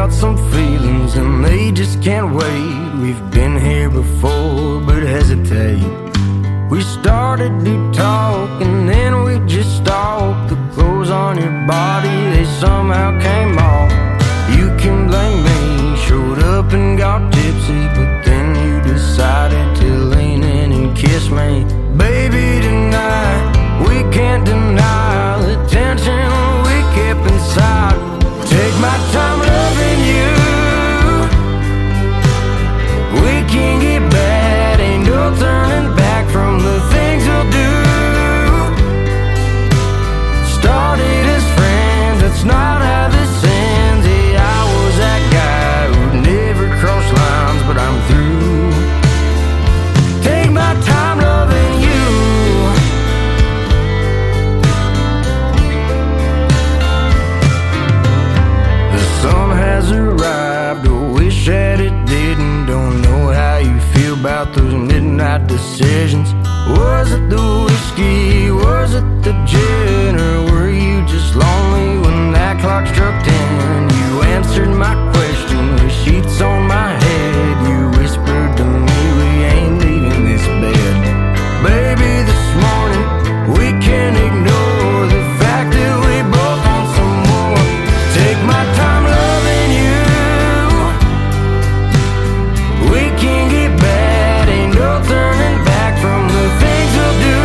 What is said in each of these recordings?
got some feelings and they just can't wait. We've been here before, but hesitate. We started to talk and then we just stalked. The clothes on your body, they somehow came off. You can blame me, showed up and got tipsy, but then you decided to lean in and kiss me. Baby, tonight, we can't deny the tension we kept inside. Take my time loving you. We can get bad, ain't no turning back from the things we'll do. Started as friends, that's not how this ends. Yeah, I was that guy who'd never cross lines, but I'm through. Take my time loving you. The sun has arrived, I wish that it didn't. Don't know how you feel about those midnight decisions. Was it the whiskey, was it the gin, or were you just lonely when that clock struck 10? You answered my question with sheets on my head. You whispered to me, we ain't leaving this bed. Baby, this morning, we can't ignore the fact that we both want some more. Take my time loving you. We can get bad, ain't no turning back from the things we'll do.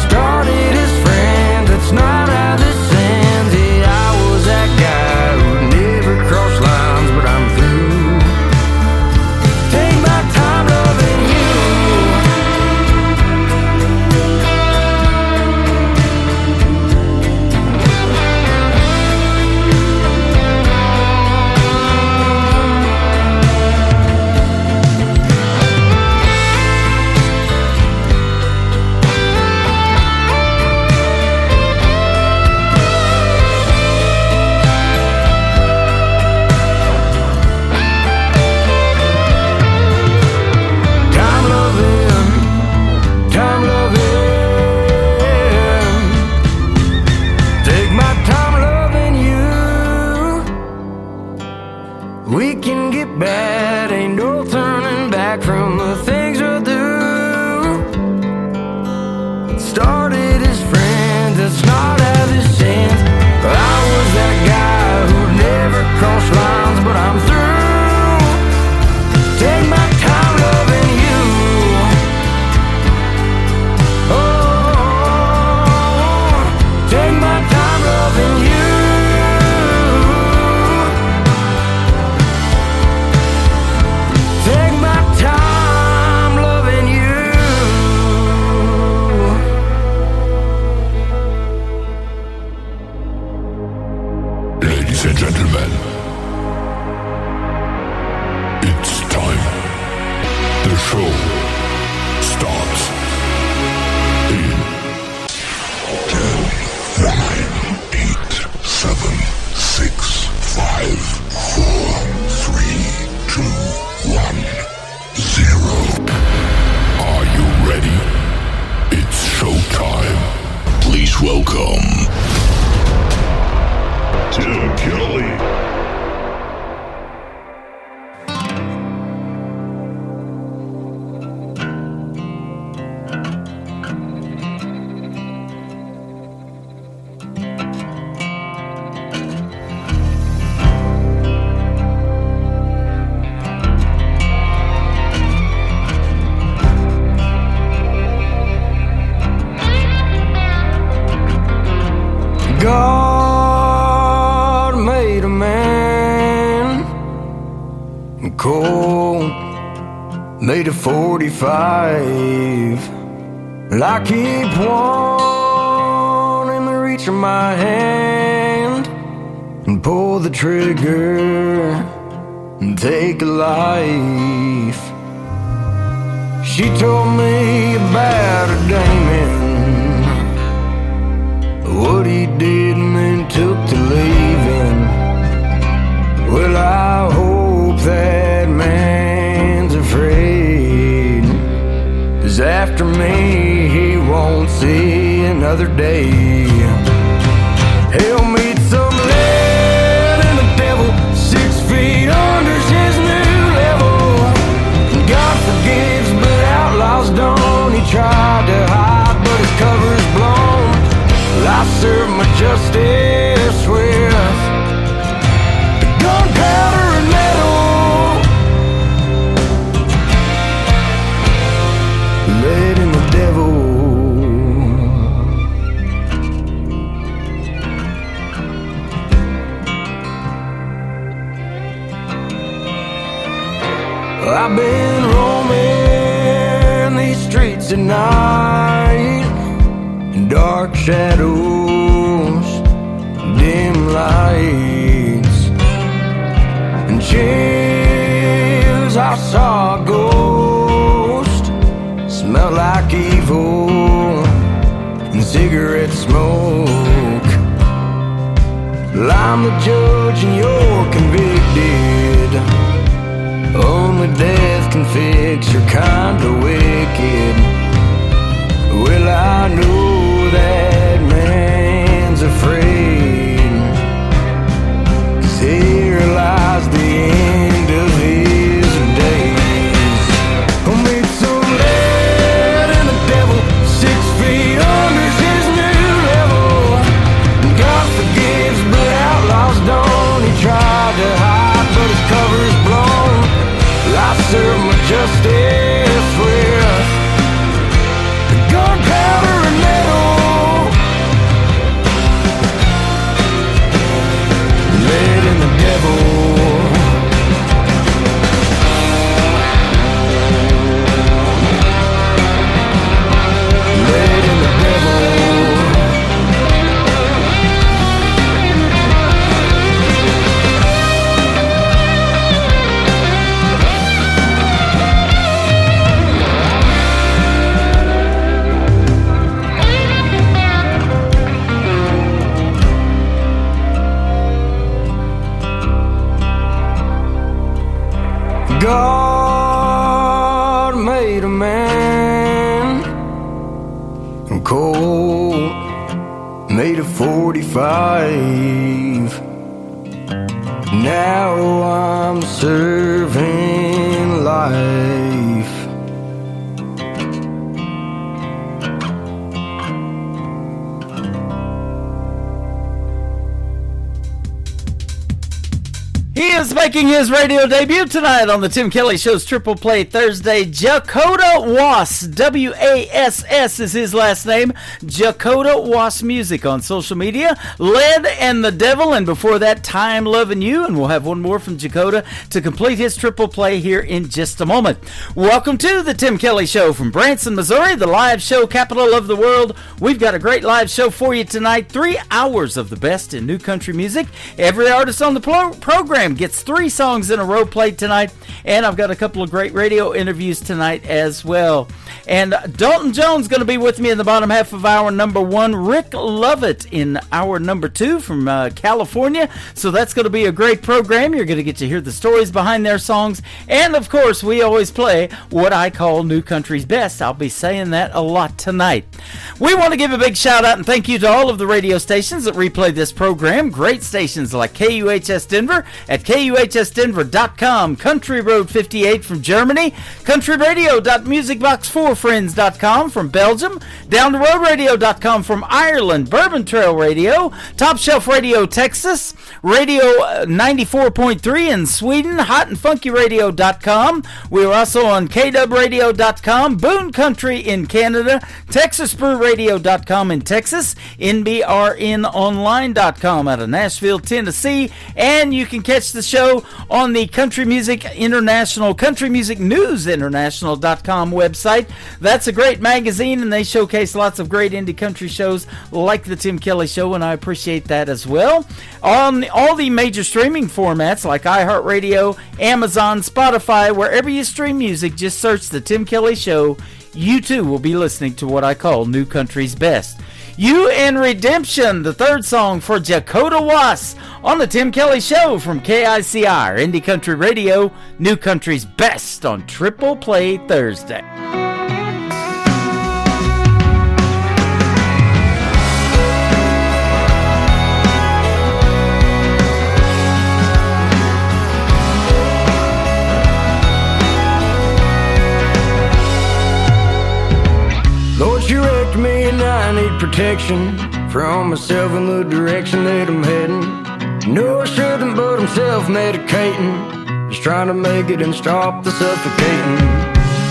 Started as friends, that's not how this ends. Yeah, I was that guy who'd never cross lines, but I'm through. Take my time loving you. Time loving. Take my time loving you. We can get bad, ain't no turning back from the things we'll do. Started as friends, that's not how this ends. I was that guy who'd never cross lines, but I'm through. Take my time loving you. Oh, take my time loving you. Take my time loving you. Ladies and gentlemen, it's time. The show starts in 10, 9, 8, 7, 6, 5, 4, 3, 2, 1, 0. Are you ready? It's showtime. Please welcome Tim Kelly. God made a man cold, made a 45. And I keep one in the reach of my hand and pull the trigger and take a life. She told me about a Damon, what he did and then took to leaving. Well, I hope that man's afraid, 'cause after me he won't see another day. He'll meet some lady my justice with gunpowder and metal, letting the devil. I've been roaming these streets at night, in dark shadows, dim lights, and chills. I saw a ghost, smelled like evil, and cigarette smoke. Well, I'm the judge and you're convicted. Only death can fix your kind of wicked. Well, I know that man's afraid, 'cause here lies the end of his days. Oh, meet some lead and the devil 6 feet under's his new level. God forgives, but outlaws don't. He tried to hide, but his cover's blown. I serve my justice with gunpowder and metal, letting the devil. Letting the devil. God made a man from coal, made a 45. Now I'm serving life. He is making his radio debut tonight on the Tim Kelly Show's Triple Play Thursday. Jacoda Wass, W-A-S-S is his last name. Jacoda Wass Music on social media. Lead and the Devil, and before that, Time Loving You. And we'll have one more from Jacoda to complete his triple play here in just a moment. Welcome to the Tim Kelly Show from Branson, Missouri, the live show capital of the world. We've got a great live show for you tonight. 3 hours of the best in new country music. Every artist on the program gets 3 songs in a row played tonight, and I've got a couple of great radio interviews tonight as well. And Dalton Jones going to be with me in the bottom half of hour number 1. Rick Lovett in hour number 2 from California. So that's going to be a great program. You're going to get to hear the stories behind their songs. And of course, we always play what I call New Country's Best. I'll be saying that a lot tonight. We want to give a big shout out and thank you to all of the radio stations that replay this program. Great stations like KUHS Denver at KUHSdenver.com, Country Road 58 from Germany, countryradio.musicbox4friends.com from Belgium, downtheroadradio.com from Ireland, Bourbon Trail Radio, Top Shelf Radio Texas, Radio 94.3 in Sweden, hotandfunkyradio.com. We are also on KWradio.com, Boone Country in Canada, TexasBrewRadio.com in Texas, NBRNonline.com out of Nashville, Tennessee, and you can catch the show on the Country Music International, Country Music News International.com website. That's a great magazine, and they showcase lots of great indie country shows like the Tim Kelly Show, and I appreciate that as well. On all the major streaming formats like iHeartRadio, Amazon, Spotify, wherever you stream music, just search the Tim Kelly Show. You too will be listening to what I call New Country's Best. You and Redemption, the third song for Jacoda Wass on the Tim Kelly Show from KICR, Indie Country Radio, New Country's Best on Triple Play Thursday. Lord, you wrecked me and I need protection from myself in the direction that I'm heading. No, I shouldn't, but I'm self-medicating, just trying to make it and stop the suffocating.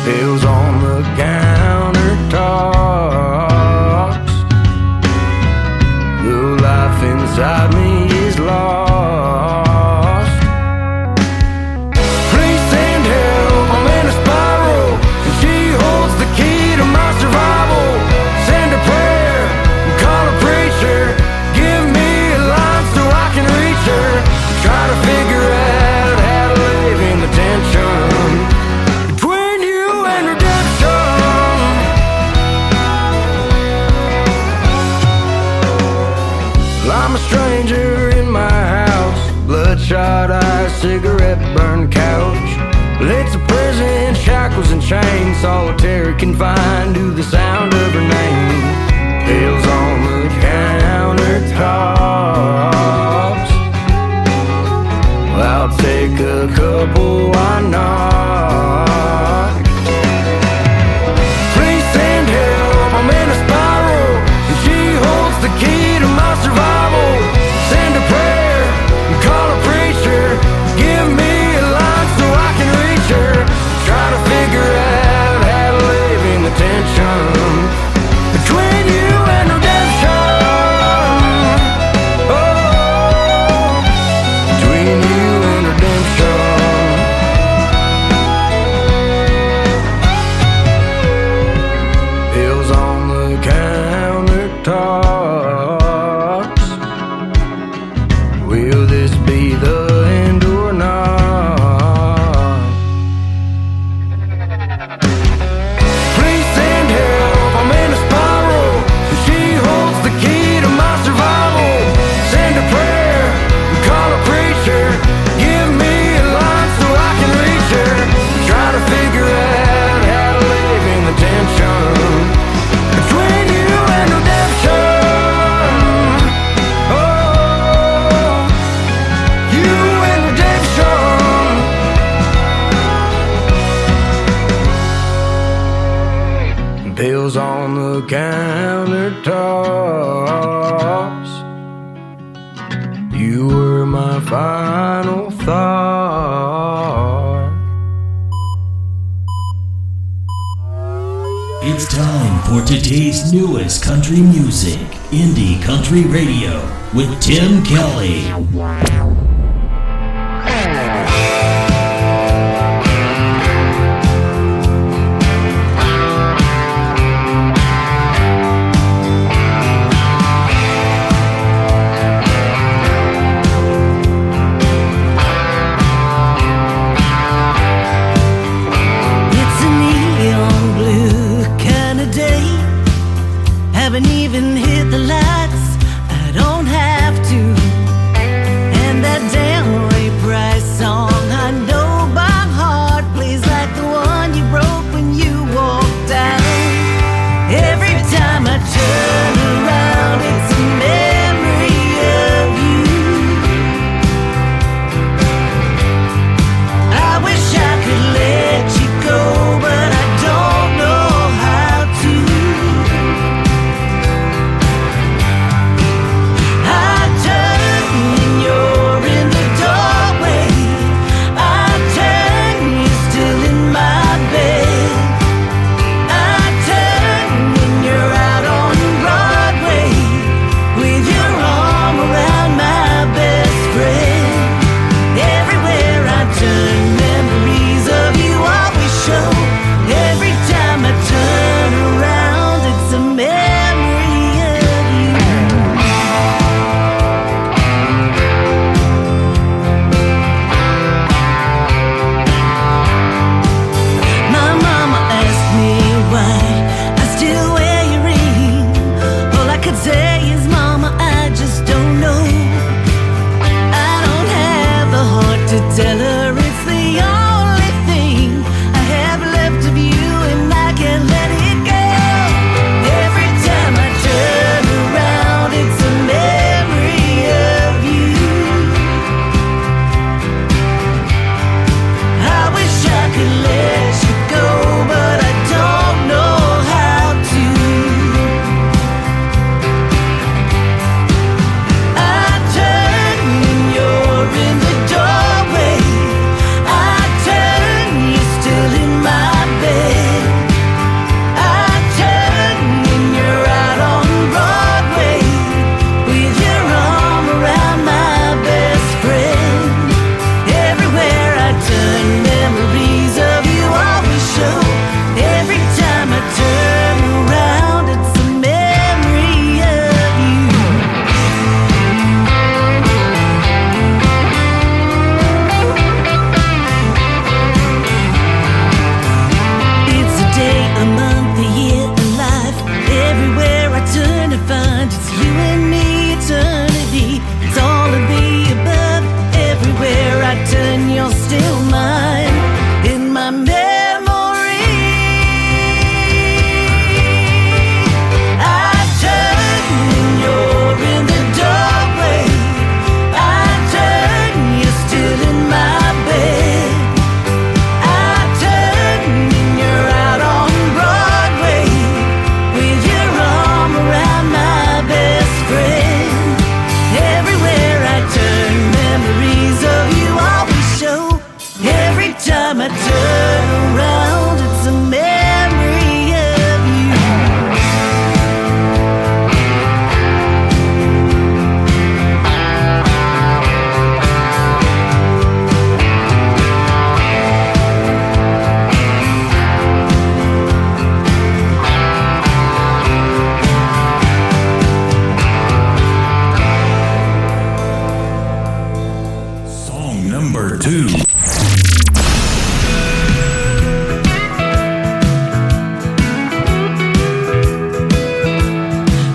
Pills on the countertops, the life inside me is lost. Please send help, I'm in a spiral, and she holds the key to my survival. Send a prayer, call a preacher, give me a line so I can reach her. Try to figure out how to live in the tension between you and redemption. I'm a stranger in my house, bloodshot eyes, cigarette burned couch. It's a prison, shackles and chains, solitary confined to the sound of her name. Pills on the countertops, I'll take a couple, why not? Please send help, I'm in a spiral, and she holds the key to my survival. Send a prayer, call a preacher, give me a line so I can reach her. Try to figure out how to live in the tension between you and redemption. Oh, between you and redemption. Pills on the countertops, will this be the end or not? Please send help, I'm in a spiral, and she holds the key to my survival. Send a prayer, call a preacher, give me a line so I can reach her. Try to figure out how to live in the tension between you and redemption. Oh, you and redemption. Pills on the countertops, you were my final thought. It's time for today's newest country music, Indie Country Radio, with Tim Kelly. It's a neon blue kind of day. Haven't even hit the lights, I don't have to. And 2.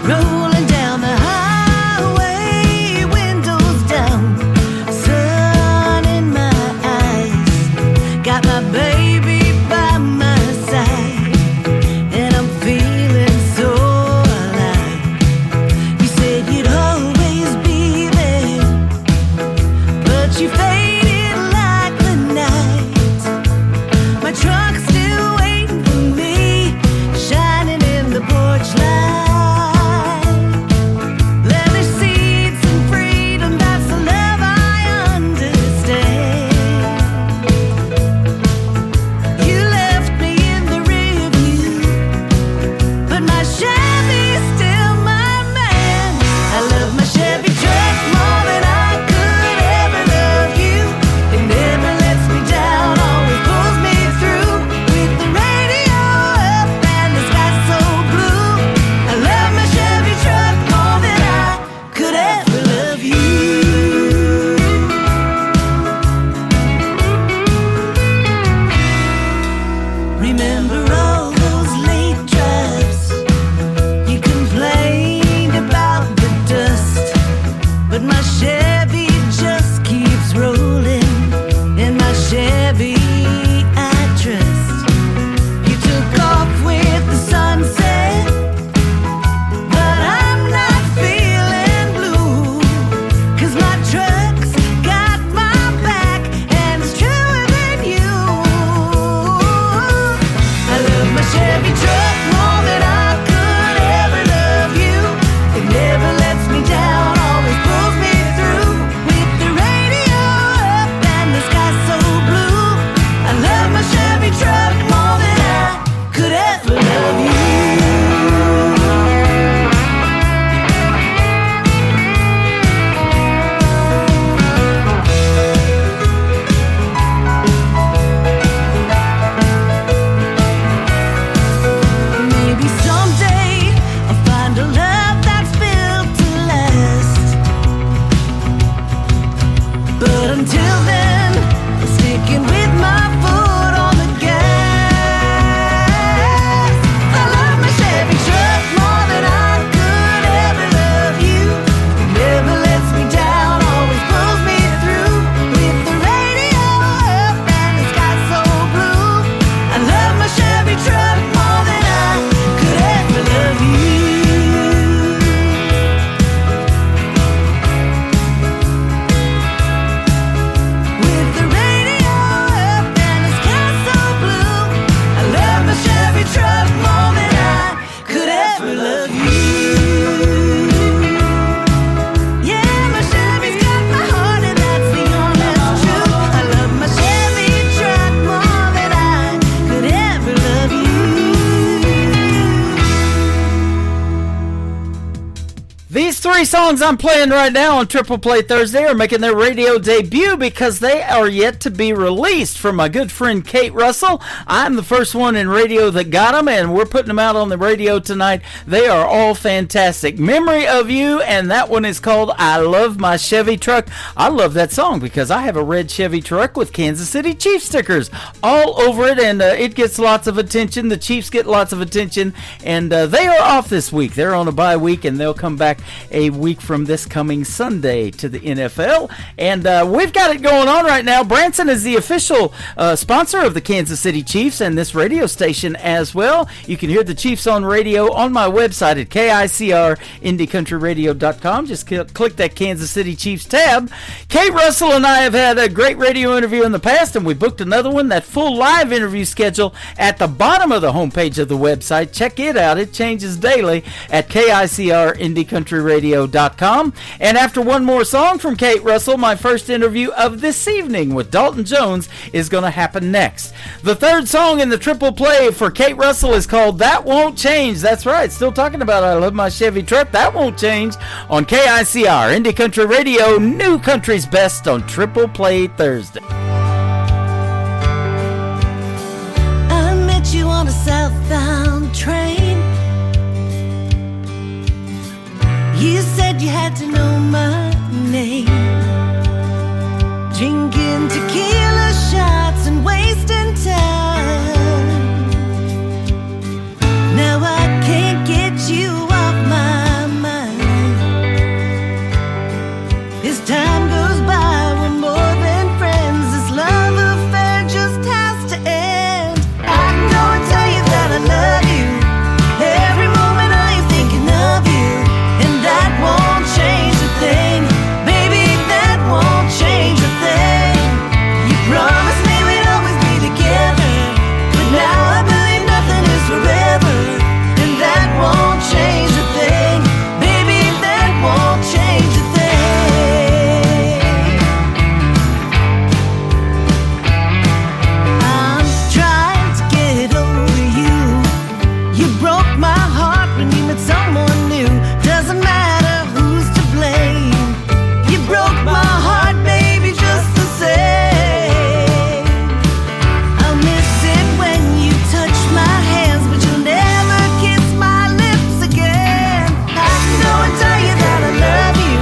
Rolling down the highway, windows down, sun in my eyes. Got my baby by my side, and I'm feeling so alive. You said you'd always be there, but you faded like the night. My truck's still waiting for me, shining in the porch light. Leather seats and freedom, that's the love I understand. You left me in the rear view, but my Chevy's still my man. I love my Chevy truck more than I could ever love you. It never lets me down, always pulls me through. With the radio up and the sky so blue, I love my Chevy truck more than I could ever love you. Remember all those late drives? You complained about the dust, but my Chevy just keeps rolling. In my Chevy I trust. You took off with the sunset, but I'm not feeling blue, 'cause my truck's got my back and it's truer than you. I love my Chevy truck more than I could ever love you. It never lets me down, always pulls me through. With the radio up and the sky so blue, I love my Chevy truck more than I could ever love you. Maybe someday I'll find a love that's built to last. But until then, I'm sticking with my foot on the gas. I love my Chevy truck more than I could ever love you. It never lets me down, always pulls me through. With the radio up and the sky so blue, I love my Chevy truck more than I could ever love you. With the radio up and the sky so blue, I love my Chevy truck more than I could ever love you. Yeah, my Chevy's got my heart and that's the honest truth. I love my Chevy truck more than I could ever love you. These 3 songs I'm playing right now on Triple Play Thursday are making their radio debut because they are yet to be released from my good friend Kate Russell. I'm the first one in radio that got them, and we're putting them out on the radio tonight. They are all fantastic. Memory of You, and that one is called I Love My Chevy Truck. I love that song because I have a red Chevy truck with Kansas City Chiefs stickers all over it, and it gets lots of attention. The Chiefs get lots of attention, and they are off this week. They're on a bye week, and they'll come back a week from this coming Sunday to the NFL. And we've got it going on right now. Branson is the official sponsor of the Kansas City Chiefs and this radio station as well. You can hear the Chiefs on radio on my website at KICRIndieCountryRadio.com. Just click that Kansas City Chiefs tab. Kate Russell and I have had a great radio interview in the past, and we booked another one. That full live interview schedule at the bottom of the homepage of the website. Check it out. It changes daily at KICRIndieCountryRadio.com. And after one more song from Kate Russell, my first interview of this evening with Dalton Jones is going to happen next. The third song in the triple play for Kate Russell is called That Won't Change. That's right, still talking about I Love My Chevy Truck. That won't change on KICR Indie Country Radio, New Country's Best on Triple Play Thursday. I met you on a southbound train. You said you had to know my name. Drinking tequila As time goes by, we're more than friends. This love affair just has to end. I can go and tell you that I love you. Every moment I am thinking of you, and that won't change a thing. Baby, that won't change a thing. You promised me we'd always be together, but now I believe nothing is forever, and that won't change a thing. Baby, that won't change a thing. I'm trying to get over you. You broke my heart when you met someone new. Doesn't matter who's to blame. You broke my heart, baby, just the same. I'll miss it when you touch my hands, but you'll never kiss my lips again. I can go and tell you that I love you.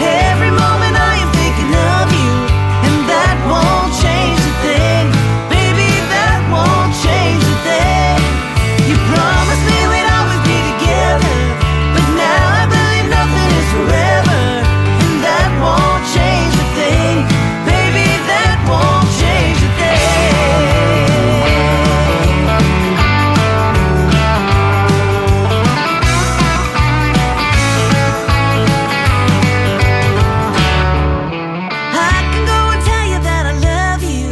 Every moment I am thinking of you, and that won't change a thing. Baby, that won't change a thing. You promised me we'd always be together, but now I believe nothing is forever, and that won't change a thing. Baby, that won't change a thing. I can go and tell you that I love you.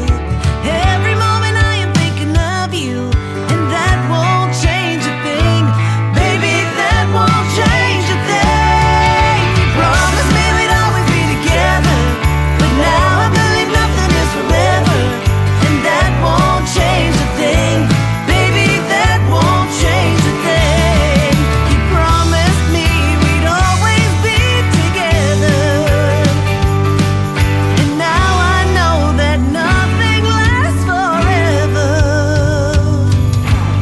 Every moment I am thinking of you, and that won't change a thing. Baby, that won't change a thing. You promised me we'd always be together, but now I believe nothing is forever, and that won't change a thing. Baby, that won't change a thing. You promised me we'd always be together, and now I know that nothing lasts forever,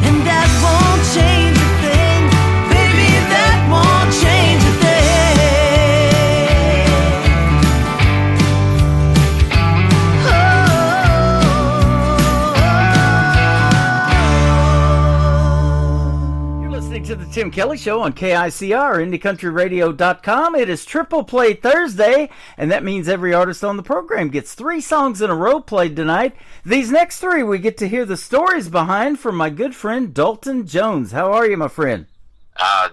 and that won't change a thing. Baby, that won't change a thing. You're listening to the Tim Kelly Show on KICR, IndieCountryRadio.com. It is Triple Play Thursday, and that means every artist on the program gets 3 songs in a row played tonight. These next 3 we get to hear the stories behind from my good friend Dalton Jones. How are you, my friend?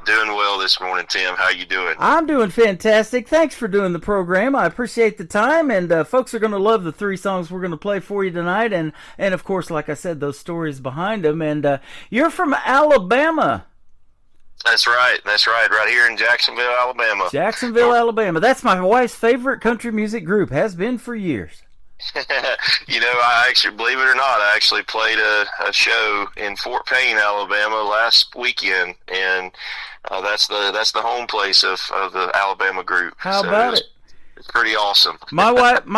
Doing well this morning, Tim. How you doing? I'm doing fantastic. Thanks for doing the program. I appreciate the time, and folks are going to love the 3 songs we're going to play for you tonight, and of course, like I said, those stories behind them. And you're from Alabama. That's right, right here in Jacksonville, Alabama. Jacksonville, Alabama. That's my wife's favorite country music group. Has been for years. You know, I actually, believe it or not, I actually played a show in Fort Payne, Alabama last weekend, and that's the home place of the Alabama group. How about it? It's pretty awesome. My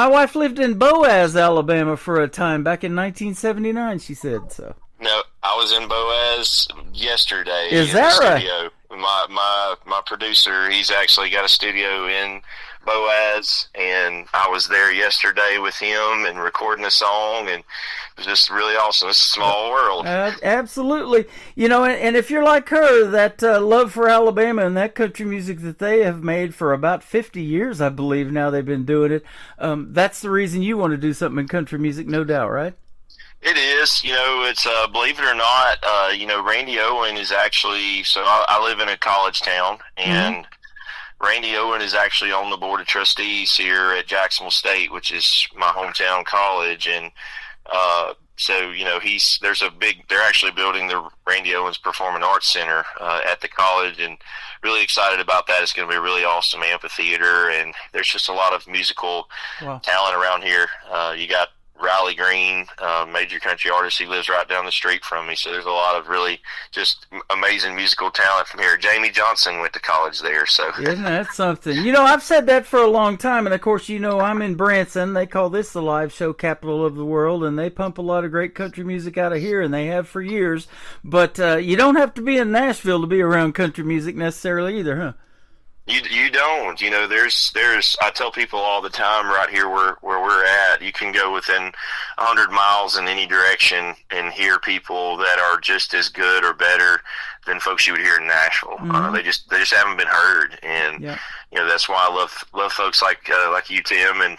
wife lived in Boaz, Alabama for a time back in 1979, she said so. No, I was in Boaz yesterday. Is that the right? studio. My producer, he's actually got a studio in Boaz, and I was there yesterday with him and recording a song, and it was just really awesome. It's a small world. Absolutely. You know, and if you're like her, that love for Alabama and that country music that they have made for about 50 years, I believe now they've been doing it, that's the reason you want to do something in country music, no doubt, right? It is. You know, it's believe it or not, you know, Randy Owen is actually, so I live in a college town, and Randy Owen is actually on the board of trustees here at Jacksonville State, which is my hometown college, and so, you know, they're actually building the Randy Owens Performing Arts Center at the college, and really excited about that. It's going to be a really awesome amphitheater, and there's just a lot of musical talent around here. You got Riley Green, major country artist. He lives right down the street from me. So there's a lot of really just amazing musical talent from here. Jamie Johnson went to college there. So isn't that something? You know, I've said that for a long time. And, of course, you know, I'm in Branson. They call this the live show capital of the world. And they pump a lot of great country music out of here. And they have for years. But you don't have to be in Nashville to be around country music necessarily either, huh? You don't. You know, there's I tell people all the time right here where we're at, you can go within 100 miles in any direction and hear people that are just as good or better than folks you would hear in Nashville. They just haven't been heard. And that's why I love folks like you, Tim, and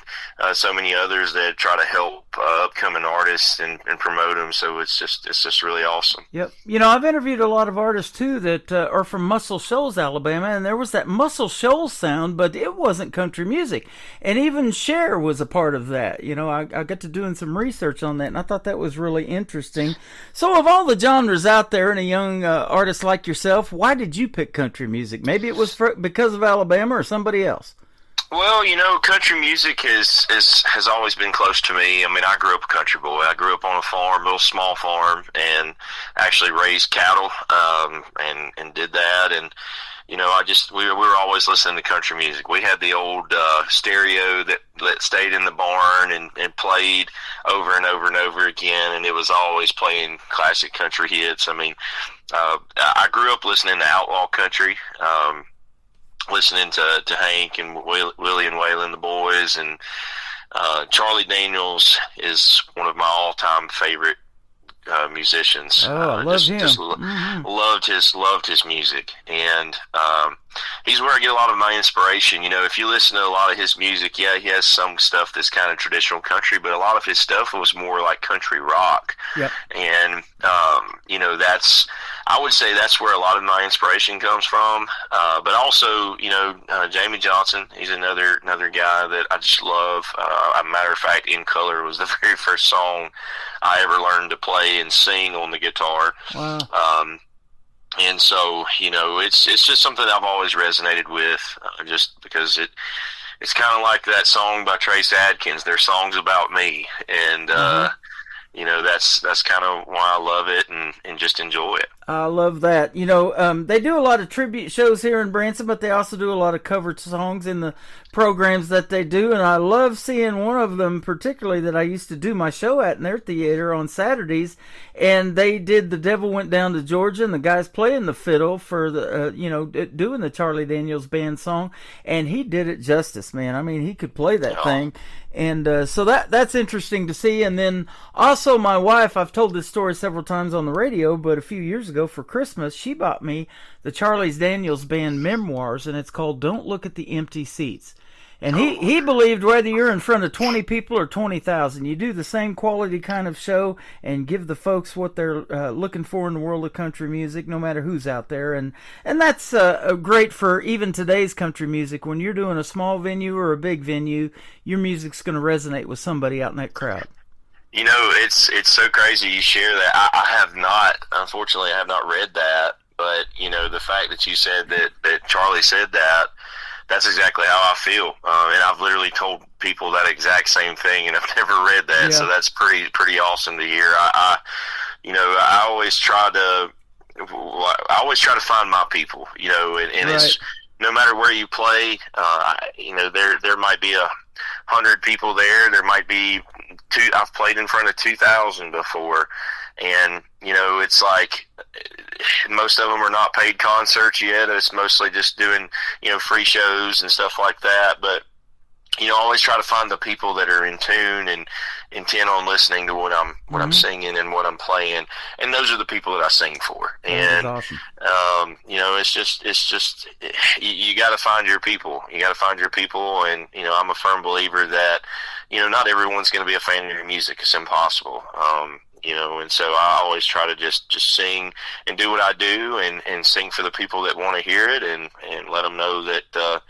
so many others that try to help upcoming artists and promote them. So it's just really awesome. Yep. I've interviewed a lot of artists too that are from Muscle Shoals, Alabama, and there was that Muscle Shoals sound, but it wasn't country music. And even Cher was a part of that. I got to doing some research on that, and I thought that was really interesting. So of all the genres out there, and a young artist like yourself, why did you pick country music? Maybe it was because of Alabama or somebody else. Well, country music has always been close to me. I mean, I grew up a country boy. I grew up on a farm, a little small farm, and actually raised cattle, and did that. And we were always listening to country music. We had the old stereo that stayed in the barn and played over and over and over again, and it was always playing classic country hits. I mean, I grew up listening to outlaw country. Listening to Hank and Willie and Waylon, the boys, and Charlie Daniels is one of my all-time favorite musicians. Oh, I love him. Loved his music, and he's where I get a lot of my inspiration. If you listen to a lot of his music, he has some stuff that's kind of traditional country, but a lot of his stuff was more like country rock. Yep. And I would say that's where a lot of my inspiration comes from. But also, Jamie Johnson, he's another guy that I just love. As a matter of fact, In Color was the very first song I ever learned to play and sing on the guitar. Wow. And so, it's just something I've always resonated with, just because it's kind of like that song by Trace Adkins, Their Songs About Me. And, that's kind of why I love it and just enjoy it. I love that. They do a lot of tribute shows here in Branson, but they also do a lot of covered songs in the programs that they do, and I love seeing one of them particularly that I used to do my show at in their theater on Saturdays, and they did The Devil Went Down to Georgia, and the guy's playing the fiddle for the, doing the Charlie Daniels Band song, and he did it justice, man. I mean, he could play that thing. And so that's interesting to see. And then also my wife, I've told this story several times on the radio, but a few years ago for Christmas, she bought me the Charlie Daniels Band memoirs, and it's called Don't Look at the Empty Seats. And he believed whether you're in front of 20 people or 20,000, you do the same quality kind of show and give the folks what they're looking for in the world of country music, no matter who's out there. And that's great for even today's country music. When you're doing a small venue or a big venue, your music's going to resonate with somebody out in that crowd. It's so crazy you share that. I have not, unfortunately, I have not read that. But, the fact that you said that Charlie said that, that's exactly how I feel. And I've literally told people that exact same thing, and I've never read that. Yeah. So that's pretty awesome to hear. I always try to find my people, and right. It's no matter where you play, there might be 100 people there. There might be I've played in front of 2,000 before. And, it's like most of them are not paid concerts yet. It's mostly just doing, free shows and stuff like that. But, I always try to find the people that are in tune and intent on listening to what I'm singing and what I'm playing. And those are the people that I sing for. And, awesome. It's just you got to find your people. You got to find your people. And, I'm a firm believer that, not everyone's going to be a fan of your music. It's impossible. And so I always try to just sing and do what I do and sing for the people that want to hear it and let them know that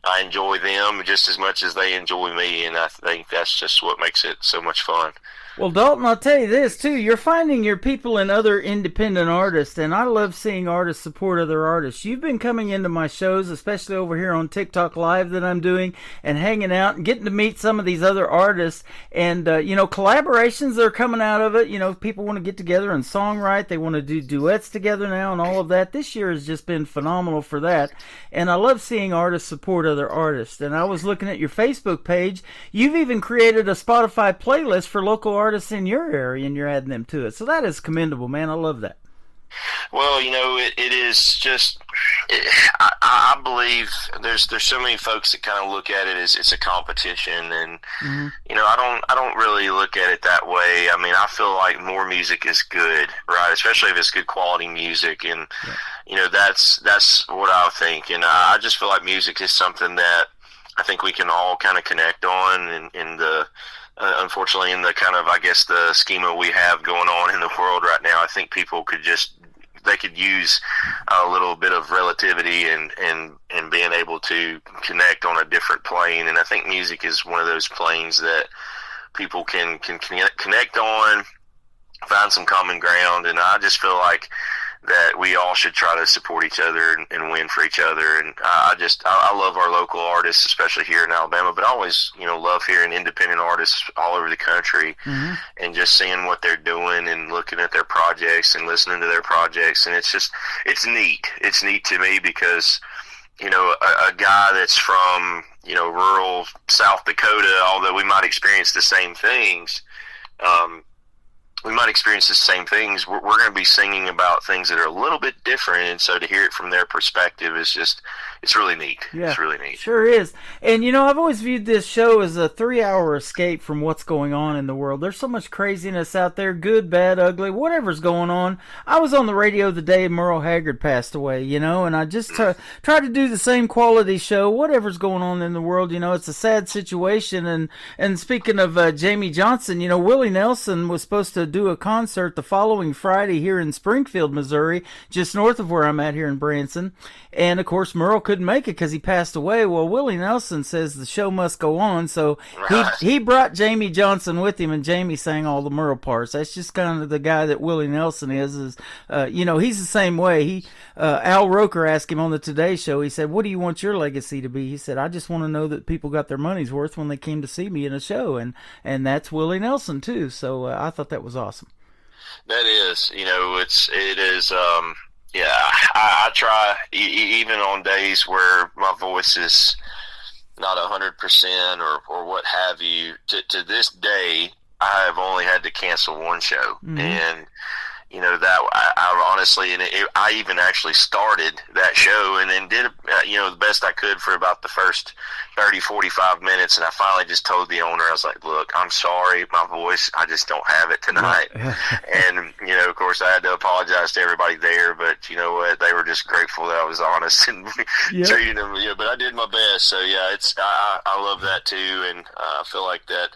I enjoy them just as much as they enjoy me. And I think that's just what makes it so much fun. Well, Dalton, I'll tell you this, too. You're finding your people in other independent artists, and I love seeing artists support other artists. You've been coming into my shows, especially over here on TikTok Live that I'm doing, and hanging out and getting to meet some of these other artists. And, collaborations that are coming out of it. People want to get together and songwrite. They want to do duets together now and all of that. This year has just been phenomenal for that. And I love seeing artists support other artists. And I was looking at your Facebook page. You've even created a Spotify playlist for local artists in your area, and you're adding them to it. So that is commendable, man. I love that. Well, it is just. I believe there's so many folks that kind of look at it as it's a competition, and I don't really look at it that way. I mean, I feel like more music is good, right? Especially if it's good quality music, and that's what I think. And I just feel like music is something that I think we can all kind of connect on, in the. Unfortunately, in the kind of, I guess, the schema we have going on in the world right now, I think people could use a little bit of relativity and being able to connect on a different plane. And I think music is one of those planes that people can connect on, find some common ground. And I just feel like that we all should try to support each other and win for each other. And I love our local artists, especially here in Alabama, but I always, love hearing independent artists all over the country and just seeing what they're doing and looking at their projects and listening to their projects. And it's neat. It's neat to me because, a guy that's from, rural South Dakota, although we might experience the same things, we're going to be singing about things that are a little bit different, and so to hear it from their perspective is it's really neat. Yeah, it's really neat. Sure is. And I've always viewed this show as a 3-hour escape from what's going on in the world. There's so much craziness out there, good, bad, ugly, whatever's going on. I was on the radio the day Merle Haggard passed away, and I just try to do the same quality show, whatever's going on in the world. It's a sad situation. And speaking of Jamey Johnson, Willie Nelson was supposed to do a concert the following Friday here in Springfield, Missouri, just north of where I'm at here in Branson. And, of course, Merle couldn't make it because he passed away. Well, Willie Nelson says the show must go on, so he brought Jamey Johnson with him, and Jamey sang all the Merle parts. That's just kind of the guy that Willie Nelson is he's the same way. Al Roker asked him on the Today Show, he said, what do you want your legacy to be? He said, I just want to know that people got their money's worth when they came to see me in a show, and that's Willie Nelson, too. So I thought that was awesome. That is, it is, I try, even on days where my voice is not 100% or what have you, to this day, I have only had to cancel one show. And, that I honestly, and I even actually started that show and then did, the best I could for about the first 30, 45 minutes. And I finally just told the owner, I was like, look, I'm sorry, my voice, I just don't have it tonight. And, of course, I had to apologize to everybody there, but you know what, they were just grateful that I was honest and treating them, but I did my best. So, I love that too. And I feel like that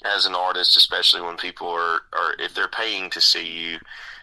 as an artist, especially when people are if they're paying to see you,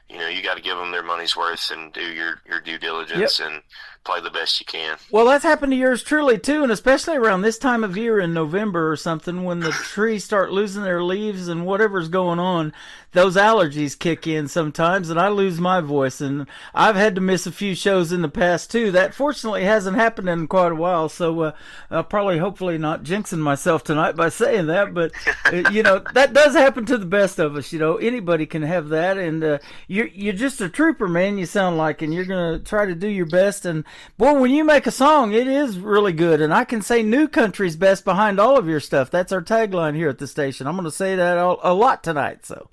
you got to give them their money's worth and do your due diligence and play the best you can. Well, that's happened to yours truly, too, and especially around this time of year in November or something when the trees start losing their leaves and whatever's going on, those allergies kick in sometimes, and I lose my voice, and I've had to miss a few shows in the past, too. That fortunately hasn't happened in quite a while, so I'll probably hopefully not jinxing myself tonight by saying that, but, that does happen to the best of us, anybody can have that, and you're just a trooper, man, you sound like, and you're going to try to do your best, and boy, when you make a song, it is really good, and I can say new country's best behind all of your stuff. That's our tagline here at the station. I'm going to say that a lot tonight, so.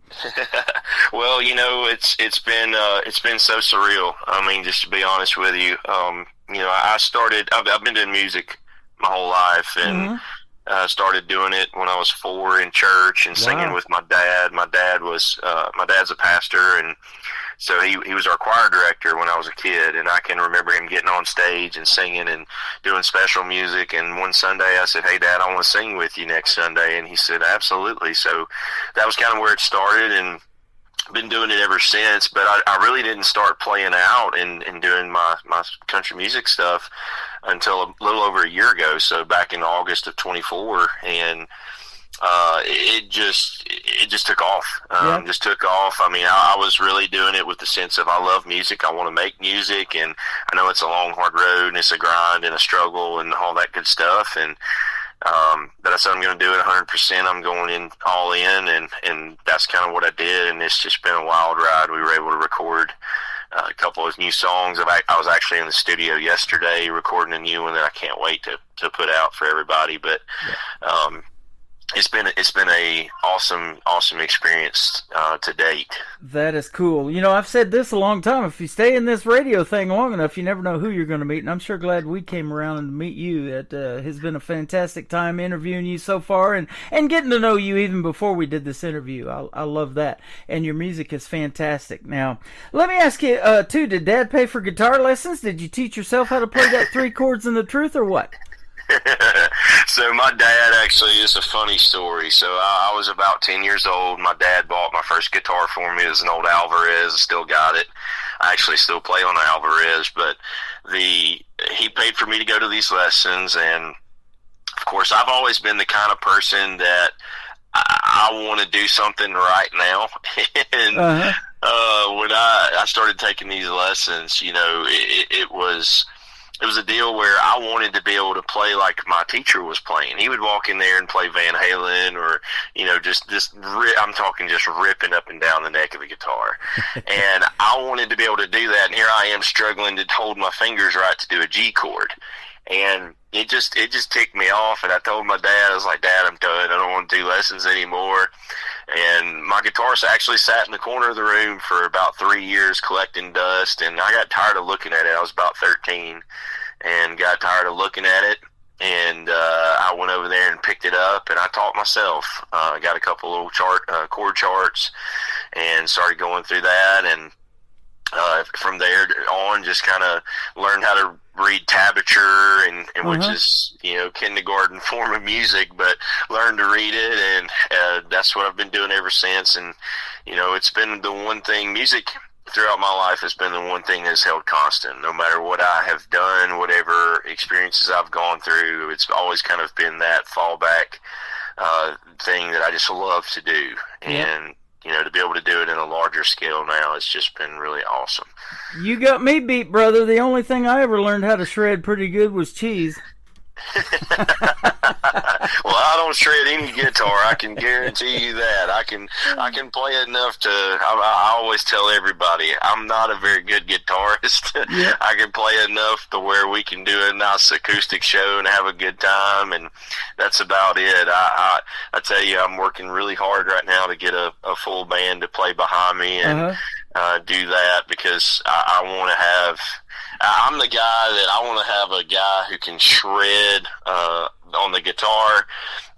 Well, it's been so surreal. I mean, just to be honest with you, I've been doing music my whole life, and started doing it when I was 4 in church and singing with my dad. My dad's a pastor, and so he was our choir director when I was a kid, and I can remember him getting on stage and singing and doing special music. And one Sunday I said, hey, Dad, I want to sing with you next Sunday. And he said, absolutely. So that was kind of where it started, and been doing it ever since. But I really didn't start playing out and doing my country music stuff until a little over a year ago, so back in August of 24, and it just took off. Just took off. I mean, I was really doing it with the sense of I love music. I want to make music, and I know it's a long, hard road, and it's a grind and a struggle and all that good stuff. And but I said I'm going to do it 100%. I'm going in all in, and that's kind of what I did. And it's just been a wild ride. We were able to record a couple of new songs. I was actually in the studio yesterday recording a new one that I can't wait to put out for everybody. But it's been a awesome experience to date. That is cool. You know, I've said this a long time. If you stay in this radio thing long enough, you never know who you're going to meet. And I'm sure glad we came around and meet you. It has been a fantastic time interviewing you so far and getting to know you even before we did this interview. I love that. And your music is fantastic. Now, let me ask you, too, did Dad pay for guitar lessons? Did you teach yourself how to play that 3 chords and the truth or what? So my dad actually is a funny story. So I was about 10 years old. My dad bought my first guitar for me. It was an old Alvarez. I still got it. I actually still play on the Alvarez, but he paid for me to go to these lessons. And of course, I've always been the kind of person that I want to do something right now. And when I started taking these lessons, you know, it was a deal where I wanted to be able to play like my teacher was playing. He would walk in there and play Van Halen or, you know, I'm talking just ripping up and down the neck of a guitar. And I wanted to be able to do that. And here I am struggling to hold my fingers right to do a G chord. And it just ticked me off. And I told my dad, I was like, Dad, I'm done. I don't want to do lessons anymore. And my guitarist actually sat in the corner of the room for about 3 years collecting dust, and I got tired of looking at it. I was about 13 and got tired of looking at it, and I went over there and picked it up, and I taught myself. I got a couple little chord charts and started going through that, and from there on just kind of learned how to read tablature, and which is, you know, kindergarten form of music, but learned to read it, and that's what I've been doing ever since. And, you know, it's been the one thing, music throughout my life has been the one thing that's held constant. No matter what I have done, whatever experiences I've gone through, it's always kind of been that fallback thing that I just love to do. And, you know, to be able to do it in a larger scale now, it's just been really awesome. You got me beat, brother. The only thing I ever learned how to shred pretty good was cheese. Well, I don't shred any guitar. I can guarantee you that. I can play enough to. I always tell everybody I'm not a very good guitarist. Yeah. I can play enough to where we can do a nice acoustic show and have a good time, and that's about it. I tell you, I'm working really hard right now to get a full band to play behind me and do that, because I want to have. I'm the guy that I want to have a guy who can shred on the guitar,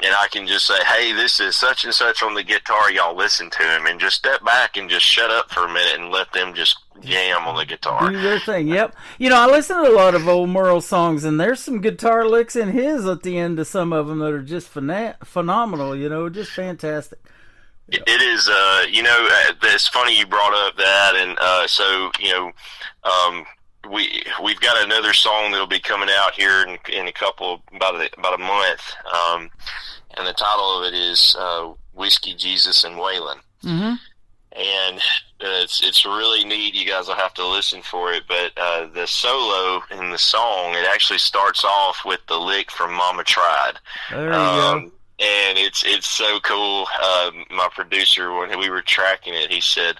and I can just say, hey, this is such and such on the guitar, y'all listen to him, and just step back and just shut up for a minute and let them just jam on the guitar. Do their thing, yep. You know, I listen to a lot of old Merle songs, and there's some guitar licks in his at the end of some of them that are just phenomenal, you know, just fantastic. It is, you know, it's funny you brought up that, and so, you know, we've got another song that'll be coming out here in about a month, and the title of it is Whiskey, Jesus, and Waylon. Mm-hmm. And it's really neat. You guys will have to listen for it, but the solo in the song, it actually starts off with the lick from Mama Tried. There you go. And it's so cool. My producer, when we were tracking it, he said,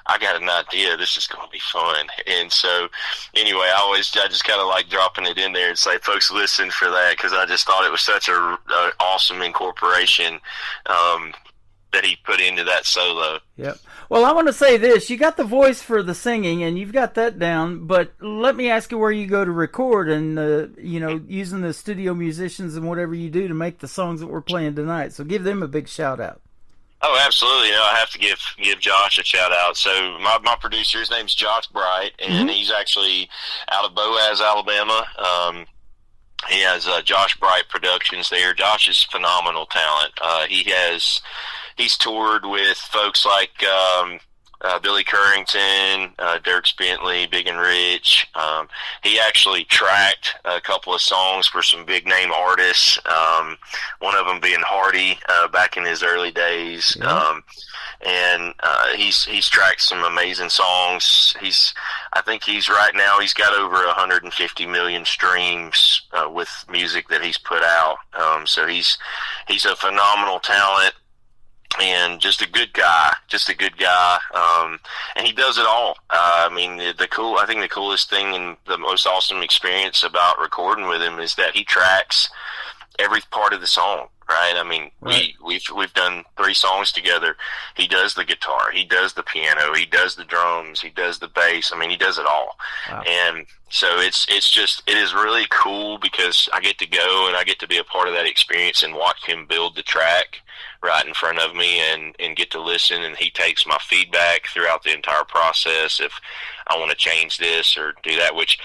I got an idea. This is going to be fun. And so, anyway, I just kind of like dropping it in there and say, folks, listen for that, because I just thought it was such a awesome incorporation that he put into that solo. Yep. Well, I want to say this. You got the voice for the singing, and you've got that down, but let me ask you where you go to record and, you know, using the studio musicians and whatever you do to make the songs that we're playing tonight. So give them a big shout out. Oh, absolutely. You know, I have to give Josh a shout out. So my producer, his name's Josh Bright, and he's actually out of Boaz, Alabama. He has Josh Bright Productions there. Josh is phenomenal talent. He's toured with folks like Billy Currington, Dierks Bentley, Big and Rich. He actually tracked a couple of songs for some big name artists. One of them being Hardy back in his early days. Yeah. And he's tracked some amazing songs. I think right now he's got over 150 million streams with music that he's put out. So he's a phenomenal talent. And just a good guy, and he does it all. I mean, I think the coolest thing and the most awesome experience about recording with him is that he tracks every part of the song. Right. I mean, we've done 3 songs together. He does the guitar, he does the piano, he does the drums, he does the bass. I mean, he does it all. Wow. And so it is really cool because I get to go and I get to be a part of that experience and watch him build the track right in front of me and get to listen. And he takes my feedback throughout the entire process. If I want to change this or do that, which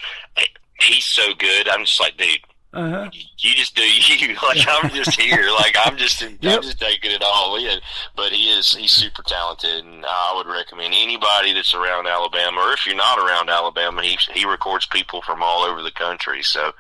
he's so good. I'm just like, dude, you just do you. Like, I'm just here. Like, I'm just taking it all in. But he's super talented, and I would recommend anybody that's around Alabama, or if you're not around Alabama, he records people from all over the country. So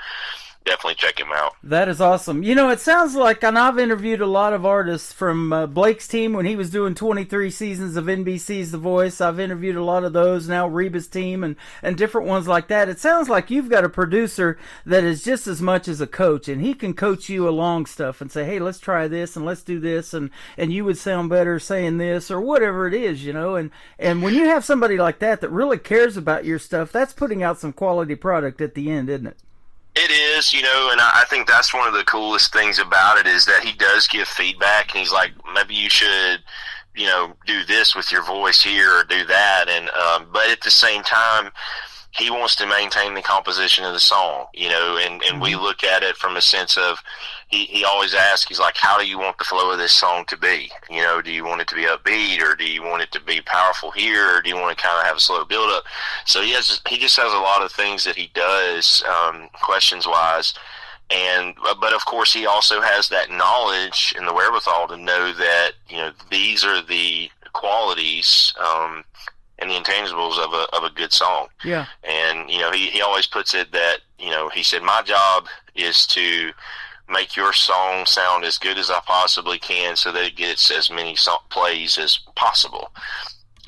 definitely check him out. That is awesome. You know, it sounds like, and I've interviewed a lot of artists from Blake's team when he was doing 23 seasons of NBC's The Voice. I've interviewed a lot of those, now Reba's team and different ones like that. It sounds like you've got a producer that is just as much as a coach, and he can coach you along stuff and say, hey, let's try this and let's do this, and you would sound better saying this or whatever it is, you know. And when you have somebody like that really cares about your stuff, that's putting out some quality product at the end, isn't it? It is, you know, and I think that's one of the coolest things about it is that he does give feedback, and he's like, maybe you should, you know, do this with your voice here or do that. And but at the same time, he wants to maintain the composition of the song, you know, and we look at it from a sense of, he always asks, he's like, how do you want the flow of this song to be? You know, do you want it to be upbeat, or do you want it to be powerful here, or do you want to kind of have a slow build up? So he just has a lot of things that he does, questions wise. And, but of course he also has that knowledge and the wherewithal to know that, you know, these are the qualities, and the intangibles of a good song. Yeah. And, you know, he always puts it that, you know, he said, my job is to make your song sound as good as I possibly can so that it gets as many plays as possible.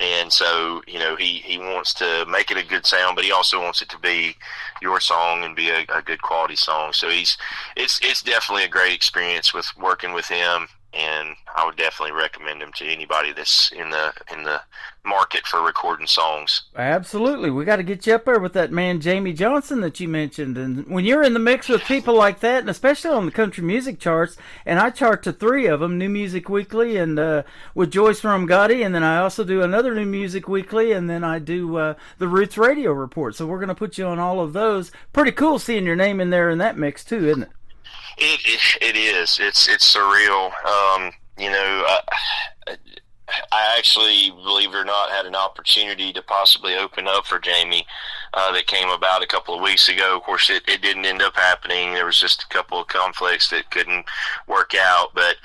And so, you know, he wants to make it a good sound, but he also wants it to be your song and be a good quality song. So it's definitely a great experience with working with him. And I would definitely recommend him to anybody that's in the market for recording songs. Absolutely. We got to get you up there with that man, Jamie Johnson, that you mentioned. And when you're in the mix with people like that, and especially on the country music charts, and I chart to 3 of them, New Music Weekly and with Joyce Romgotti, and then I also do another New Music Weekly, and then I do the Roots Radio Report. So we're going to put you on all of those. Pretty cool seeing your name in there in that mix too, isn't it? It is. It's surreal. You know, I actually, believe it or not, had an opportunity to possibly open up for Jamie that came about a couple of weeks ago. Of course, it didn't end up happening. There was just a couple of conflicts that couldn't work out. But,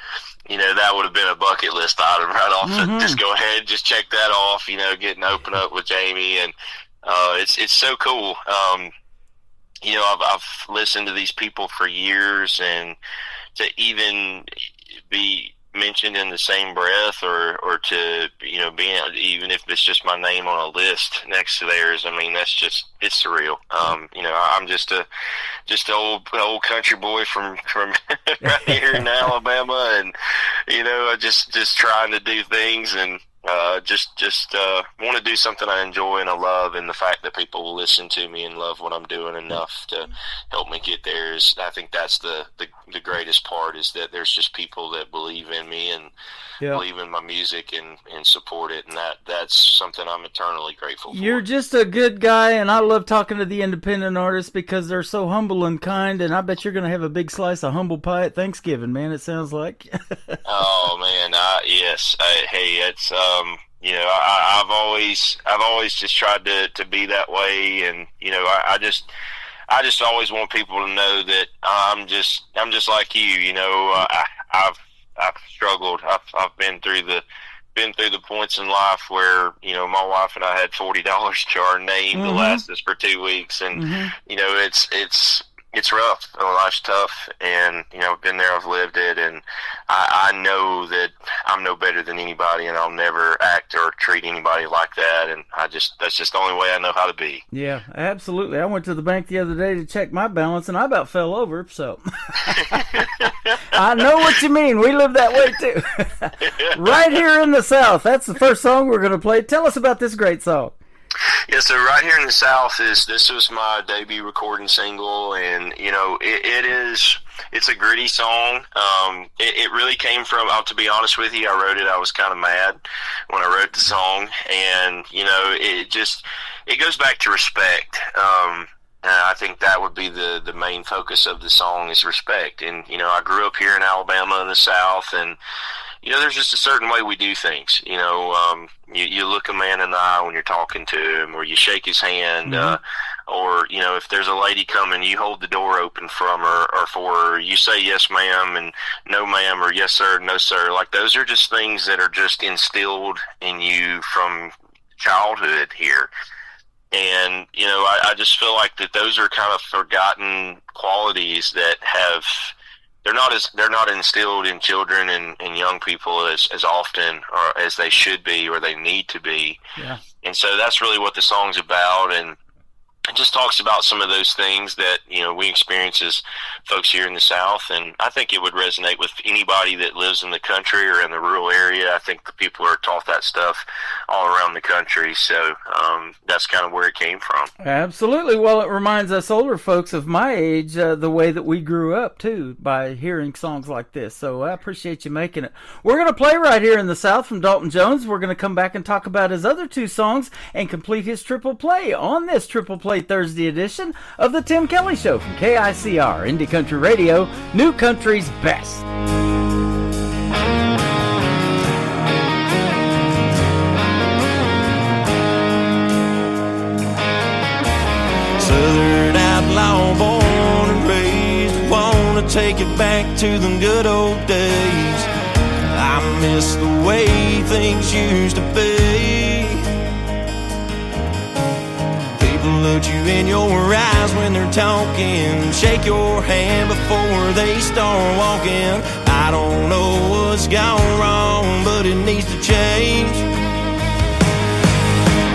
you know, that would have been a bucket list item right off. Mm-hmm. Just go ahead, just check that off, you know, getting open up with Jamie. And it's so cool. You know, I've listened to these people for years, and to even be mentioned in the same breath or to, you know, even if it's just my name on a list next to theirs, I mean, it's surreal. You know, I'm just an old country boy from right here in Alabama, and, you know, just trying to do things and just want to do something I enjoy and I love, and the fact that people will listen to me and love what I'm doing enough to help me get there is, I think that's the greatest part, is that there's just people that believe in me and believe in my music and support it, and that's something I'm eternally grateful for. You're just a good guy, and I love talking to the independent artists because they're so humble and kind, and I bet you're going to have a big slice of humble pie at Thanksgiving, man, it sounds like. Oh, man, yes. Hey, it's, you know, I've always just tried to be that way, and, you know, I just always want people to know that I'm just like you, you know. I've struggled. I've been through the points in life where, you know, my wife and I had $40 to our name to last us for 2 weeks, and you know, it's rough. Life's tough, and, you know, I've been there, I've lived it, and I know that I'm no better than anybody, and I'll never act or treat anybody like that, and that's just the only way I know how to be. Yeah, absolutely. I went to the bank the other day to check my balance, and I about fell over, so I know what you mean. We live that way too. Right here in the South. That's the first song we're going to play. Tell us about this great song. Yeah, so Right Here in the South this was my debut recording single, and, you know, it is it's a gritty song. It really came from, to be honest with you, I wrote it, I was kind of mad when I wrote the song, and, you know, it goes back to respect. And I think that would be the main focus of the song is respect. And, you know, I grew up here in Alabama in the South, and, you know, there's just a certain way we do things. You know, you look a man in the eye when you're talking to him, or you shake his hand, or, you know, if there's a lady coming, you hold the door open from her or for her. You say yes, ma'am, and no, ma'am, or yes, sir, no, sir. Like, those are just things that are just instilled in you from childhood here. And, you know, I just feel like that those are kind of forgotten qualities that they're not instilled in children and young people as often or as they should be or they need to be. Yeah. And so that's really what the song's about. And it just talks about some of those things that, you know, we experience as folks here in the South. And I think it would resonate with anybody that lives in the country or in the rural area. I think the people are taught that stuff all around the country. So that's kind of where it came from. Absolutely. Well, it reminds us older folks of my age the way that we grew up, too, by hearing songs like this. So I appreciate you making it. We're going to play right here in the South from Dalton Jones. We're going to come back and talk about his other two songs and complete his triple play on this Triple Play Thursday edition of the Tim Kelly Show from KICR, Indie Country Radio, New Country's best. Southern outlaw, born and raised, wanna take it back to the good old days. I miss the way things used to be. People look you in your eyes when they're talking, shake your hand before they start walking. I don't know what's gone wrong, but it needs to change.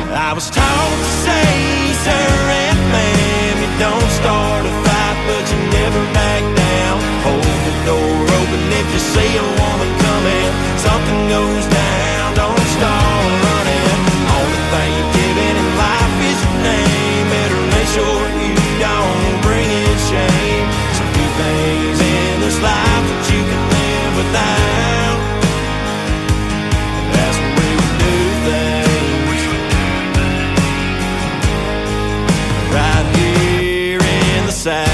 I was taught to say, sir and ma'am, you don't start a fight, but you never back down. Hold the door open if you see a woman coming. Something goes down, don't start running. Only thing you're giving in life is your name. Better make sure you don't bring in shame. Some few things in this life that you can live without. That's the way we do things. Right here in the South.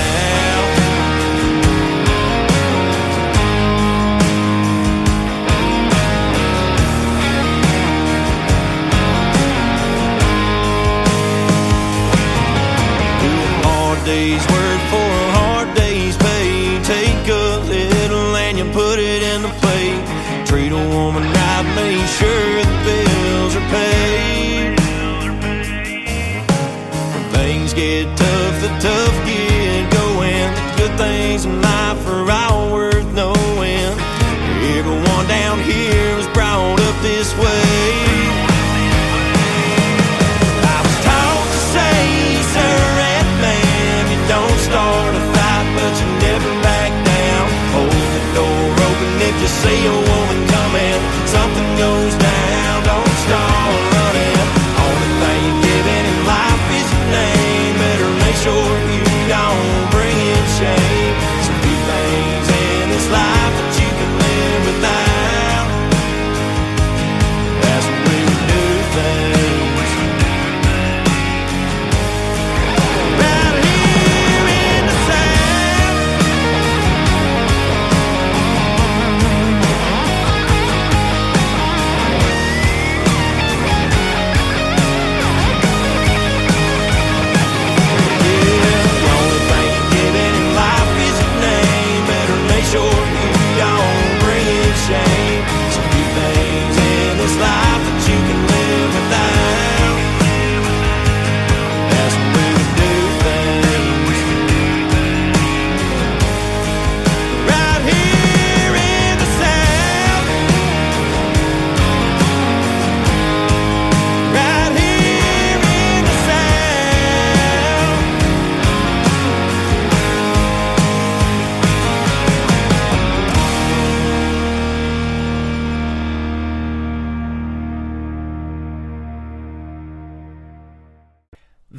Day's work for a hard day's pay. Take a little and you put it in the plate. Treat a woman right, make sure the bills are paid. When things get tough, the tough get going. The good things in life are all worth knowing. Everyone down here was brought up this way. Don't start a fight, but you never back down. Hold the door open if you see a woman coming. Something goes down, don't start running. Only thing you're giving in life is your name. Better make sure you don't bring in shame. Some few things in this life that you can live without. That's the way we do things.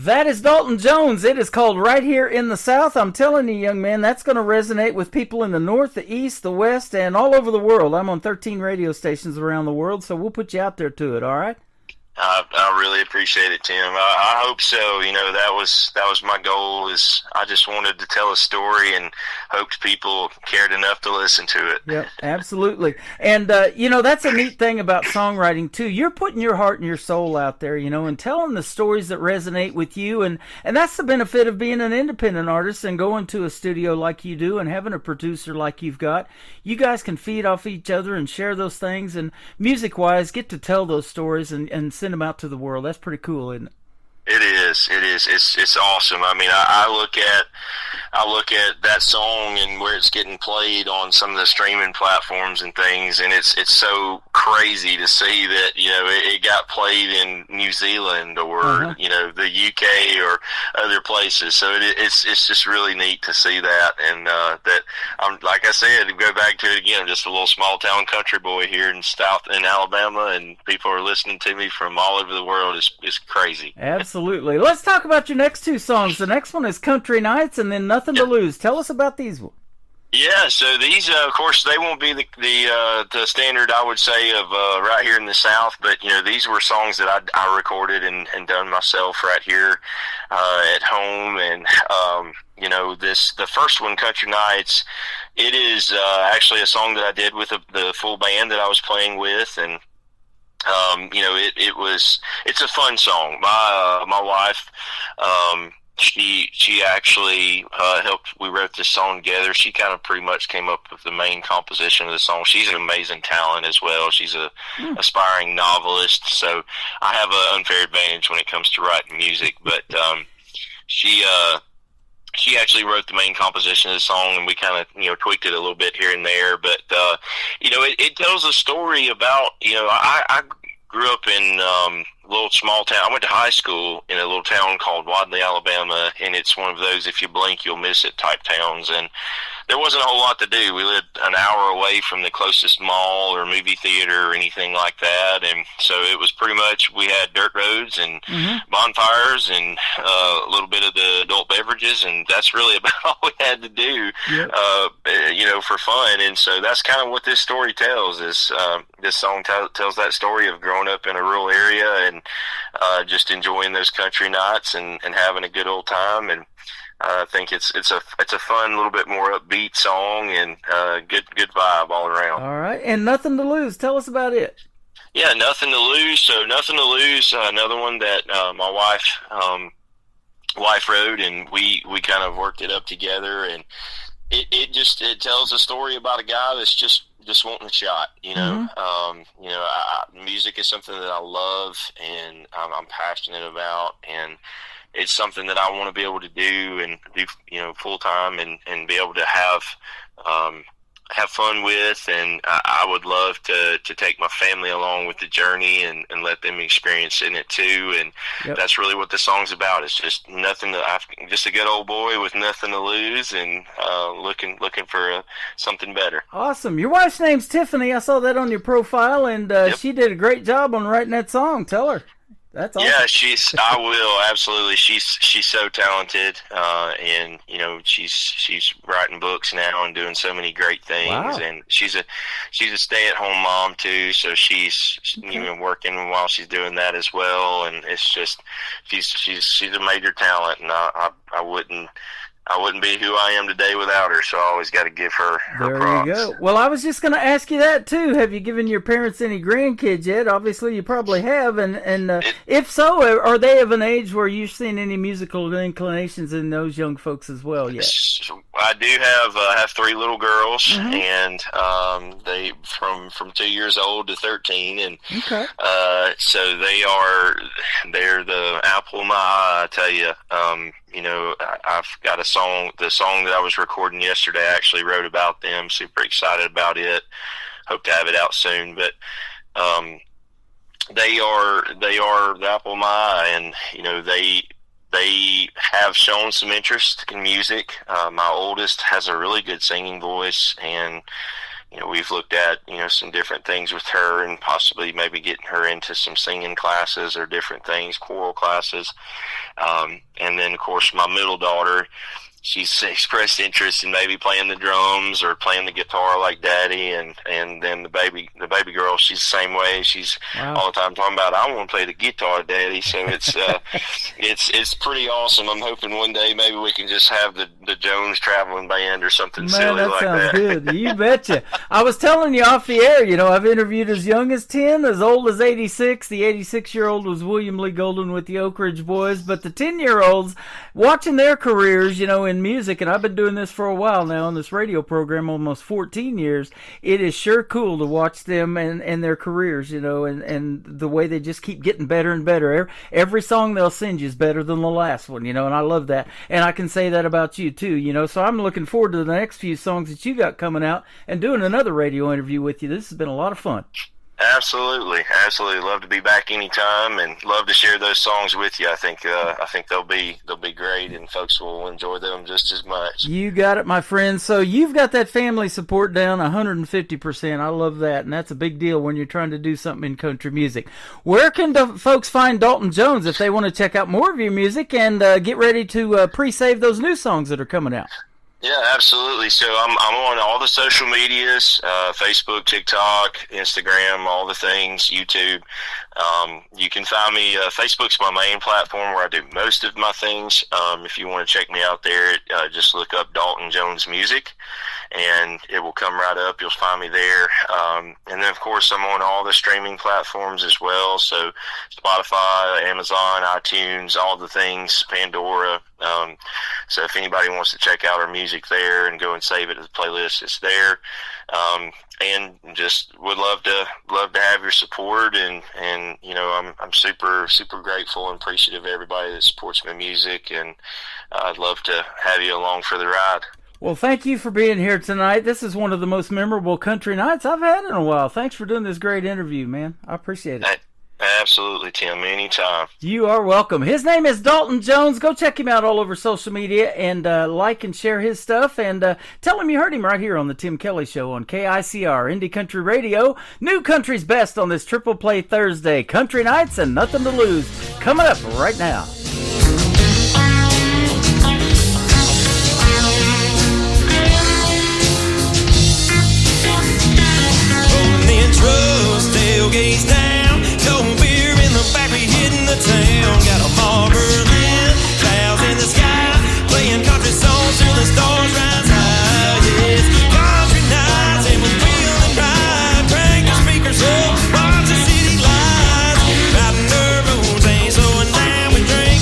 That is Dalton Jones. It is called Right Here in the South. I'm telling you, young man, that's going to resonate with people in the North, the East, the West, and all over the world. I'm on 13 radio stations around the world, so we'll put you out there to it, all right? I really appreciate it, Tim. I hope so. You know, that was my goal. Is I just wanted to tell a story and hoped people cared enough to listen to it. Yep, absolutely. And you know, that's a neat thing about songwriting too. You're putting your heart and your soul out there, you know, and telling the stories that resonate with you. And that's the benefit of being an independent artist and going to a studio like you do and having a producer like you've got. You guys can feed off each other and share those things, and music-wise, get to tell those stories and send them out to the world. That's pretty cool, isn't it? It is. It's awesome. I mean, I look at that song and where it's getting played on some of the streaming platforms and things, and it's so crazy to see that, you know, it got played in New Zealand or you know, the UK or other places. So it's just really neat to see that, and that I'm, like I said, to go back to it again, I'm just a little small town country boy here in Alabama, and people are listening to me from all over the world. It's crazy. Absolutely. Let's talk about your next two songs. The next one is Country Nights, and then Nothing to Lose. Tell us about these ones. Yeah, so these, of course, they won't be the standard, I would say, of right here in the South, but, you know, these were songs that I recorded and done myself right here at home, and, you know, the first one, Country Nights, it is actually a song that I did with the full band that I was playing with, and you know, it's a fun song. My wife, she actually helped. We wrote this song together. She kind of pretty much came up with the main composition of the song. She's an amazing talent as well. She's a aspiring novelist, so I have an unfair advantage when it comes to writing music. But she actually wrote the main composition of the song, and we kind of, you know, tweaked it a little bit here and there. But, you know, it tells a story about, you know, I grew up in a little small town. I went to high school in a little town called Wadley, Alabama, and it's one of those if you blink, you'll miss it type towns. And there wasn't a whole lot to do. We lived an hour away from the closest mall or movie theater or anything like that. And so it was pretty much, we had dirt roads and bonfires and a little bit of the adult beverages, and that's really about all we had to do, you know, for fun. And so that's kind of what this story tells. Is this song tells that story of growing up in a rural area and just enjoying those country nights and having a good old time. And I think it's a fun, little bit more upbeat song, and good vibe all around. All right, and Nothing to Lose. Tell us about it. Yeah, Nothing to Lose. So Nothing to Lose, another one that my wife wrote, and we kind of worked it up together, and it tells a story about a guy that's just wanting a shot, you know. You know, music is something that I love and I'm passionate about, and it's something that I want to be able to do, you know, full time, and be able to have fun with. And I would love to take my family along with the journey and let them experience in it too. And that's really what the song's about. It's just just a good old boy with nothing to lose, and looking for something better. Awesome. Your wife's name's Tiffany. I saw that on your profile, and she did a great job on writing that song. Tell her. That's awesome. Yeah, I will, absolutely. She's so talented, and you know, she's writing books now and doing so many great things. Wow. And she's a stay-at-home mom too, so she's even working while she's doing that as well. And it's just she's a major talent, and I wouldn't be who I am today without her, so I always got to give her props. There you go. Well, I was just going to ask you that, too. Have you given your parents any grandkids yet? Obviously, you probably have, and if so, are they of an age where you've seen any musical inclinations in those young folks as well yet? I do have 3 little girls, and they from 2 years old to 13, and so they're the apple of my eye, I tell you. You know, I've got the song that I was recording yesterday, I actually wrote about them. Super excited about it. Hope to have it out soon. But they are the apple of my eye, and you know, they have shown some interest in music. My oldest has a really good singing voice, and we've looked at, some different things with her and possibly maybe getting her into some singing classes or different things, choral classes. And then, of course, my middle daughter, she's expressed interest in maybe playing the drums or playing the guitar like Daddy, and then the baby girl, she's the same way. She's all the time talking about, I want to play the guitar, Daddy. So it's it's pretty awesome. I'm hoping one day maybe we can just have the Jones traveling band or something silly like that. Man, that sounds good. You betcha. I was telling you off the air, I've interviewed as young as 10, as old as 86. The 86-year-old was William Lee Golden with the Oak Ridge Boys, but the 10-year-olds, watching their careers, in music, and I've been doing this for a while now on this radio program, almost 14 years. It is sure cool to watch them and their careers, and the way they just keep getting better and better. Every song they'll send you is better than the last one, and I love that. And I can say that about you too, so I'm looking forward to the next few songs that you got coming out and doing another radio interview with you. This has been a lot of fun. Absolutely. Love to be back anytime, and love to share those songs with you. I think they'll be great, and folks will enjoy them just as much. You got it, my friend. So you've got that family support down 150%. I love that, and that's a big deal when you're trying to do something in country music. Where can the folks find Dalton Jones if they want to check out more of your music and get ready to pre-save those new songs that are coming out? Yeah, absolutely. So I'm on all the social medias, Facebook, TikTok, Instagram, all the things, YouTube. You can find me, Facebook's my main platform where I do most of my things. If you want to check me out there, just look up Dalton Jones Music, and it will come right up. You'll find me there. And then, of course, I'm on all the streaming platforms as well. So Spotify, Amazon, iTunes, all the things, Pandora. So if anybody wants to check out our music there and go and save it as a playlist, it's there. And just would love to have your support, and I'm super grateful and appreciative of everybody that supports my music, and I'd love to have you along for the ride. Well, thank you for being here tonight. This is one of the most memorable country nights I've had in a while. Thanks for doing this great interview, man. I appreciate it. Absolutely, Tim. Anytime. You are welcome. His name is Dalton Jones. Go check him out all over social media and like and share his stuff. And tell him you heard him right here on the Tim Kelly Show on KICR, Indie Country Radio. New country's best on this Triple Play Thursday. Country Nights and Nothing to Lose. Coming up right now. Rolling in trucks, tailgates down. Cold beer in the back, we hitting the town. Got a Marlboro lit, clouds in the sky, playing country songs till the stars rise high. Yes, country nights, and we're wheeling right. Crank the speakers up, watch the city lights. Riding the roads, ain't slowing down. We drink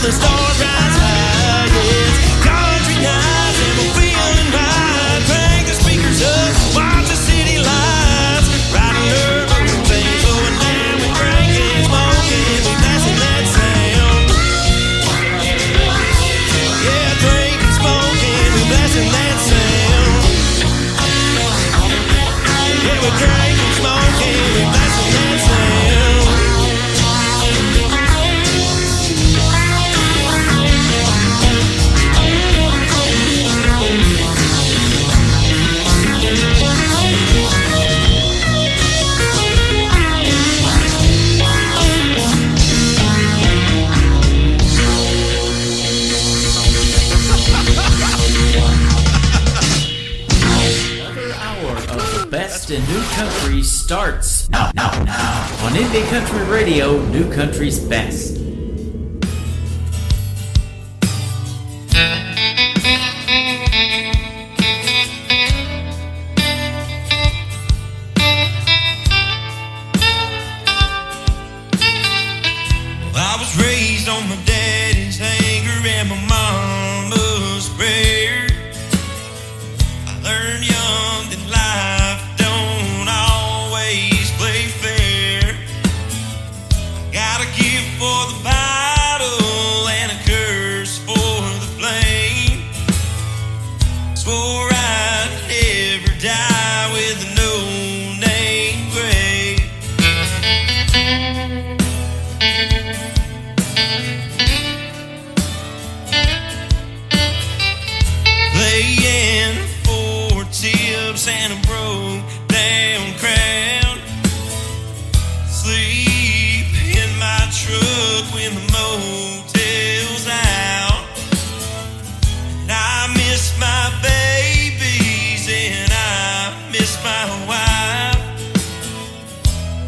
the stars rise high. Yes, country nights and we're feeling right. Crank the speakers up, watch the city lights. Riding her thing, slowing down, we drinking, smoking, we blasting that sound. Yeah, drinking, smoking, we blasting that sound. Yeah, we're drinking, smoking, we blasting that sound. Another hour of the best in new country starts now on Indie Country Radio, New Country's Best. I was raised on my daddy's anger and my mama's prayer. I learned young that life don't always play fair. Got a gift for the battle and a curse for the flame. Swore I'd never die with a no-name grave. Playing for tips and a broke down crowd. Sleep in my truck when the motel's out. And I miss my babies and I miss my wife.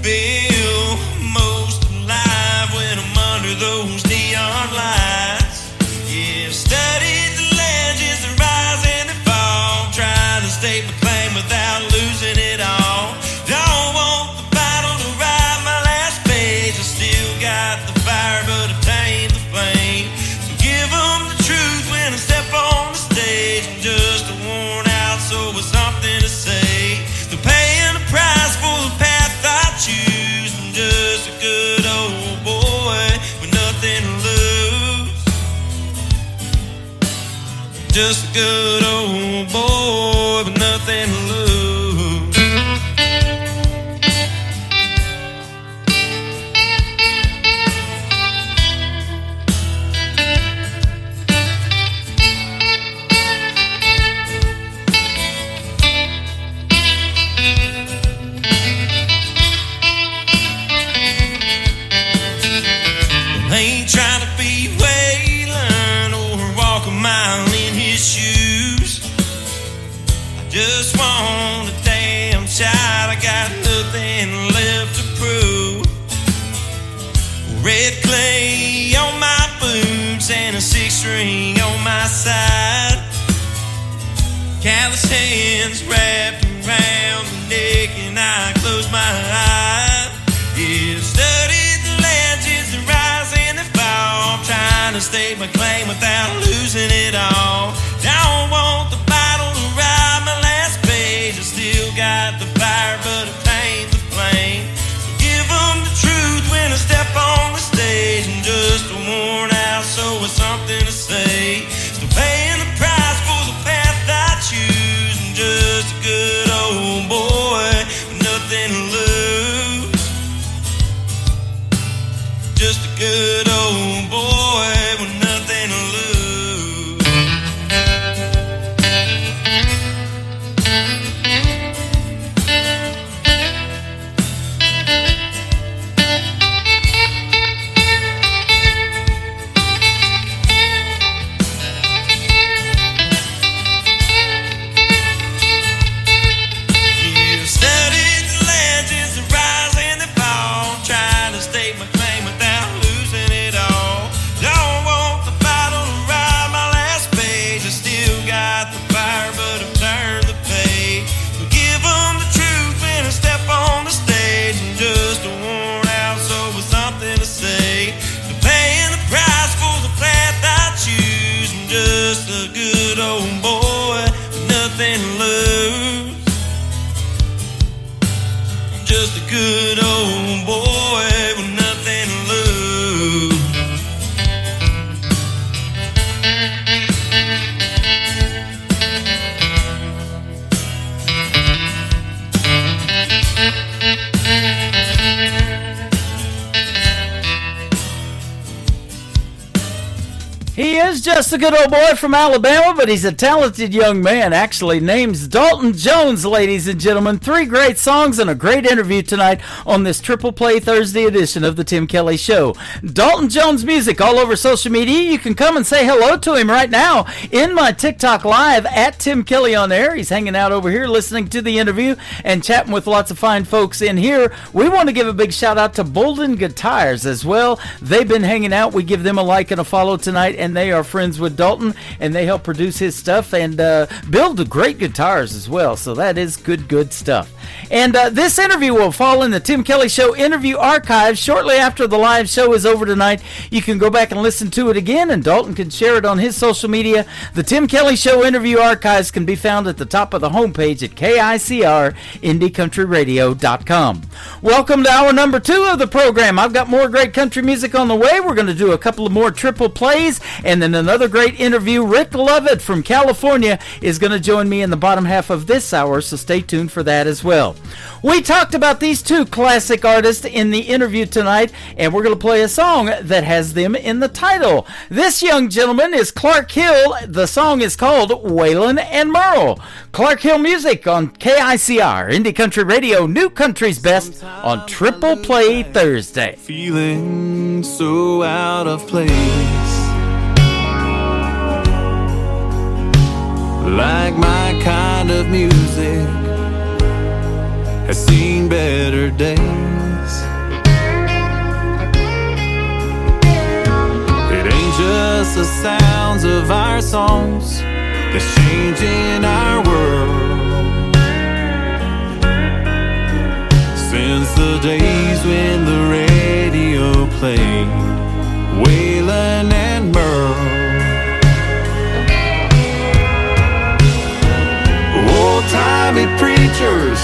Feel most alive when I'm under those neon lights. Yeah, studied the legends, the rise and the fall, trying to state my claim without losing it all. Don't want the battle to ride my last page. I still got the fire, but obtained the flame. So give them the truth when I step on the stage. I'm just a worn out soul with something to say. They're paying the price for the path I choose. I'm just a good old boy with nothing to lose. Just a good old boy with nothing to lose. I ain't trying to be Waylon or walk a mile in his shoes. I just want a damn shot. I got nothing left to prove. Red clay on my boots and a six-string on my side. Callous hands wrapped around the neck and I close my eyes. Yeah, studied the legends, the rise and the fall. I'm trying to state my claim without losing it all. Don't want the battle to ride my last page. I still got the fire, but obtained the flame. So give them the truth when I step on the stage. I'm just a worn out soul with something to say. Still paying the price for the path I choose. I'm just a good old boy with nothing to lose. Just a good old boy with nothing to lose. You studied the legends, the rise and the fall, trying to state my claim without losing it all. old boy with nothing to lose. Just a good old boy with nothing to lose. He is just a good old boy from Alabama, but he's a talented young man. Actually, name's Dalton Jones, ladies and gentlemen. 3 great songs and a great interview tonight on this Triple Play Thursday edition of the Tim Kelly Show. Dalton Jones music all over social media. You can come and say hello to him right now in my TikTok live at Tim Kelly on air. He's hanging out over here listening to the interview and chatting with lots of fine folks in here. We want to give a big shout out to Bolden Guitars as well. They've been hanging out. We give them a like and a follow tonight, and they are friends with Dalton, and they help produce his stuff and build great guitars as well. So that is good stuff. And this interview will fall in the Tim Kelly Show interview archive shortly after the live show is over tonight. You can go back and listen to it again, and Dalton can share it on his social media. The Tim Kelly Show interview archives can be found at the top of the homepage at KICR-IndieCountryRadio.com. Welcome to hour number 2 of the program. I've got more great country music on the way. We're going to do a couple of more triple plays, and then another great interview. Rick Lovett from California is going to join me in the bottom half of this hour, so stay tuned for that as well. We talked about these 2 classic artists in the interview tonight, and we're going to play a song that has them in the title. This young gentleman is Clark Hill. The song is called Waylon and Merle. Clark Hill music on KICR, Indie Country Radio, New Country's Best on Triple Play Thursday. Feeling so out of place, like my kind of music has seen better days. It ain't just the sounds of our songs that's changing our world. Since the days when the radio played Waylon and Merle, old-timey preachers,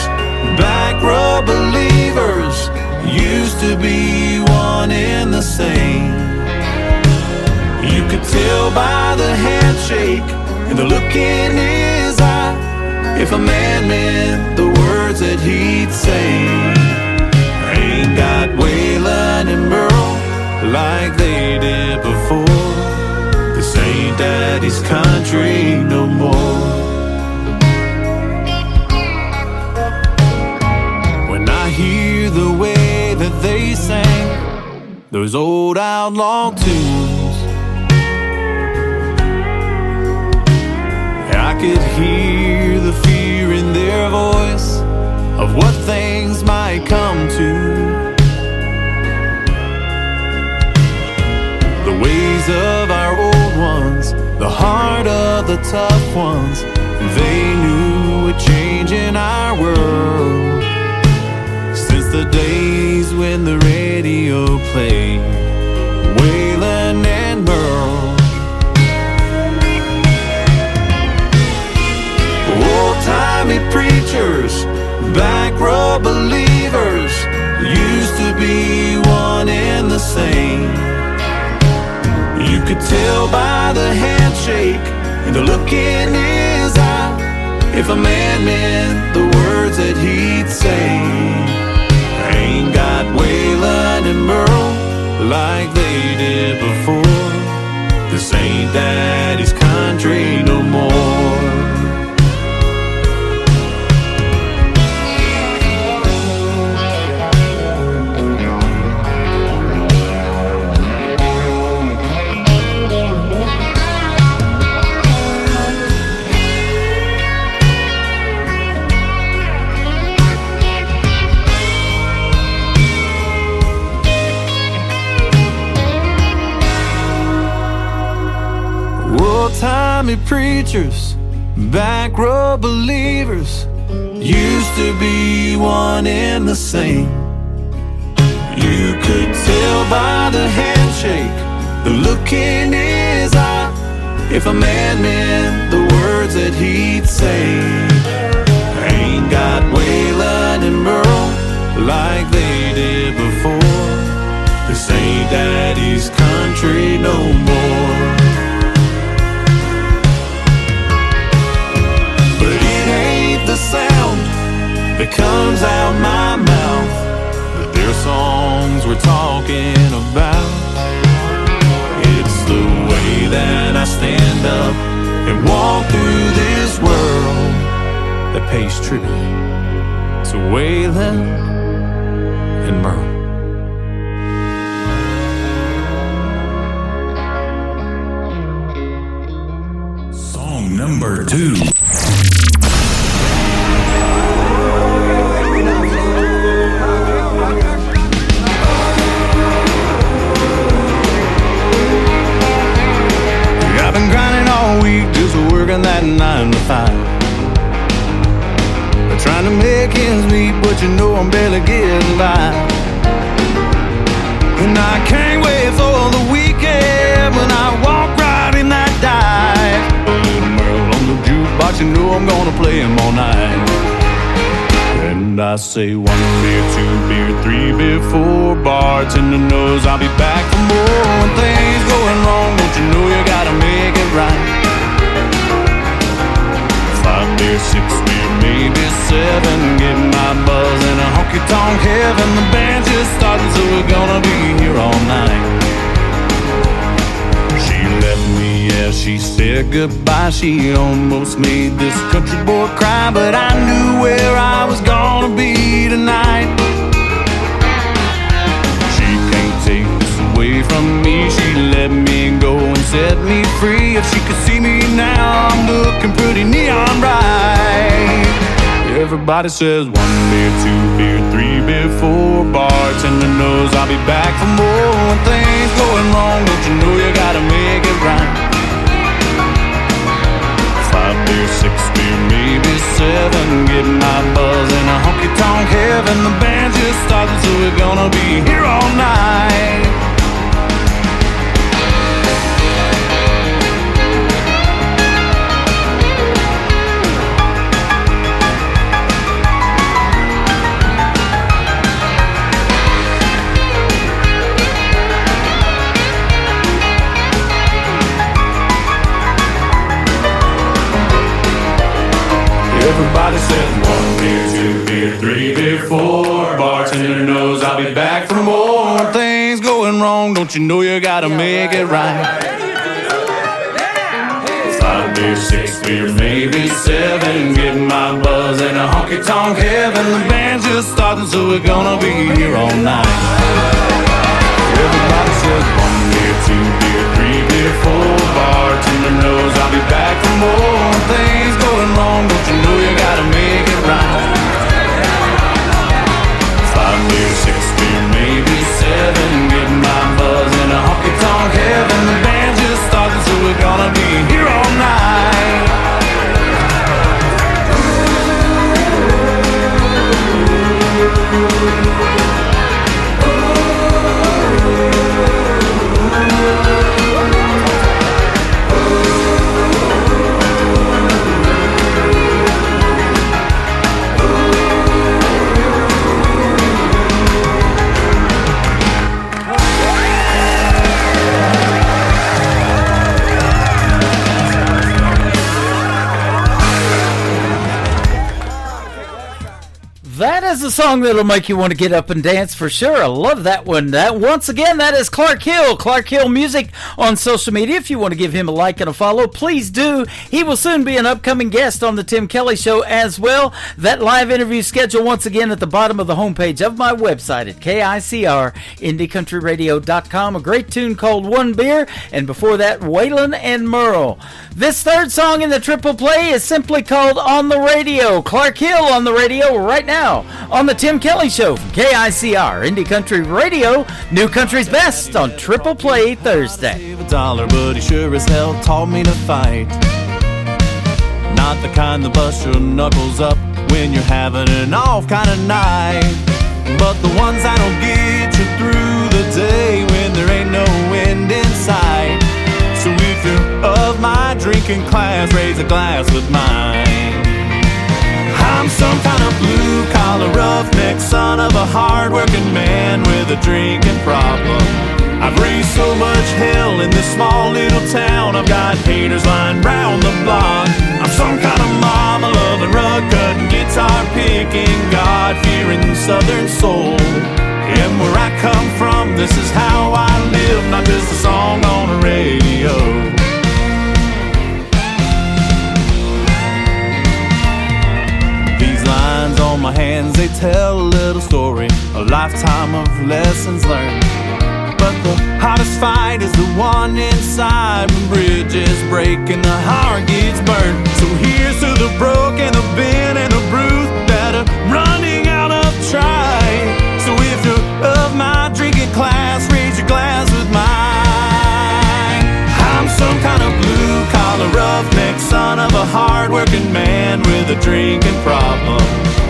back row believers, used to be one and the same. You could tell by the handshake and the look in his eye if a man meant the words that he'd say. Ain't got Waylon and Merle like they did before. This ain't daddy's country no more. Hear the way that they sang those old outlaw tunes, I could hear the fear in their voice of what things might come to. The ways of our old ones, the heart of the tough ones, they knew would change in our world. The days when the radio played Waylon and Merle. Old-timey preachers, back row believers, used to be one and the same. You could tell by the handshake and the look in his eye if a man meant the words that he'd say. Ain't got Waylon and Merle like they did before. This ain't daddy's country no more. Old-timey preachers, back row believers, used to be one and the same. You could tell by the handshake, the look in his eye, if a man meant the words that he'd say. Ain't got Waylon and Merle like they did before. This ain't Daddy's country no more. But it ain't the sound that comes out my mouth, but their songs we're talking about. It's the way that I stand up and walk through this world that pays tribute to Waylon and Merle. Song number 2. I've been grinding all week, just working that 9 to 5. Trying to make ends meet, but you know I'm barely getting by. And I can't wait for the weekend when I walk right in that dive. A little Merle on the jukebox, you know I'm gonna play him all night. And I say 1 beer, 2 beer, 3 beer, 4. Bartender knows I'll be back for more. When things going wrong, don't you know you gotta make it right. 5 beer, 6 beer, maybe 7. Get my buzz in a honky-tonk heaven. The band's just starting, so we're gonna be here all night. She left me as she said goodbye. She almost made this country boy cry, but I knew where I was gonna be tonight. She can't take this away from me. She let me go and set me free. If she could see me now, I'm looking pretty neon bright. Everybody says 1 beer, 2 beer, 3 beer, 4. Bartender knows I'll be back for more. When things going wrong, don't you know you gotta make it right. 5 beer, 6 beer, maybe 7. Get my buzz in a honky-tonk heaven. The band's just starting, so we're gonna be here all night. Everybody says 1 beer, 2 beer, 3 beer, 4. Bartender knows I'll be back for more. When things going wrong, don't you know you gotta make it right. 5 beer, 6 beer, maybe 7. Get my buzz in a honky-tonk heaven. The band's just starting, so we're gonna be here all night. Everybody says 1 beer, 2 beer, 3 beer, 4. Bartender knows I'll be back for more. When things going wrong, don't you know you gotta make it right. 5 beer, 6 beer, maybe 7. Get my buzz in a honky-tonk heaven. The band's just starting, so we're gonna be here all night. That is a song that'll make you want to get up and dance for sure. I love that one. Once again, that is Clark Hill. Clark Hill Music on social media. If you want to give him a like and a follow, please do. He will soon be an upcoming guest on the Tim Kelly Show as well. That live interview schedule once again at the bottom of the homepage of my website at KICR, IndieCountryRadio.com. A great tune called 1 Beer, and before that, Waylon and Merle. This third song in the triple play is simply called On the Radio. Clark Hill on the radio right now on the Tim Kelly Show from KICR, Indie Country Radio, New Country's Best on Triple Play Thursday. Save $1, but he sure as hell taught me to fight. Not the kind that bust your knuckles up when you're having an off kind of night, but the ones that'll get you through the day when there ain't no end in sight. So if you're of my drink drinking class raise a glass with mine. I'm some kind of blue-collar roughneck, son of a hard-working man with a drinking problem. I've raised so much hell in this small little town, I've got haters lying round the block. I'm some kind of mama-loving, rug-cutting, guitar-picking, God-fearing southern soul. And where I come from, this is how I live, not just a song on the radio. These lines on my hands, they tell a little story, a lifetime of lessons learned. But the hottest fight is the one inside, when bridges break and the heart gets burned. So here's to the broke and the bent and the bruised that are running out of try. So if you're of my drinking class, raise your glass with mine. I'm some kind of blue-collar roughneck, son of a hard-working man with a drinking problem.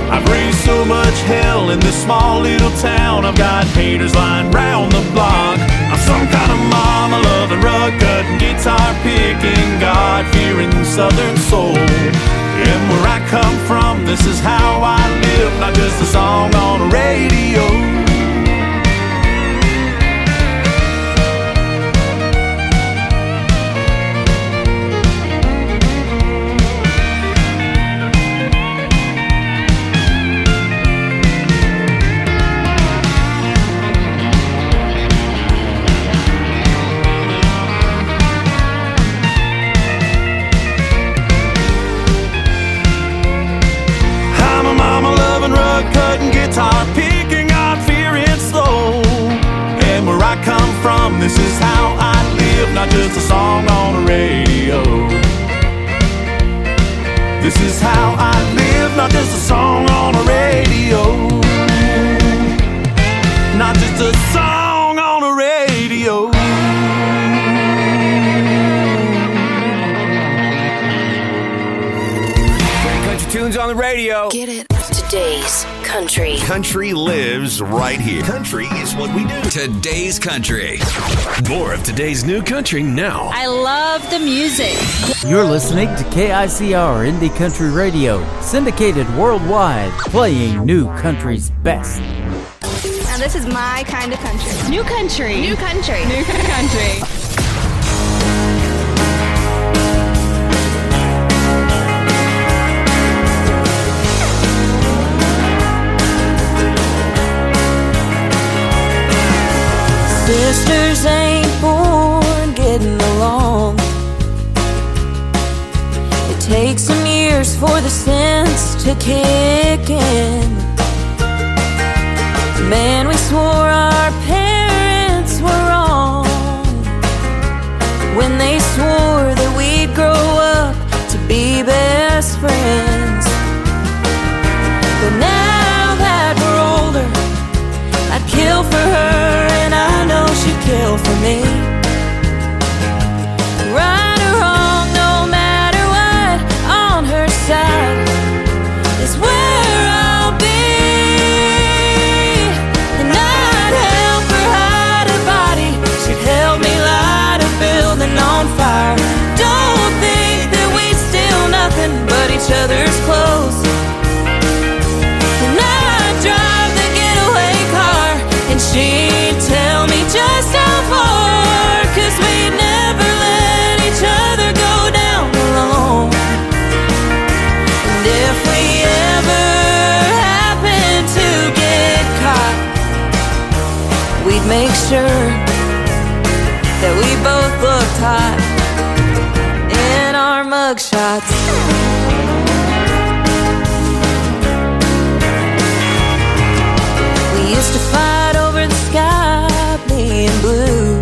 I've raised so much hell in this small little town, I've got haters lying round the block. I'm some kind of mama-loving, rug-cutting, guitar-picking, God-fearing southern soul. And where I come from, this is how I live, not just a song on the radio. Rug-cutting, guitar-picking, God-fearing soul. And where I come from, this is how I live, not just a song on the radio. This is how I live, not just a song on the radio. Not just a song on the radio. Great country tunes on the radio. Get it? Today's country. Country lives right here. Country is what we do. Today's country. More of today's new country now. I love the music. You're listening to KICR Indie Country Radio, syndicated worldwide, playing new country's best. Now this is my kind of country. New country. New country. New country. Sisters ain't born getting along. It takes some years for the sense to kick in. Man, we swore our parents were wrong when they swore that we'd grow up to be best friends. But now that we're older, I'd kill for her, and I know she'd kill for me. Right or wrong, no matter what, on her side is where I'll be. And I'd help her hide a body, she'd help me light a building on fire. Don't think that we'd steal nothing but each other's clothes. And I'd drive the getaway car, and she'd tell me just how far, 'cause we'd never let each other go down alone. And if we ever happen to get caught, we'd make sure that we both looked hot in our mugshots. We used to fight over the sky being blue,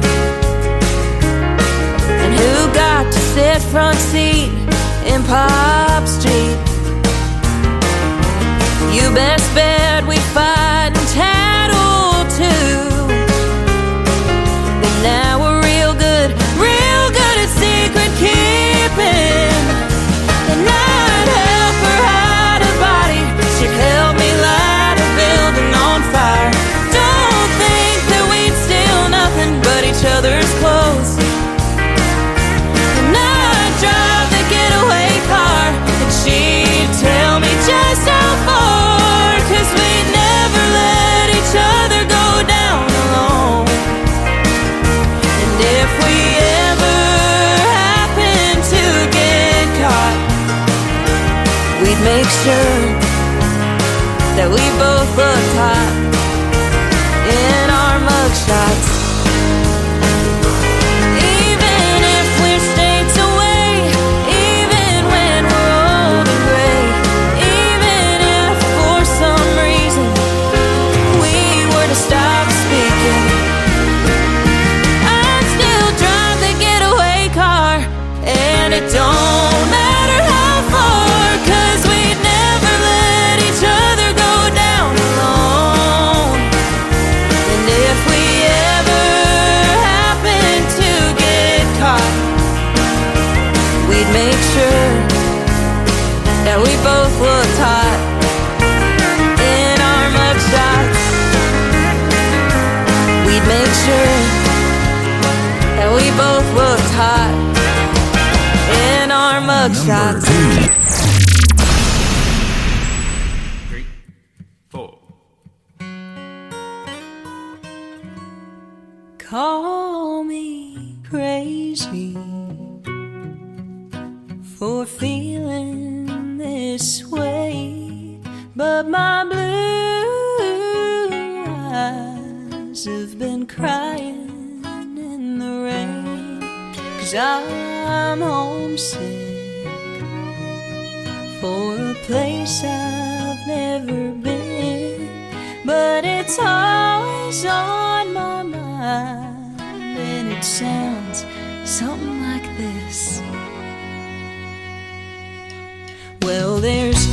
and who got to sit front seat in Pop Street. You best bet we fight and tattle too. But now we're real good at secret keeping. And I'd help her hide a body, she'd help me light a building on fire. Don't think that we'd steal nothing but each other's clothes. And I'd drive make sure that we both looked hot in our mugshots. Even if we're states away, even when we're old and gray, even if for some reason we were to stop speaking, I'd still drive the getaway car, and it don't matter how far, 'cause we'd never let each other go down alone. And if we ever happen to get caught, we'd make sure that we both looked hot in our mugshots. We'd make sure that we both looked hot in our mugshots. 3, 4. Call me crazy for feeling this way, but my blue eyes have been crying in the rain, 'cause I'm homesick for a place I've never been, but it's always on my mind, and it sounds something like this. Well, there's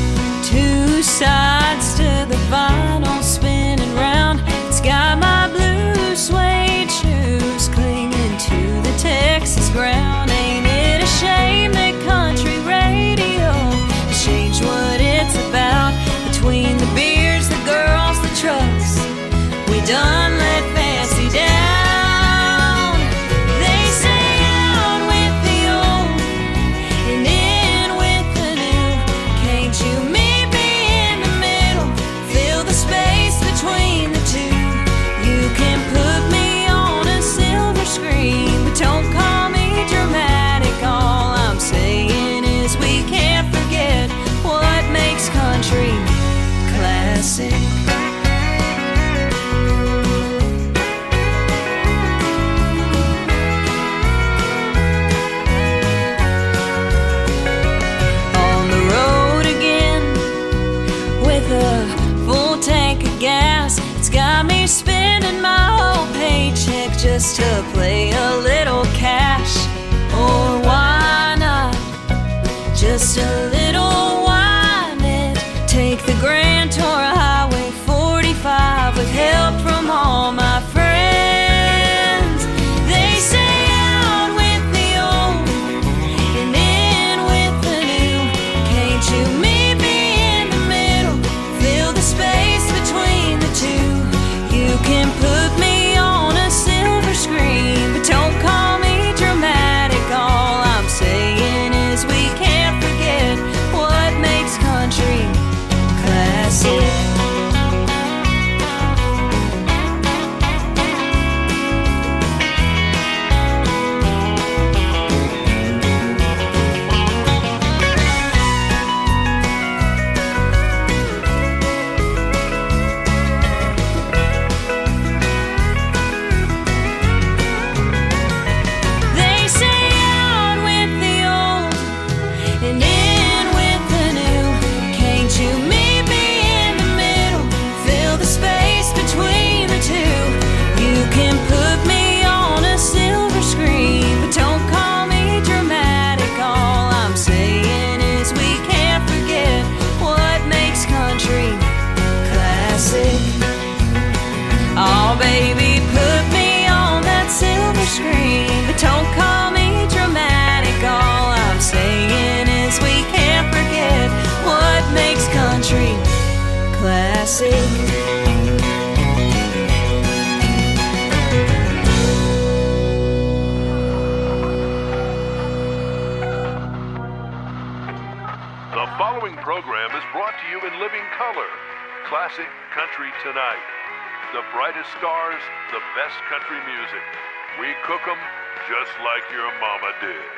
two sides to the vinyl spinning round. It's got my blue suede shoes clinging to the Texas ground. Ain't it a shame that country radio has changed what it's about? Between the beers, the girls, the trucks, we done let fancy down. They say out with the old and in with the new. Can't you meet me in the middle? Fill the space between the two. You can put me on a silver screen, but don't call me dramatic. All I'm saying is we can't forget what makes country classic. On the road again with a full tank of gas. It's got me spending my whole paycheck just to play a little cash. Or why not just a little whine it? Take the Grand Tour Highway 45 with help from all my friends. They say out with the old and in with the new. Can't you meet me in the middle? Fill the space between the two. You can put me on a silver screen, but don't call me dramatic. All I'm saying is we can't forget what makes country classic. They say out with the old and in with the new. Can't you meet me in the middle? Fill the space between the two. You can put me on a silver screen, but don't call me dramatic. All I'm saying is we can't forget what makes country classic. Oh, baby, put me on that silver screen, but don't call me dramatic. All I'm saying is we can't forget what makes country classic. The following program is brought to you in living color. Classic Country Tonight. The brightest stars, the best country music. We cook 'em just like your mama did.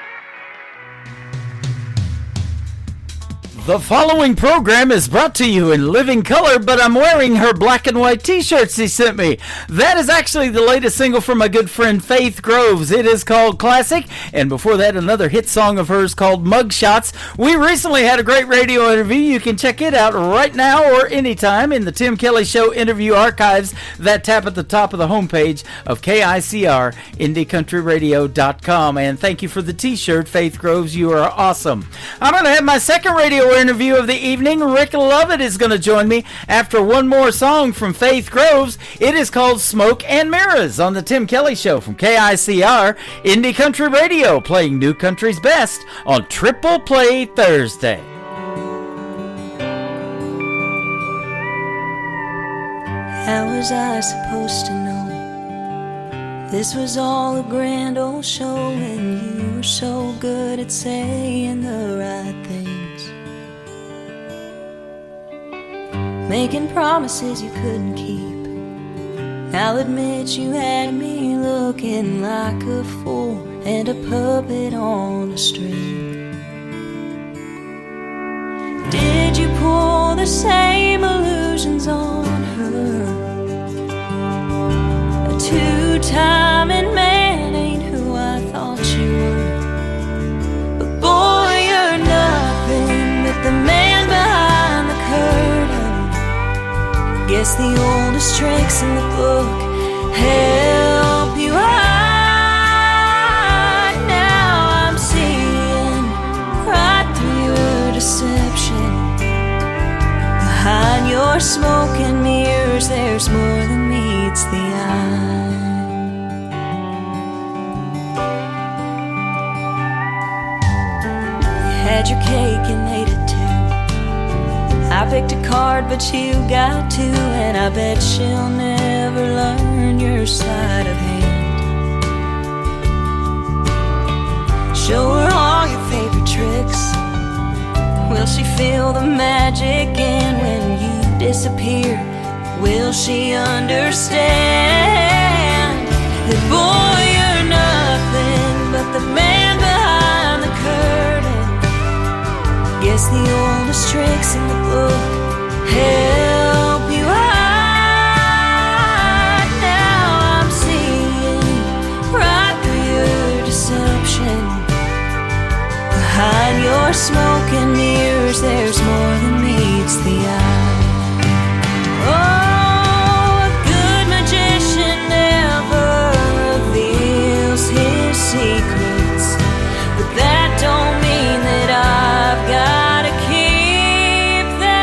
The following program is brought to you in living color, but I'm wearing her black and white t-shirts she sent me. That is actually the latest single from my good friend Faith Groves. It is called Classic, and before that, another hit song of hers called Mugshots. We recently had a great radio interview. You can check it out right now or anytime in the Tim Kelly Show interview archives that tap at the top of the homepage of KICR, IndieCountryRadio.com. And thank you for the t-shirt, Faith Groves. You are awesome. I'm going to have my second radio interview of the evening. Rick Lovett is going to join me after one more song from Faith Groves. It is called Smoke and Mirrors on the Tim Kelly Show from KICR, Indie Country Radio, playing New Country's best on Triple Play Thursday. How was I supposed to know this was all a grand old show when you were so good at saying the right things? Making promises you couldn't keep. I'll admit you had me looking like a fool and a puppet on a string. Did you pull the same illusions on her? A two-timing man ain't who I thought you were. But boy, you're nothing but the man behind the curtain. Guess the oldest tricks in the book help you hide. Now I'm seeing right through your deception. Behind your smoke and mirrors, there's more than meets the eye. You had your cake and ate it too. I picked a card, but you got two, and I bet she'll never learn your sleight of hand. Show her all your favorite tricks. Will she feel the magic? And when you disappear, will she understand that boy, you're nothing but the man behind the curtain? Guess the oldest tricks in the book help you hide. Now I'm seeing right through your deception. Behind your smoke and mirrors, there's more than meets the eye. Oh, a good magician never reveals his secrets, but that don't mean that I've got to keep them.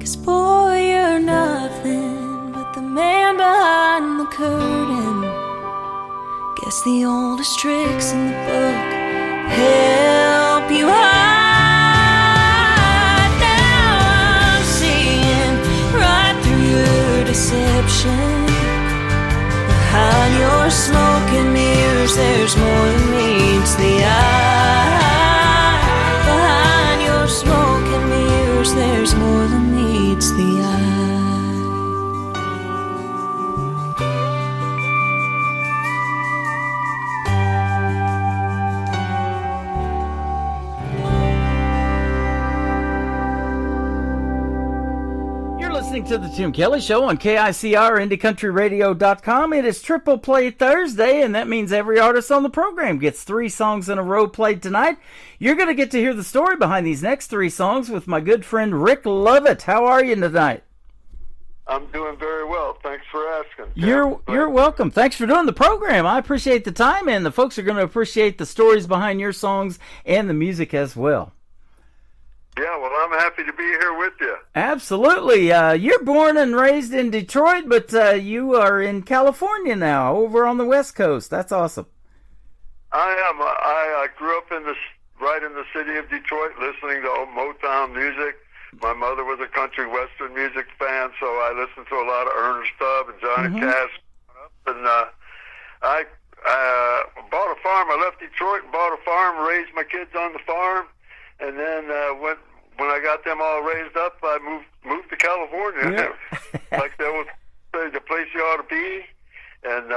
'Cause boy, you're nothing but the man behind the curtain. Guess the oldest tricks in the book help you hide. Now I'm seeing right through your deception. Behind your smoke and mirrors, there's more than meets the eye. Behind your smoke and mirrors, there's more than meets the eye. To the Tim Kelly Show on KICR, IndieCountryRadio.com. It is Triple Play Thursday, and that means every artist on the program gets 3 songs in a row played tonight. You're going to get to hear the story behind these next 3 songs with my good friend Rick Lovett. How are you tonight? I'm doing very well. Thanks for asking. You're welcome. Thanks for doing the program. I appreciate the time, and the folks are going to appreciate the stories behind your songs and the music as well. Yeah, well, I'm happy to be here with you. Absolutely. You're born and raised in Detroit, but you are in California now, over on the West Coast. That's awesome. I am. I grew up right in the city of Detroit, listening to old Motown music. My mother was a country western music fan, so I listened to a lot of Ernest Tubb and Johnny Cash. And I bought a farm. I left Detroit and bought a farm, raised my kids on the farm, and then when I got them all raised up, I moved to California. Yeah. Like that was the place you ought to be. And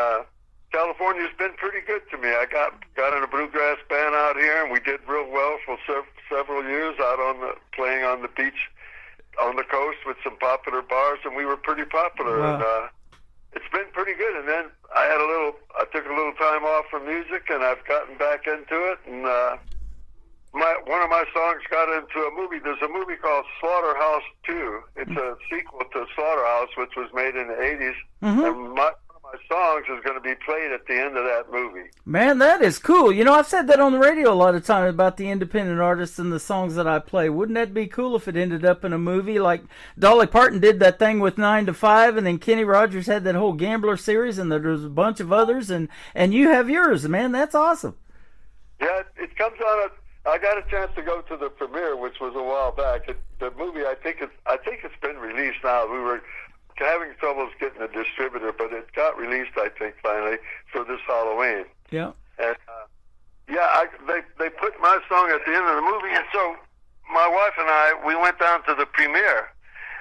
California's been pretty good to me. I got in a bluegrass band out here, and we did real well for several years out playing on the beach on the coast with some popular bars, and we were pretty popular. Wow. And it's been pretty good. And then I took a little time off from music, and I've gotten back into it. And one of my songs got into a movie. There's a movie called Slaughterhouse 2. It's a sequel to Slaughterhouse, which was made in the 80s. Mm-hmm. And one of my songs is going to be played at the end of that movie. Man, that is cool. You know, I've said that on the radio a lot of times about the independent artists and the songs that I play. Wouldn't that be cool if it ended up in a movie? Like Dolly Parton did that thing with 9 to 5, and then Kenny Rogers had that whole Gambler series, and there's a bunch of others, and you have yours, man. That's awesome. Yeah, it comes on I got a chance to go to the premiere, which was a while back. The movie, I think it's been released now. We were having troubles getting a distributor, but it got released, I think, finally for this Halloween. Yeah. And they put my song at the end of the movie, and so my wife and I, we went down to the premiere,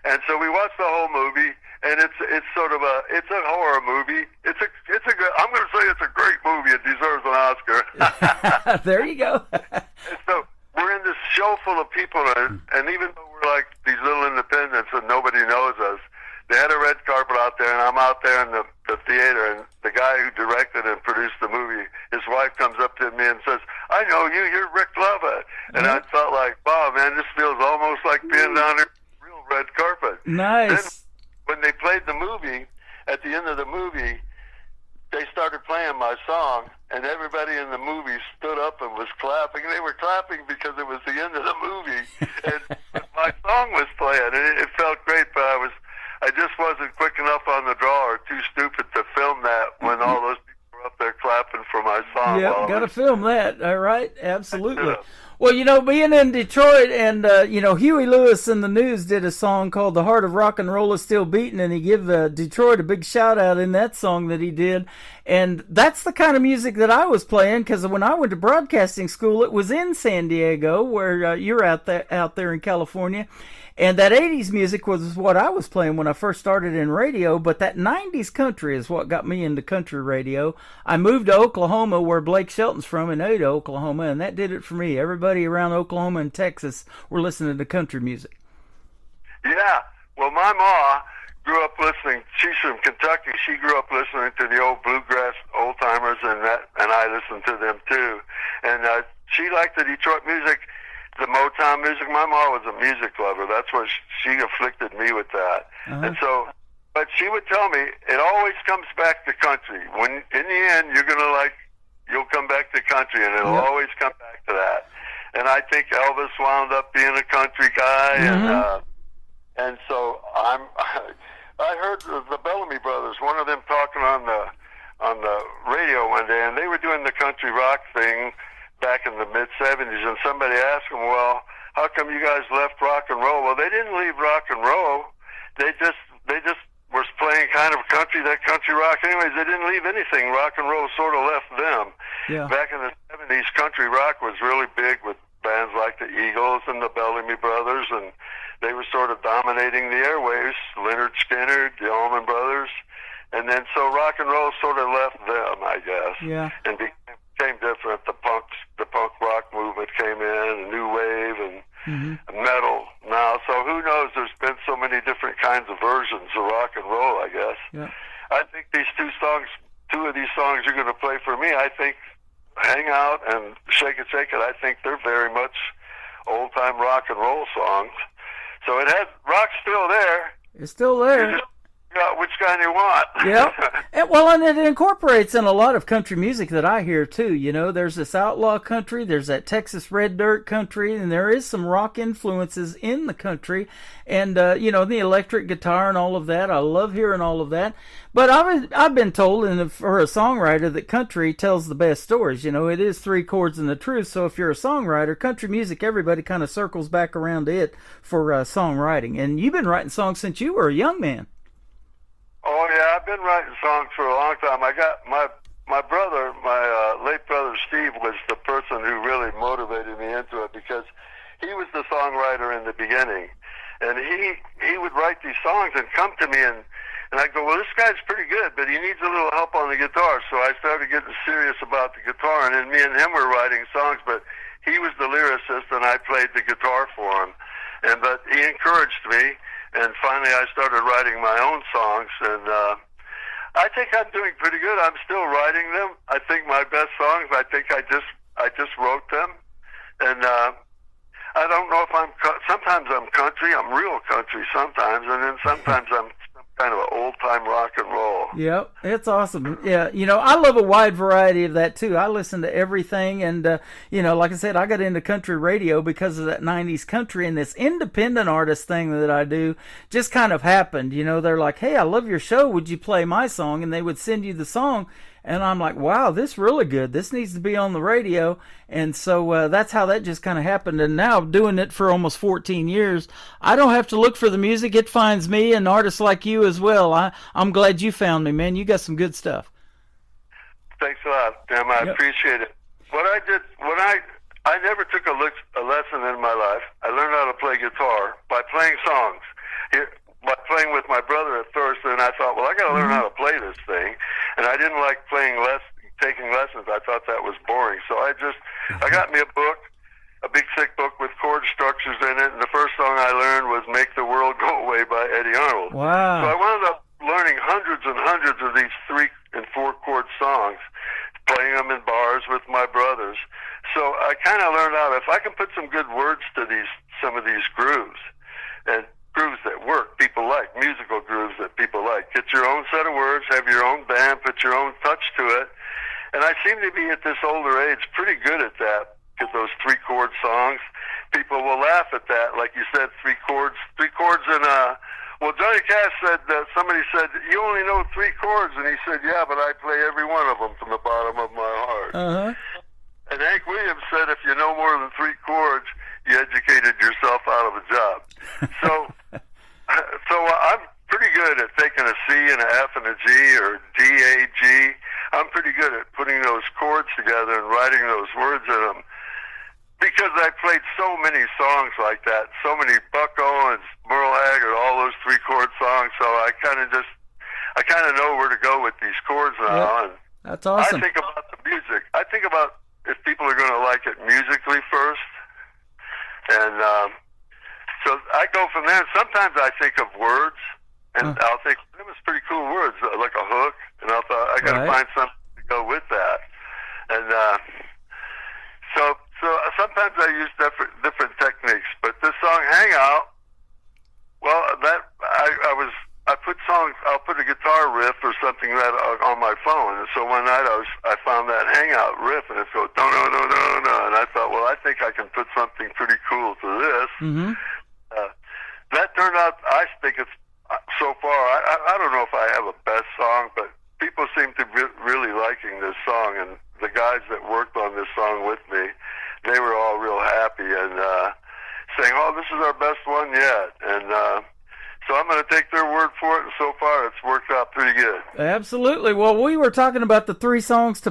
and so we watched the whole movie. And it's sort of a horror movie. It's a good, I'm going to say it's a great movie. It deserves an Oscar. There you go. And so we're in this show full of people, and even though we're like these little independents and nobody knows us, they had a red carpet out there, and I'm out there in the theater, and the guy who directed and produced the movie, his wife comes up to me and says, "I know you. You're Rick Lovett." And I felt like, wow, man, this feels almost like being down there on real red carpet. Nice. Then, when they played the movie, at the end of the movie, they started playing my song, and everybody in the movie stood up and was clapping. They were clapping because it was the end of the movie, and my song was playing, and it felt great. But I just wasn't quick enough on the draw, or too stupid to film that when all those people were up there clapping for my song. Yeah, got to film that. All right, absolutely. Well, you know, being in Detroit, and Huey Lewis and the News did a song called "The Heart of Rock and Roll Is Still Beating," and he gave Detroit a big shout out in that song that he did. And that's the kind of music that I was playing, because when I went to broadcasting school, it was in San Diego, where you're out there in California. And that 80s music was what I was playing when I first started in radio, but that 90s country is what got me into country radio. I moved to Oklahoma, where Blake Shelton's from, in Ada, Oklahoma, and that did it for me. Everybody around Oklahoma and Texas were listening to country music. Yeah, well, my ma grew up listening. She's from Kentucky. She grew up listening to the old bluegrass old-timers, and I listened to them too. And she liked the Detroit music, the Motown music. My mom was a music lover. That's what she afflicted me with that. Uh-huh. And so, but she would tell me it always comes back to country. When in the end you'll come back to country, and it'll always come back to that. And I think Elvis wound up being a country guy, Mm-hmm. and so I heard the Bellamy Brothers, one of them talking on the radio one day, and they were doing the country rock thing back in the mid-'70s, and somebody asked them, well, how come you guys left rock and roll? Well, they didn't leave rock and roll. They just were playing kind of that country rock. Anyways, they didn't leave anything. Rock and roll sort of left them. Yeah. Back in the 70s, country rock was really big with bands like the Eagles and the Bellamy Brothers, and they were sort of dominating the airwaves. Leonard Skinner, the Allman Brothers, and then so rock and roll sort of left them, I guess. Yeah. And became different. The punk rock movement came in, and new wave, and metal now. So who knows? There's been so many different kinds of versions of rock and roll, I guess. Yeah. I think these two of these songs you're going to play for me, I think Hang Out and Shake It, Shake It, I think they're very much old-time rock and roll songs. So rock's still there. It's still there. You just got which kind you want. Yeah. And it incorporates in a lot of country music that I hear too. You know, there's this outlaw country, there's that Texas red dirt country, and there is some rock influences in the country. And the electric guitar and all of that. I love hearing all of that. But I've been told, and for a songwriter, that country tells the best stories. You know, it is 3 chords and the truth. So if you're a songwriter, country music, everybody kind of circles back around to it for songwriting. And you've been writing songs since you were a young man. Oh yeah, I've been writing songs for a long time. I got my brother, my late brother Steve, was the person who really motivated me into it, because he was the songwriter in the beginning, and he would write these songs and come to me and And I go, well, this guy's pretty good, but he needs a little help on the guitar. So I started getting serious about the guitar, and then me and him were writing songs, but he was the lyricist, and I played the guitar for him. But he encouraged me, and finally I started writing my own songs, and I think I'm doing pretty good. I'm still writing them. I think my best songs, I think I just wrote them, and I don't know if sometimes I'm country, I'm real country sometimes, and then sometimes I'm some kind of an old-time rock and roll. Yep, it's awesome. Yeah, I love a wide variety of that, too. I listen to everything, and, like I said, I got into country radio because of that 90s country, and this independent artist thing that I do just kind of happened. They're like, hey, I love your show. Would you play my song? And they would send you the song. And I'm like, wow, this is really good. This needs to be on the radio. And so that's how that just kind of happened. And now doing it for almost 14 years, I don't have to look for the music. It finds me and artists like you as well. I'm glad you found me, man. You got some good stuff. Thanks a lot, Tim. I appreciate it. What I did, I never took a lesson in my life. I learned how to play guitar by playing songs. By playing with my brother at first, and I thought, well, I got to learn how to play this thing. And I didn't like taking lessons. I thought that was boring. So I got me a book, a big thick book with chord structures in it, and the first song I learned was "Make the World Go Away" by Eddie Arnold. Wow. So I wound up learning hundreds and hundreds of these 3- and 4-chord songs, playing them in bars with my brothers. So I kind of learned out if I can put some good words to some of these grooves, and grooves that work, people like, musical grooves that people like. Get your own set of words, have your own band, put your own touch to it. And I seem to be at this older age pretty good at that, get those 3-chord songs. People will laugh at that, like you said, 3 chords in well, Johnny Cash said, somebody said, you only know 3 chords, and he said, yeah, but I play every one of them from the bottom of my heart. Uh-huh. And Hank Williams said, if you know more than 3 chords, you educated yourself out of a job. So I'm pretty good at taking a C and an F and a G or D, A, G. I'm pretty good at putting those chords together and writing those words in them because I played so many songs like that, so many Buck Owens, Merle Haggard, all those 3-chord songs. So I kind of know where to go with these chords now. Yep. And that's awesome. I think about the music. I think about if people are going to like it musically first. And so I go from there. Sometimes I think of words, and I'll think, that was pretty cool words, like a hook, and I thought, I got to find something to go with that. And so sometimes I use different techniques. But this song, Hangout, well, I put songs, I'll put a guitar riff or something that on my phone. And so one night I found that Hangout riff, and it goes, no, and I thought, well, I think I can put something pretty cool to this. Mm-hmm. That turned out, I think it's, so far, I don't know if I have a best song, but people seem to be really liking this song, and the guys that worked on this song with me, they were all real happy and saying, oh, this is our best one yet. And so I'm going to take their word for it, and so far it's worked out pretty good. Absolutely. Well, we were talking about the 3 songs to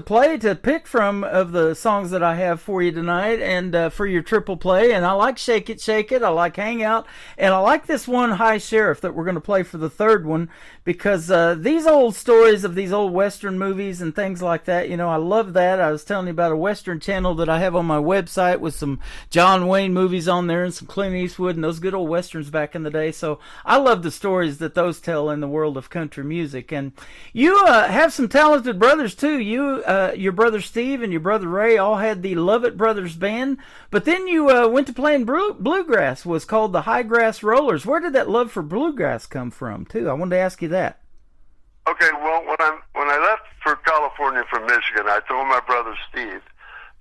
pick from of the songs that I have for you tonight and for your triple play. And I like Shake It, Shake It. I like Hangout. And I like this one, High Sheriff, that we're going to play for the third one because these old stories of these old Western movies and things like that, I love that. I was telling you about a Western channel that I have on my website with some John Wayne movies on there and some Clint Eastwood and those good old Westerns back in the day. So I love the stories that those tell in the world of country music. And you have some talented brothers too. Your brother Steve and your brother Ray all had the Lovett Brothers band, but then you went to playing bluegrass, was called the High Grass Rollers. Where did that love for bluegrass come from too? I wanted to ask you that. Okay, well, when I left for California from Michigan, I told my brother Steve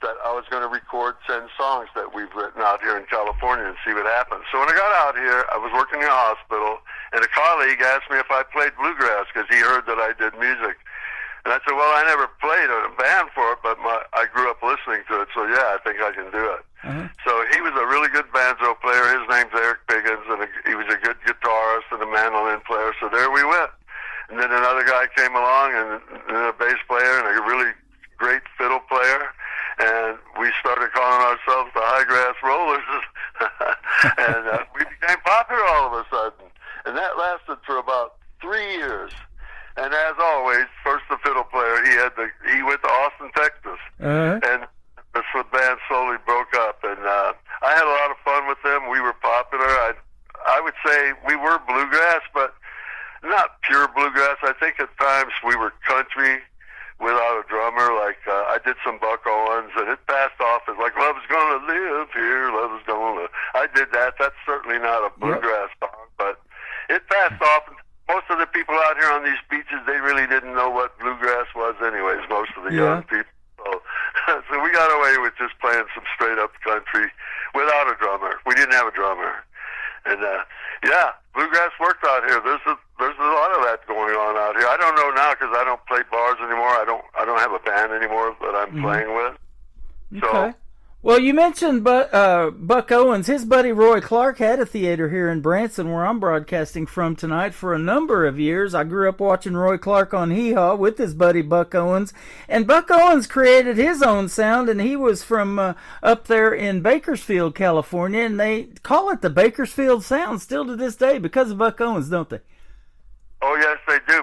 that I was going to record 10 songs that we've written out here in California and see what happens. So when I got out here, I was working in a hospital, and a colleague asked me if I played bluegrass because he heard that I did music. And I said, well, I never played in a band for it, but I grew up listening to it, so yeah, I think I can do it. Uh-huh. So he was a really good banjo player. His name's Eric Biggins, and he was a good guitarist and a mandolin player, so there we went. And then another guy came along, and a bass player and a really great fiddle player, and we started calling ourselves the High Grass Rollers, and we became popular all of a sudden. And that lasted for about 3 years. he went to Austin, Texas, and the band slowly broke up. And I had a lot of fun with them. We were popular. I would say we were bluegrass, but not pure bluegrass. I think at times we were country without a drummer. Like I did some Buck Owens, and it passed off as like "Love's Gonna Live Here, Love's Gonna." I did that. That's certainly not a bluegrass song, but it passed off. Most of the people out here on these beaches, they really didn't know what bluegrass was anyways, most of the young people. So we got away with just playing some straight-up country without a drummer. We didn't have a drummer. And, bluegrass worked out here. There's a lot of that going on out here. I don't know now because I don't play bars anymore. I don't have a band anymore that I'm playing with. Okay. Well, you mentioned Buck Owens. His buddy Roy Clark had a theater here in Branson where I'm broadcasting from tonight for a number of years. I grew up watching Roy Clark on Hee Haw with his buddy Buck Owens. And Buck Owens created his own sound, and he was from up there in Bakersfield, California, and they call it the Bakersfield Sound still to this day because of Buck Owens, don't they? Oh, yes, they do.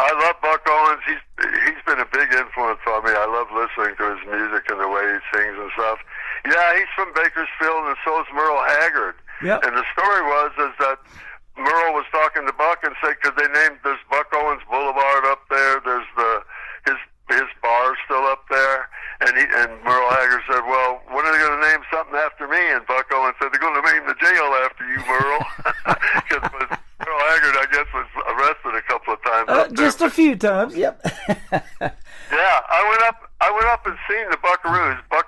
I love Buck Owens. He's been a big influence on me. I love listening to his music and the way he sings and stuff. Yeah, he's from Bakersfield, and so is Merle Haggard. Yep. And the story is that Merle was talking to Buck and said, because there's Buck Owens Boulevard up there. There's his bar still up there. And Merle Haggard said, well, when are they going to name something after me? And Buck Owens said, they're going to name the jail after you, Merle. Because Merle Haggard, I guess, was arrested a couple of times. Just a few times, yep. Yeah, I went up and seen the Buckaroos. Buck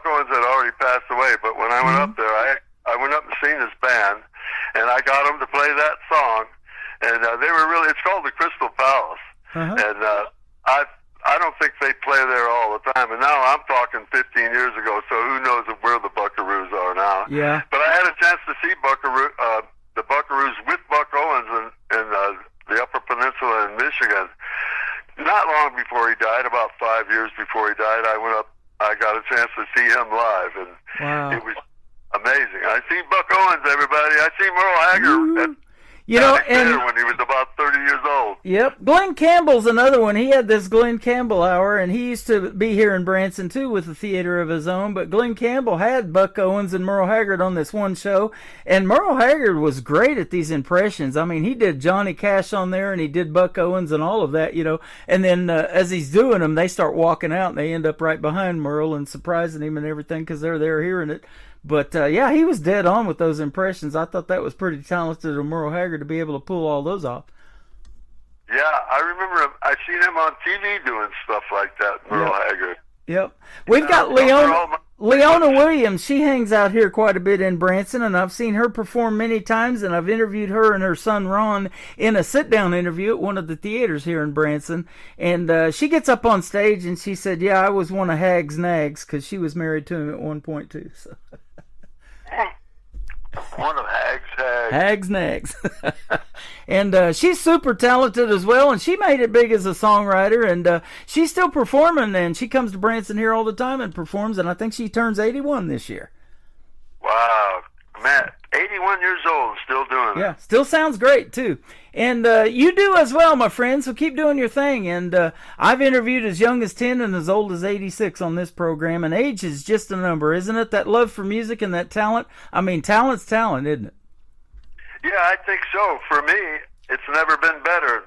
Owens had already passed away, but when I went up there, I went up and seen his band, and I got them to play that song, and they were really. It's called the Crystal Palace, and I don't think they play there all the time. And now I'm talking 15 years ago, so who knows where the Buckaroos are now? Yeah. But I had a chance to see the Buckaroos with Buck Owens in the Upper Peninsula in Michigan. Not long before he died, about 5 years before he died, I got a chance to see him live, and it was amazing. I seen Buck Owens, everybody. I seen Merle Haggard when he was about 30 years old. Yep. Glenn Campbell's another one. He had this Glenn Campbell Hour, and he used to be here in Branson, too, with a theater of his own. But Glenn Campbell had Buck Owens and Merle Haggard on this one show, and Merle Haggard was great at these impressions. I mean, he did Johnny Cash on there, and he did Buck Owens and all of that, And then as he's doing them, they start walking out, and they end up right behind Merle and surprising him and everything because they're there hearing it. But, he was dead on with those impressions. I thought that was pretty talented of Merle Haggard to be able to pull all those off. Yeah, I remember I seen him on TV doing stuff like that, Merle Haggard. Yep. We've got Leona Williams. She hangs out here quite a bit in Branson, and I've seen her perform many times, and I've interviewed her and her son Ron in a sit-down interview at one of the theaters here in Branson. And she gets up on stage, and she said, I was one of Hag's nags, because she was married to him at one point, too. So. One of Hag's nags. And she's super talented as well, and she made it big as a songwriter, and she's still performing, and she comes to Branson here all the time and performs, and I think she turns 81 this year. Wow. Man, 81 years old and still doing it. Yeah, still sounds great, too. And you do as well, my friend, so keep doing your thing. And I've interviewed as young as 10 and as old as 86 on this program, and age is just a number, isn't it? That love for music and that talent. I mean, talent's talent, isn't it? Yeah, I think so. For me, it's never been better.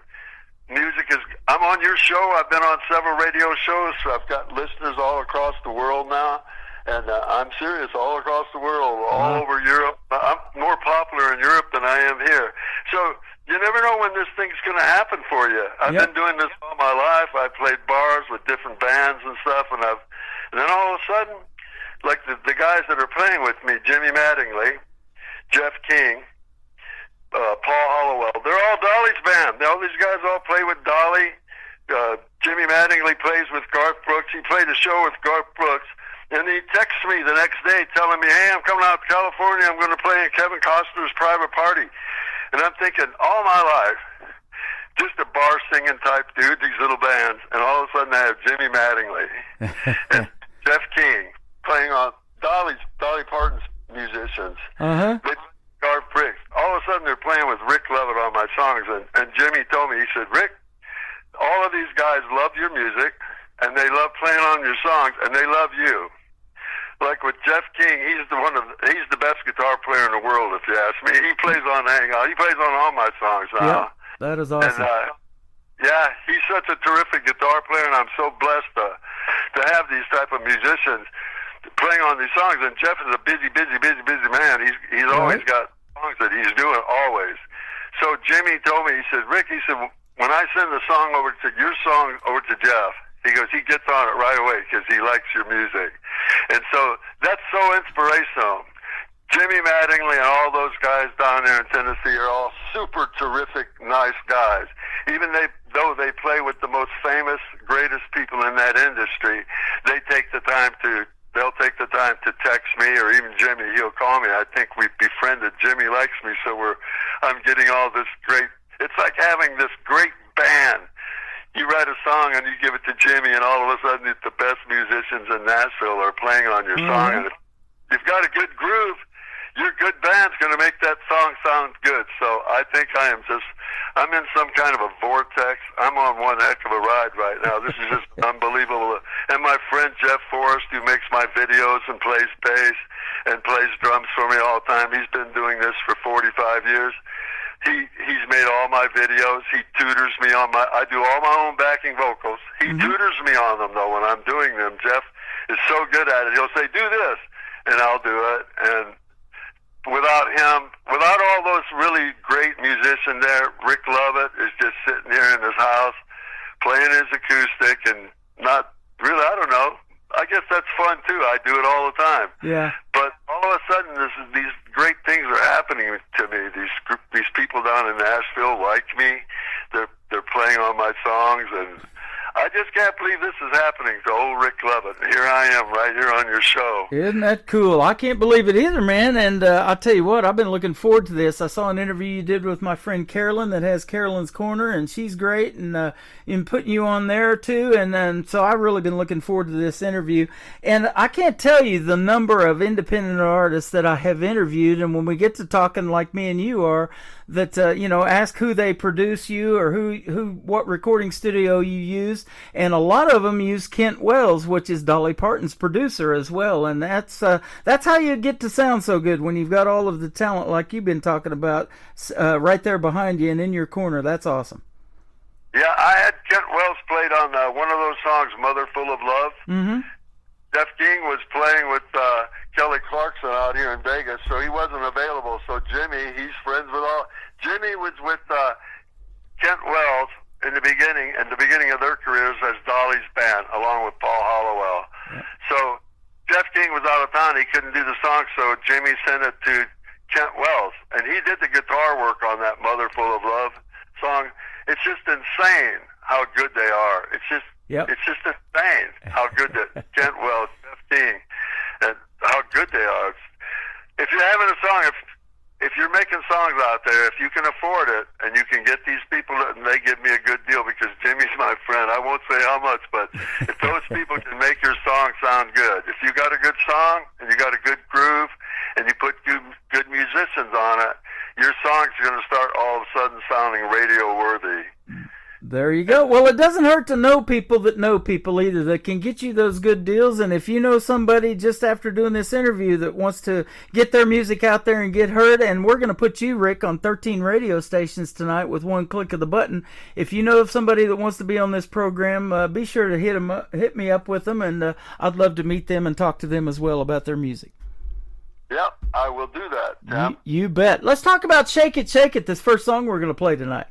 I'm on your show. I've been on several radio shows, so I've got listeners all across the world now. And I'm serious, all across the world, all over Europe. I'm more popular in Europe than I am here. So you never know when this thing's going to happen for you. I've been doing this all my life. I played bars with different bands and stuff, and then all of a sudden, like the guys that are playing with me, Jimmy Mattingly, Jeff King, Paul Hollowell, they're all Dolly's band. All these guys all play with Dolly. Jimmy Mattingly plays with Garth Brooks. He played a show with Garth Brooks. And he texts me the next day telling me, hey, I'm coming out to California. I'm going to play in Kevin Costner's private party. And I'm thinking, all my life, just a bar singing type dude, these little bands. And all of a sudden I have Jimmy Mattingly and Jeff King playing on Dolly Parton's musicians. With Garth Brooks. All of a sudden they're playing with Rick Levitt on my songs. And Jimmy told me, he said, Rick, all of these guys love your music, and they love playing on your songs, and they love you. Like with Jeff King, he's the best guitar player in the world, if you ask me. He plays on Hangout. He plays on all my songs now. Yeah, that is awesome. And, yeah, he's such a terrific guitar player, and I'm so blessed to have these type of musicians playing on these songs. And Jeff is a busy man. He's always got songs that he's doing always. So Jimmy told me, he said, Rick, he said, when I send the song over to your song over to Jeff, he goes, he gets on it right away because he likes your music. And so that's so inspirational. Jimmy Mattingly and all those guys down there in Tennessee are all super terrific, nice guys. Even though they play with the most famous, greatest people in that industry, they'll take the time to text me, or even Jimmy. He'll call me. I think we've befriended. Jimmy likes me, so I'm getting all this great. It's like having this great band. You write a song and you give it to Jimmy, and all of a sudden the best musicians in Nashville are playing on your song. And if you've got a good groove, your good band's going to make that song sound good. So I think I'm in some kind of a vortex. I'm on one heck of a ride right now. This is just unbelievable. And my friend Jeff Forrest, who makes my videos and plays bass and plays drums for me all the time, he's been doing this for 45 years. He's made all my videos. He tutors me on I do all my own backing vocals. He tutors me on them, though, when I'm doing them. Jeff is so good at it. He'll say, do this, and I'll do it. And without him, without all those really great musicians there, Rick Lovett is just sitting here in his house playing his acoustic and not really, I don't know. I guess that's fun, too. I do it all the time. Yeah. But all of a sudden, these great things are happening to me. These people down in Nashville like me. They're playing on my songs, and I just can't believe this is happening to old Rick Lovett. Here I am right here on your show. Isn't that cool? I can't believe it either, man. And I'll tell you what, I've been looking forward to this. I saw an interview you did with my friend Carolyn that has Carolyn's Corner, and she's great, and in putting you on there too. And so I've really been looking forward to this interview. And I can't tell you the number of independent artists that I have interviewed, and when we get to talking like me and you are, that ask who they produce you or what recording studio you use, and a lot of them use Kent Wells, which is Dolly Parton's producer as well, and that's how you get to sound so good when you've got all of the talent like you've been talking about right there behind you and in your corner. That's awesome. Yeah, I had Kent Wells played on one of those songs, Mother Full of Love. Mm-hmm. Jeff King was playing with Kelly Clarkson out here in Vegas, so he wasn't available. So Jimmy, he's friends with all. Jimmy was with Kent Wells in the beginning of their careers as Dolly's band, along with Paul Hollowell. Yeah. So Jeff King was out of town; he couldn't do the song, so Jimmy sent it to Kent Wells, and he did the guitar work on that "Mother Full of Love" song. It's just insane how good they are. It's just insane how good that Kent Wells, Jeff King, and how good they are. If you're having a song, if you're making songs out there, if you can afford it and you can get these people, and they give me a good deal because Jimmy's my friend. I won't say how much, but if those people can make your song sound good, if you got a good song and you got a good groove and you put good musicians on it, your song's going to start all of a sudden sounding radio worthy. There you go. Well, it doesn't hurt to know people that know people either that can get you those good deals. And if you know somebody just after doing this interview that wants to get their music out there and get heard, and we're going to put you, Rick, on 13 radio stations tonight with one click of the button. If you know of somebody that wants to be on this program, be sure to hit me up with them, and I'd love to meet them and talk to them as well about their music. Yep, I will do that, Tim. You bet. Let's talk about Shake It, Shake It, this first song we're going to play tonight.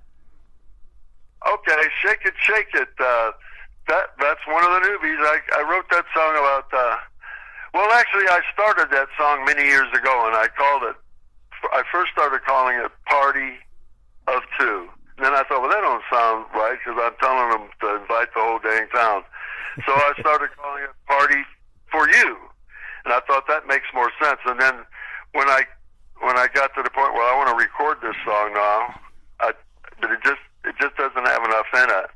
Okay, Shake It, Shake It. That's one of the newbies. I wrote that song about, actually I started that song many years ago, and I first started calling it Party of Two. And then I thought, well, that don't sound right, because I'm telling them to invite the whole dang town. So I started calling it Party for You. And I thought that makes more sense. And then when I got to the point where I want to record this song now, but it just doesn't have enough in it.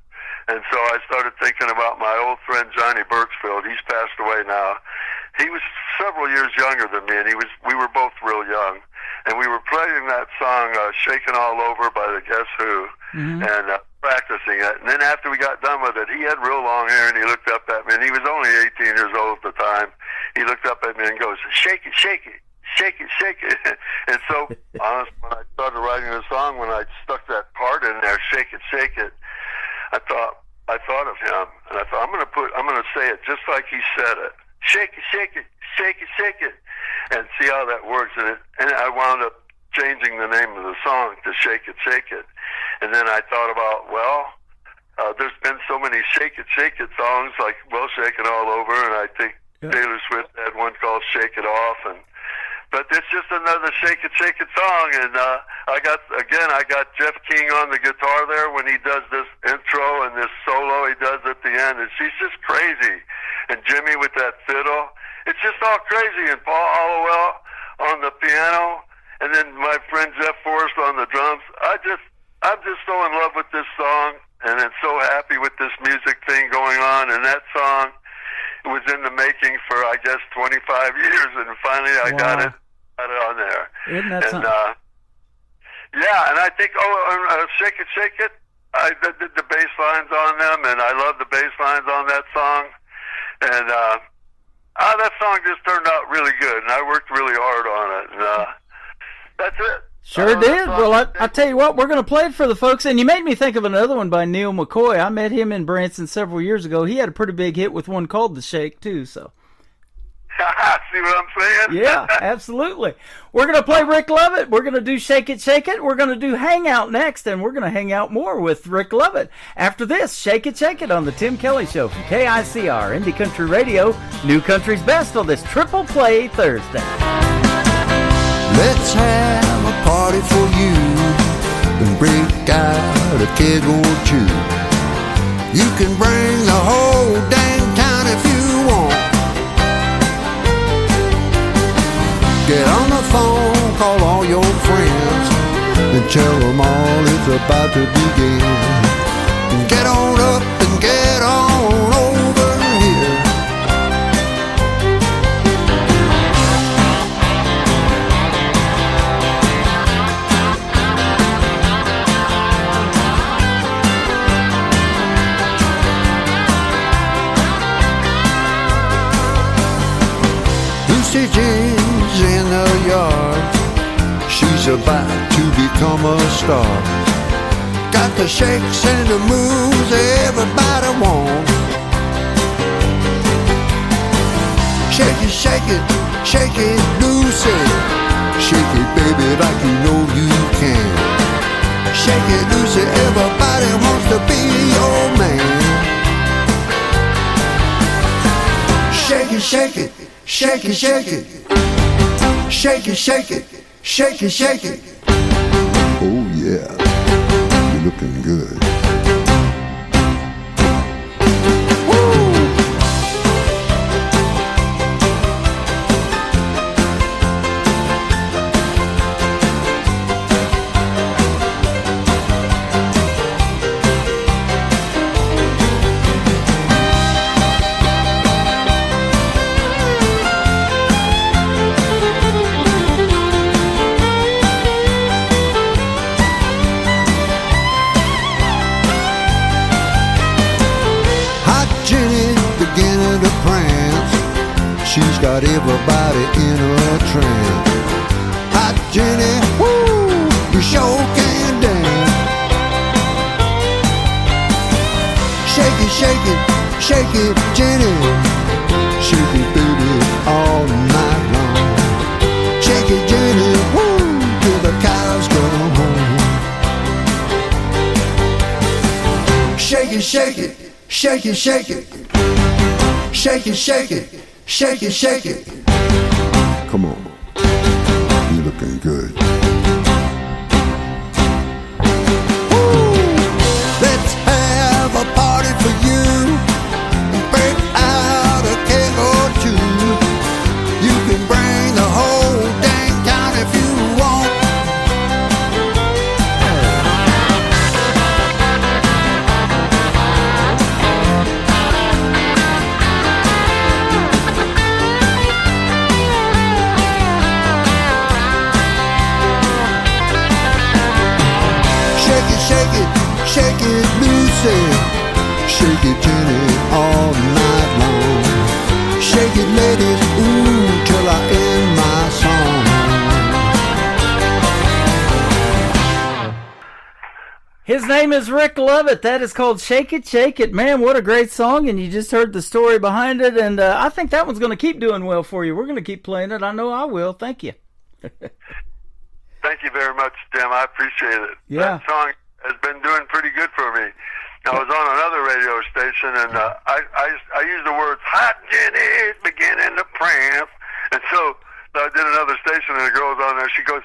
And so I started thinking about my old friend Johnny Birchfield. He's passed away now. He was several years younger than me, and we were both real young. And we were playing that song, Shakin' All Over by the Guess Who. Mm-hmm. And practicing it. And then after we got done with it, he had real long hair, and he looked up at me, and he was only 18 years old at the time. He looked up at me and goes, "Shake it, shake it. Shake it, shake it." And so, honestly, when I started writing the song, when I stuck that part in there, "Shake it, shake it," I thought of him, and I thought, I'm gonna say it just like he said it. Shake it, shake it, shake it, shake it, and see how that works. And I wound up changing the name of the song to "Shake It, Shake It." And then I thought about, there's been so many "Shake It, Shake It" songs, like "Well Shaken All Over," and I think Taylor Swift had one called "Shake It Off," but it's just another "Shake It, Shake It" song. And I got Jeff King on the guitar there when he does this intro and this solo he does at the end, and she's just crazy. And Jimmy with that fiddle, it's just all crazy. And Paul Hollowell on the piano, and then my friend Jeff Forrest on the drums. I'm just so in love with this song, and I'm so happy with this music thing going on. And that song was in the making for, I guess, 25 years, and finally I got it on there. Isn't that something? Yeah, and I think, "Shake It, Shake It," I did the bass lines on them, and I love the bass lines on that song. And that song just turned out really good, and I worked really hard on it. And that's it. Sure did. Well, I tell you what, we're going to play it for the folks. And you made me think of another one by Neil McCoy. I met him in Branson several years ago. He had a pretty big hit with one called "The Shake," too. So. See what I'm saying? Yeah, absolutely. We're going to play Rick Lovett. We're going to do "Shake It, Shake It." We're going to do "Hangout" next, and we're going to hang out more with Rick Lovett. After this, "Shake It, Shake It" on the Tim Kelly Show from KICR, Indie Country Radio, New Country's Best on this Triple Play Thursday. Let's have a party for you and break out a keg or two. You can bring the whole dang town if you want. Get on the phone, call all your friends, and tell them all it's about to begin. And get on up and get on over here. Lucy Jean's in the yard. She's about to become a star. Got the shakes and the moves everybody wants. Shake it, shake it, shake it, Lucy. Shake it, baby, like you know you can. Shake it, Lucy, everybody wants to be your man. Shake it, shake it, shake it, shake it. Shake it, shake it, shake it, shake it. Oh yeah, you're looking good. She's got everybody in a trance. Hot Jenny, woo, you sure can dance. Shake it, shake it, shake it, Jenny. Shake it, baby, all night long. Shake it, Jenny, woo, till the cows come home. Shake it, shake it, shake it, shake it. Shake it, shake it. Shake it, shake it. Come on, you're looking good. Woo! Let's have a party for you and break out a keg or two. You can bring the whole dang town if you want. said, shake it, Jenny, all night long. Shake it, ladies, ooh, till I end my song. His name is Rick Lovett. That is called Shake It, Shake It. Man, what a great song, and you just heard the story behind it, and I think that one's going to keep doing well for you. We're going to keep playing it. I know I will. Thank you. Thank you very much, Tim. I appreciate it. Yeah. That song has been doing pretty good for me. I was on another radio station, and I used the words, hot Jenny's beginning to prance. And so I did another station, and the girl was on there. She goes,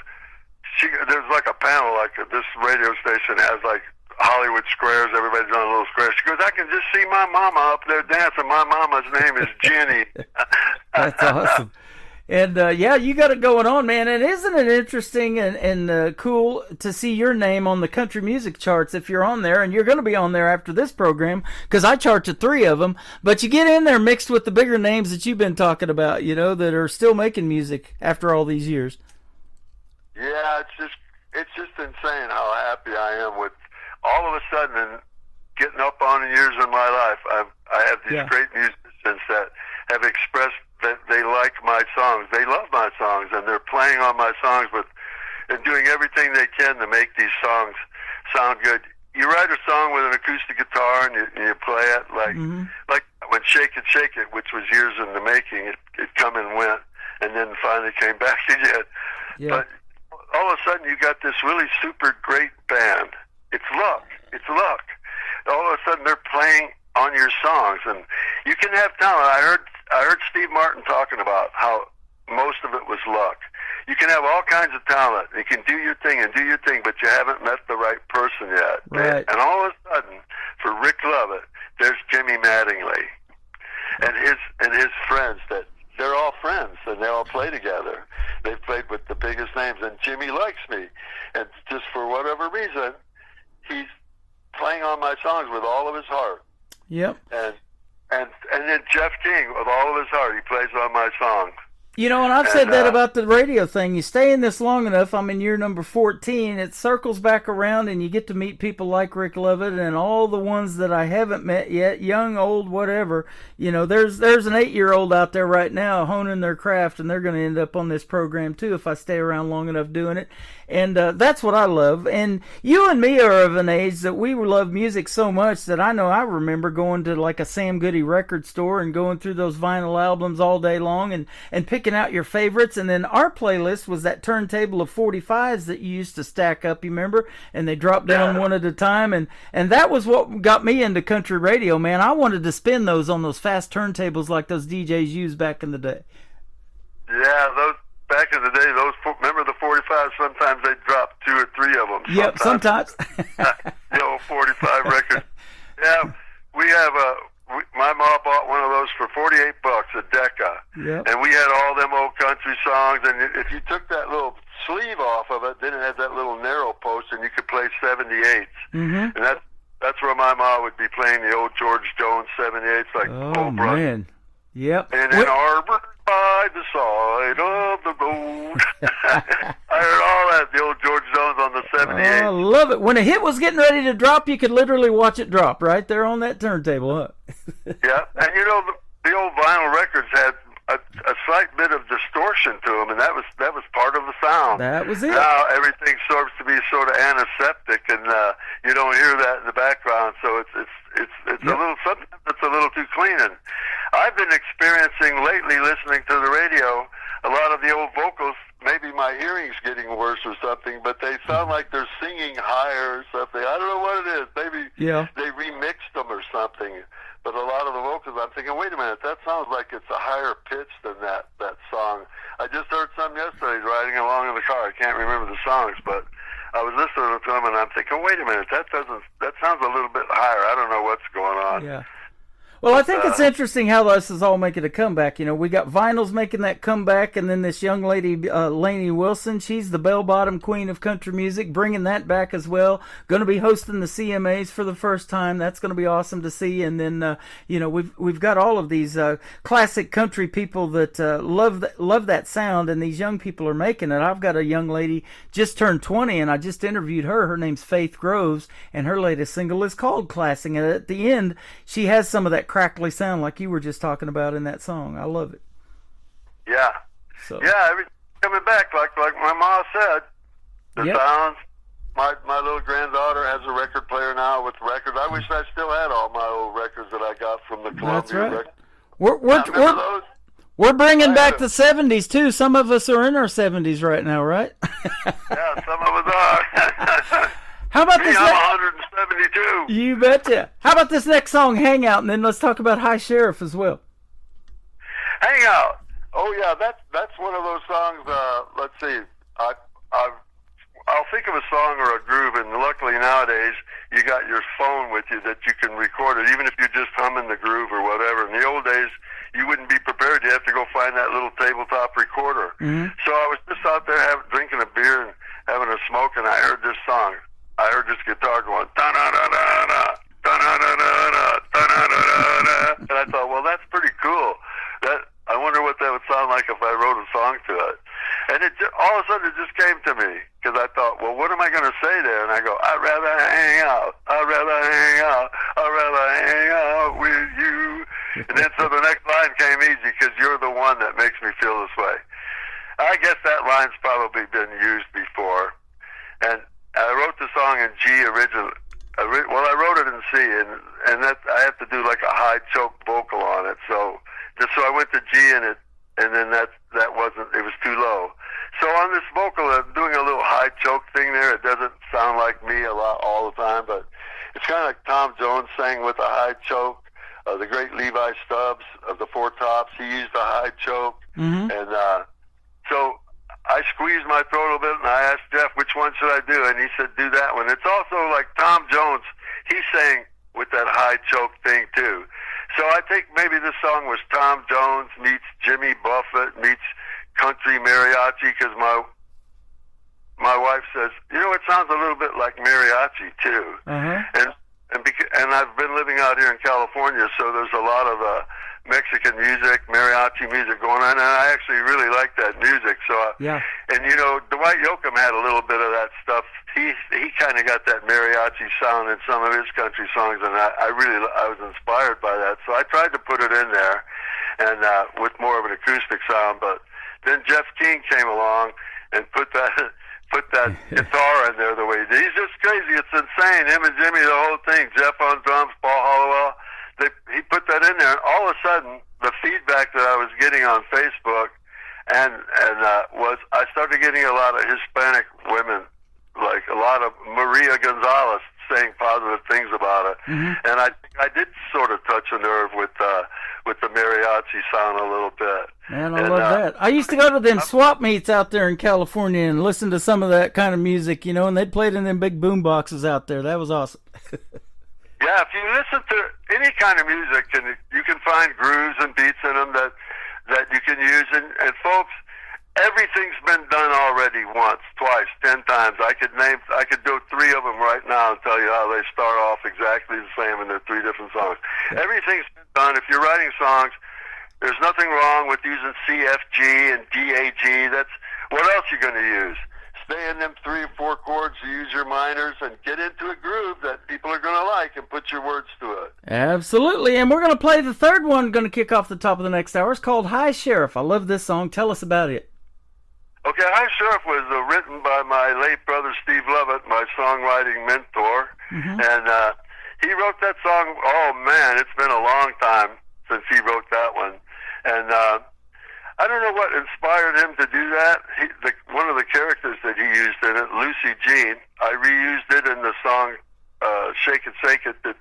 there's like a panel, like this radio station has like Hollywood squares. Everybody's on a little square. She goes, I can just see my mama up there dancing. My mama's name is Jenny. That's awesome. And, yeah, you got it going on, man. And isn't it interesting and cool to see your name on the country music charts if you're on there? And you're going to be on there after this program because I charted 3 of them. But you get in there mixed with the bigger names that you've been talking about, you know, that are still making music after all these years. Yeah, it's just insane how happy I am with all of a sudden and getting up on the years in my life. I have these great musicians that have expressed that they like my songs. They love my songs, and they're playing on my songs and doing everything they can to make these songs sound good. You write a song with an acoustic guitar and you play it like when Shake It, Shake It, which was years in the making. It come and went, and then finally came back again. Yeah. But all of a sudden, you got this really super great band. It's luck. It's luck. All of a sudden, they're playing on your songs, and you can have talent. I heard Steve Martin talking about how most of it was luck. You can have all kinds of talent. You can do your thing, but you haven't met the right person yet. Right. And all of a sudden, for Rick Lovett, there's Jimmy Mattingly and his friends that. They're all friends, and they all play together. They've played with the biggest names, and Jimmy likes me. And just for whatever reason, he's playing on my songs with all of his heart. Yep. And then Jeff King, with all of his heart, he plays on my songs. You know, and I've said that about the radio thing. You stay in this long enough, I'm in year number 14, it circles back around and you get to meet people like Rick Lovett and all the ones that I haven't met yet, young, old, whatever. You know, there's an 8-year-old out there right now honing their craft, and they're going to end up on this program too if I stay around long enough doing it. And that's what I love. And you and me are of an age that we love music so much that I know I remember going to like a Sam Goody record store and going through those vinyl albums all day long and picking out your favorites. And then our playlist was that turntable of 45s that you used to stack up, you remember? And they dropped down one at a time. And that was what got me into country radio, man. I wanted to spin those on those fast turntables like those DJs used back in the day. Yeah, those back in the day, remember the 45s? Sometimes they'd drop 2 or 3 of them. Yep, sometimes. The old 45 records. Yeah, we have my mom bought one of those for $48 a Decca. Yep. And we had all them old country songs, and if you took that little sleeve off of it, then it had that little narrow post, and you could play 78s. Mm-hmm. And that's where my mom would be playing the old George Jones 78s, like old brother. Man. Yep. And in Arbor by the side of the road. I heard all that, the old George Jones on the 78. I love it. When a hit was getting ready to drop, you could literally watch it drop right there on that turntable, huh? Yeah, and you know, the old vinyl records had a slight bit of distortion to them, and that was part of the sound. That was it. Now everything starts to be sort of antiseptic, and you don't hear that in the background, so it's a little, sometimes it's a little too clean. And I've been experiencing lately, listening to the radio, a lot of the old vocals. Maybe my hearing's getting worse or something, but they sound like they're singing higher or something. I don't know what it is. Maybe they remixed them or something. But a lot of the vocals, I'm thinking, wait a minute, that sounds like it's a higher pitch than that song. I just heard some yesterday riding along in the car. I can't remember the songs, but I was listening to them, and I'm thinking, wait a minute, that sounds a little bit higher. I don't know what's going on. Yeah. Well, I think it's interesting how this is all making a comeback. You know, we got Vinyl's making that comeback, and then this young lady, Lainey Wilson, she's the bell-bottom queen of country music, bringing that back as well. Going to be hosting the CMAs for the first time. That's going to be awesome to see. And then, you know, we've got all of these classic country people that love that sound, and these young people are making it. I've got a young lady just turned 20, and I just interviewed her. Her name's Faith Groves, and her latest single is called Classing. And at the end, she has some of that crackly sound like you were just talking about in that song. I love it. Yeah. So. Yeah, everything's coming back, like my mom said. The sounds. My little granddaughter has a record player now with records. I wish I still had all my old records that I got from the Columbia That's right. record. We're bringing back the 70s, too. Some of us are in our 70s right now, right? Yeah, some of us are. How about this? I'm 172. You betcha. How about this next song, Hangout, and then let's talk about High Sheriff as well. Hangout. Oh yeah, that's one of those songs. Let's see. I'll think of a song or a groove, and luckily nowadays you got your phone with you that you can record it, even if you're just humming the groove or whatever. In the old days, you wouldn't be prepared. You have to go find that little tabletop recorder. Mm-hmm. So I was just out there drinking a beer and having a smoke, and I heard this song. I heard this guitar going da-da-da-da-da, da-da-da-da-da, da-da-da-da-da, and I thought, well, that's pretty cool. I wonder what that would sound like if I wrote a song to it. And all of a sudden it just came to me, because I thought, well, what am I going to say there? And I go, I'd rather hang out. I'd rather hang out. I'd rather hang out with you. And then so the next line came easy, because you're the one that makes me feel this way. I guess that line's probably been used before. And I wrote the song in G originally. Well, I wrote it in C, and that I have to do like a high choke vocal on it. So I went to G in it, and then that wasn't. It was too low. So on this vocal, I'm doing a little high choke thing there. It doesn't sound like me a lot all the time, but it's kind of like Tom Jones sang with a high choke. The great Levi Stubbs of the Four Tops, he used a high choke, and so I squeezed my throat a little bit, and I asked Jeff, which one should I do? And he said, do that one. It's also like Tom Jones. He sang with that high choke thing, too. So I think maybe this song was Tom Jones meets Jimmy Buffett meets country mariachi, because my wife says, you know, it sounds a little bit like mariachi, too. And I've been living out here in California, so there's a lot of Mexican music, mariachi music going on, and I actually really like that music. So, and you know, Dwight Yoakam had a little bit of that stuff. He kind of got that mariachi sound in some of his country songs, and I was inspired by that. So I tried to put it in there, and with more of an acoustic sound. But then Jeff King came along and put that guitar in there the way he did. He's just crazy. It's insane. Him and Jimmy, the whole thing. Jeff on drums, Paul Hollowell. He put that in there, and all of a sudden, the feedback that I was getting on Facebook was I started getting a lot of Hispanic women, like a lot of Maria Gonzalez, saying positive things about it. And I did sort of touch a nerve with the mariachi sound a little bit. Man, I love that. I used to go to them swap meets out there in California and listen to some of that kind of music, you know, and they'd play it in them big boom boxes out there. That was awesome. Yeah, if you listen to any kind of music, and you can find grooves and beats in them that you can use. And folks, everything's been done already once, twice, 10 times. I could do 3 of them right now and tell you how they start off exactly the same, and they're 3 different songs. Everything's been done. If you're writing songs, there's nothing wrong with using C, F, G, and D, A, G. That's what else you're going to use. Stay in them 3 or 4 chords, use your minors, and get into a groove that people are going to like, and put your words to it. Absolutely, and we're going to play the third one, going to kick off the top of the next hour. It's called High Sheriff. I love this song. Tell us about it. Okay, High Sheriff was written by my late brother Steve Lovett, my songwriting mentor, and he wrote that song. Oh man, it's been a long time since he wrote that one, and I don't know what inspired him to do that. One of the characters that he used in it, Lucy Jean, I reused it in the song "Shake It, Shake It" that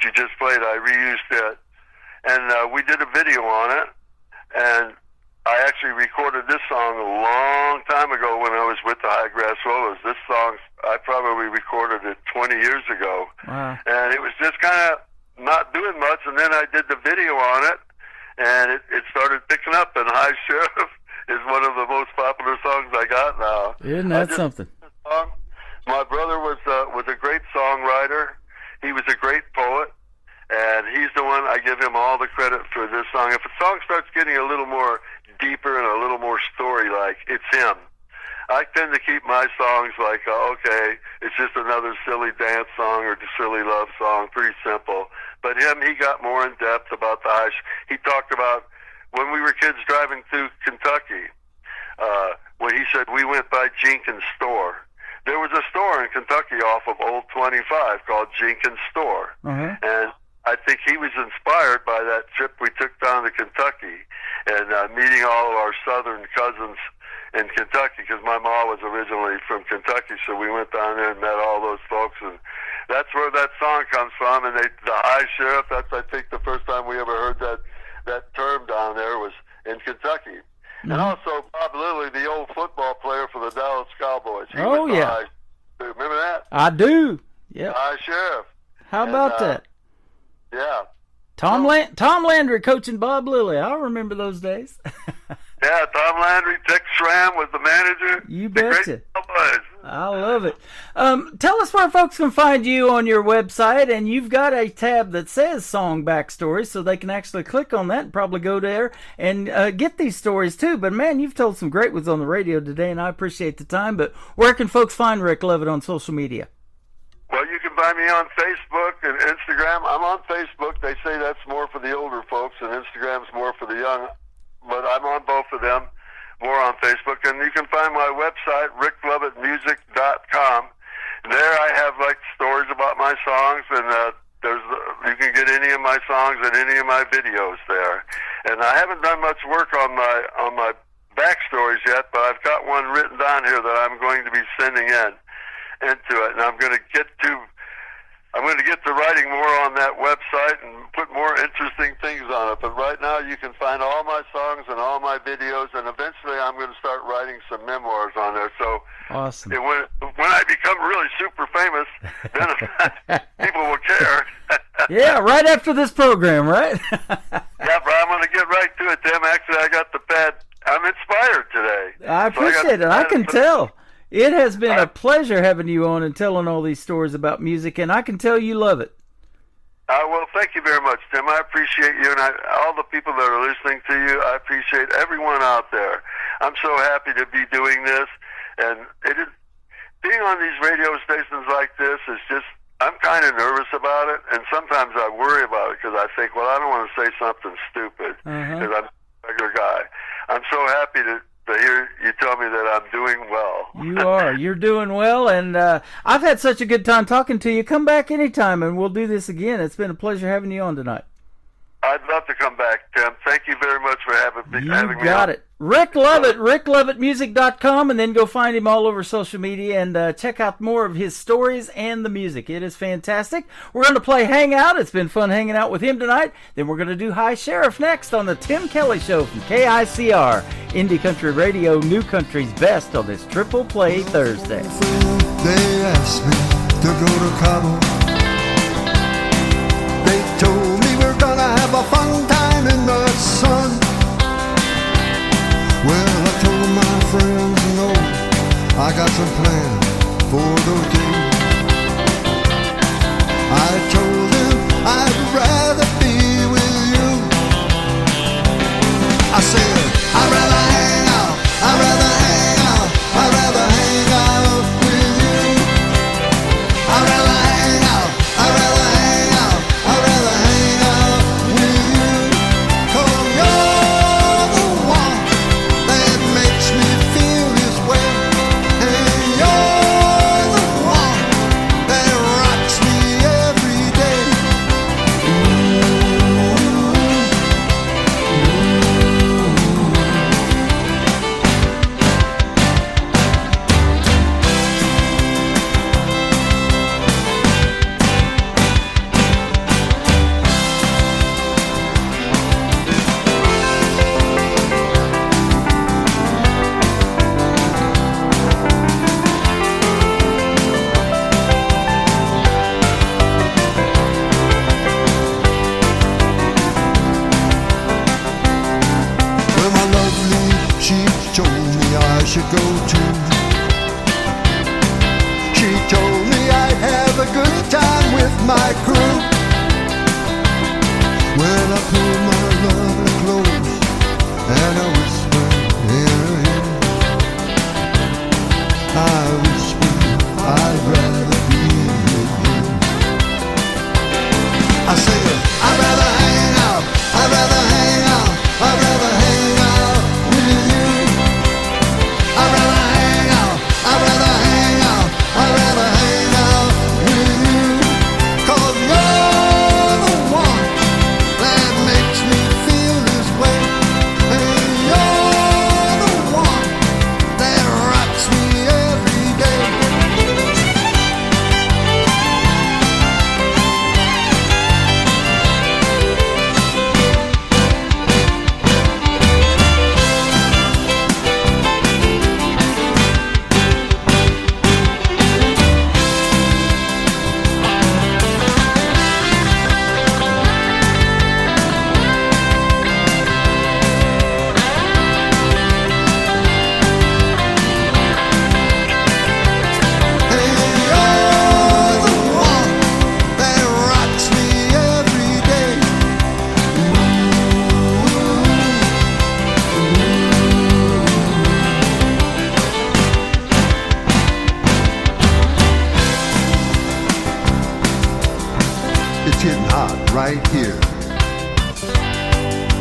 you just played. I reused it, and we did a video on it, and I actually recorded this song a long time ago when I was with the High Grass Rollers. This song, I probably recorded it 20 years ago. Wow. And it was just kind of not doing much, and then I did the video on it, and it started picking up, and High Sheriff is one of the most popular songs I got now. Isn't that something? My brother was a great songwriter. He was a great poet, and he's the one, I give him all the credit for this song. If a song starts getting a little more deeper and a little more story-like, it's him. I tend to keep my songs like, okay, it's just another silly dance song or silly love song, pretty simple. But him, he got more in depth about the he talked about when we were kids driving through Kentucky, when he said we went by Jenkins Store. There was a store in Kentucky off of Old 25 called Jenkins Store. And I think he was inspired by that trip we took down to Kentucky and meeting all of our southern cousins in Kentucky, because my mom was originally from Kentucky, so we went down there and met all those folks, and that's where that song comes from. And the High Sheriff, that's, I think, the first time we ever heard that term down there was in Kentucky. And also Bob Lilly, the old football player for the Dallas Cowboys. He was the High, remember that? I do. Yeah. High Sheriff. How about that? Yeah. Tom Landry coaching Bob Lilly. I remember those days. Yeah, Tom Landry, Dick Schramm was the manager. You betcha. I love it. Tell us where folks can find you on your website, and you've got a tab that says Song Backstory, so they can actually click on that and probably go there and get these stories too. But man, you've told some great ones on the radio today, and I appreciate the time. But where can folks find Rick Lovett on social media? Well, you can find me on Facebook and Instagram. I'm on Facebook. They say that's more for the older folks, and Instagram's more for the young. But I'm on both of them, more on Facebook. And you can find my website, ricklovettmusic.com. There I have like stories about my songs, and you can get any of my songs and any of my videos there. And I haven't done much work on my backstories yet, but I've got one written down here that I'm going to be sending into it, and I'm going to get to writing more on that website and put more interesting things on it. But right now you can find all my songs and all my videos, and eventually I'm going to start writing some memoirs on there. So awesome. When I become really super famous, then people will care. Yeah, right after this program, right? Yeah, but I'm going to get right to it, Tim. Actually, I got the pad. I'm inspired today. I appreciate it. I can tell. It has been a pleasure having you on and telling all these stories about music, and I can tell you love it. Well, thank you very much, Tim. I appreciate you, and all the people that are listening to you. I appreciate everyone out there. I'm so happy to be doing this, and being on these radio stations like this is just, I'm kind of nervous about it, and sometimes I worry about it because I think, well, I don't want to say something stupid because I'm a regular guy. I'm so happy to hear you tell me that I'm doing well. You are. You're doing well, and I've had such a good time talking to you. Come back anytime, and we'll do this again. It's been a pleasure having you on tonight. I'd love to come back, Tim. Thank you very much for having me on. You got it. Rick Lovett, ricklovettmusic.com, and then go find him all over social media and check out more of his stories and the music. It is fantastic. We're going to play Hangout. It's been fun hanging out with him tonight. Then we're going to do High Sheriff next on the Tim Kelly Show from KICR, Indie Country Radio, New Country's Best on this Triple Play Thursday. They asked me to go to Cabo. They told me we're gonna have a fun time in the sun. Well, I told my friends no, I got some plans for those days. I told them I'd rather be with you. I said I'd rather hang out, I'd rather hang out, I'd rather hang out with you. I'd rather hang out, I'd rather hang out, I'd rather hang out with you. 'Cause you're the one that makes me feel this way, and you're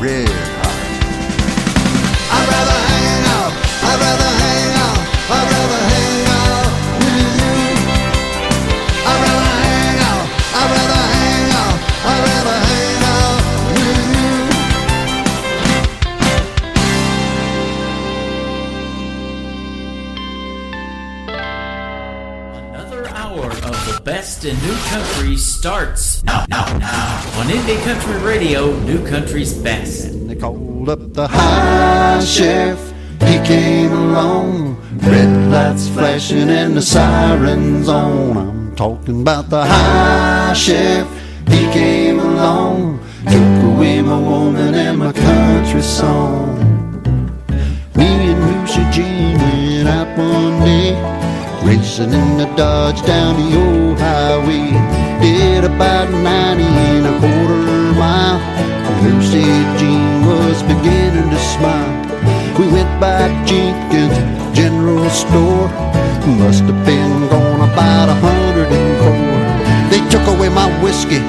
red hot. I'd rather hang out, I'd rather hang out, I'd rather hang out with you. I'd rather hang out, I'd rather hang out, I'd rather hang out with you. Another hour of the best in new country starts now on Indie Country Radio, New Country's best. And they called up the high sheriff. He came along, red lights flashing and the sirens on. I'm talking about the high sheriff. He came along, took away my woman and my country song. Me and Lucy Jean went out one day, racing in the Dodge down the old highway. Did about 90 and a quarter mile. Lucy Jean was beginning to smile. We went by Jenkins General Store. Must have been gone about 104. They took away my whiskey,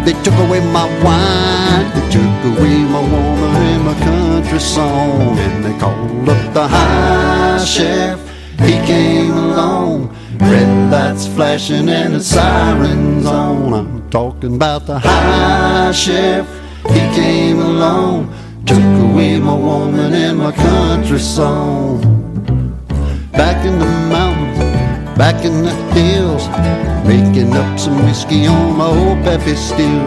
they took away my wine, they took away my woman and my country song. And they called up the high sheriff. He came along, red lights flashing and the sirens on. I'm talking about the high sheriff. He came along, took away my woman and my country song. Back in the mountains, back in the hills, making up some whiskey on my old Peppy still.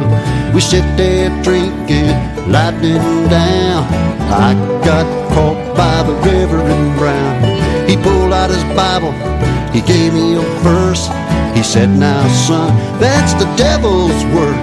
We sit there drinking, lightning down. I got caught by the Reverend Brown. He pulled out his Bible, he gave me a verse. He said, now son, that's the devil's word.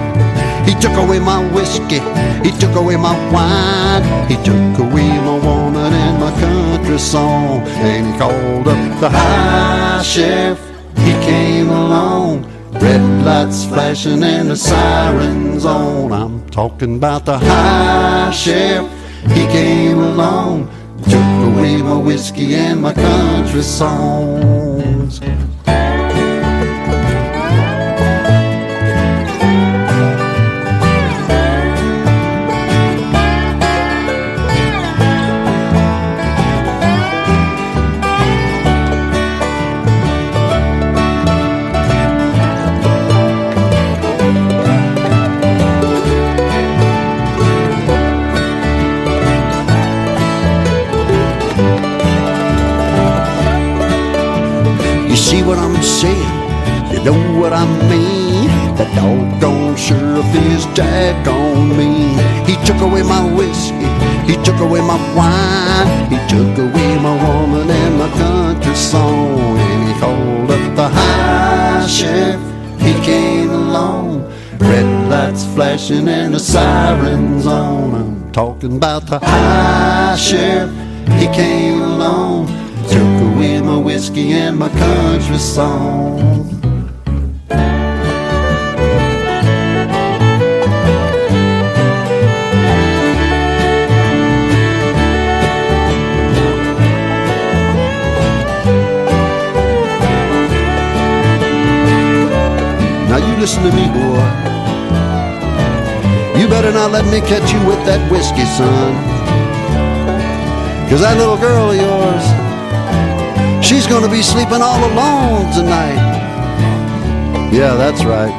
He took away my whiskey, he took away my wine, he took away my woman and my country song. And he called up the high sheriff. He came along, red lights flashing and the sirens on. I'm talking about the high sheriff. He came along, took away my whiskey and my country songs. See what I'm saying? You know what I mean? That doggone sheriff is daggone mean. He took away my whiskey, he took away my wine, he took away my woman and my country song. And he called up the high sheriff. He came along, red lights flashing and the sirens on. I'm talking about the high sheriff. He came along, took away my whiskey and my country song. Now you listen to me, boy. You better not let me catch you with that whiskey, son. 'Cause that little girl of yours, she's gonna be sleeping all alone tonight. Yeah, that's right.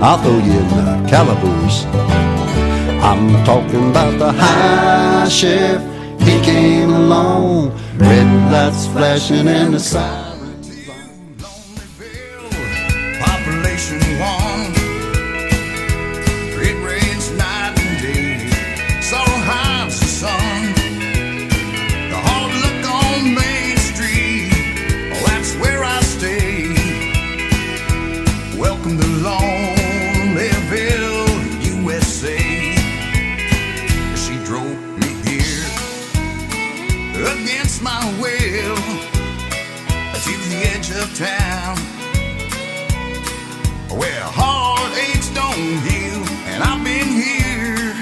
I'll throw you in the calaboose. I'm talking about the high sheriff. He came along, red lights flashing and the sirens on. Lonelyville, population 1. It rains night and day. Sorrow hides the sun. The hard look on Main Street, well, that's where I stay. Welcome to Lonelyville, USA. She drove me here against my will to the edge of town, where heartaches don't heal. And I've been here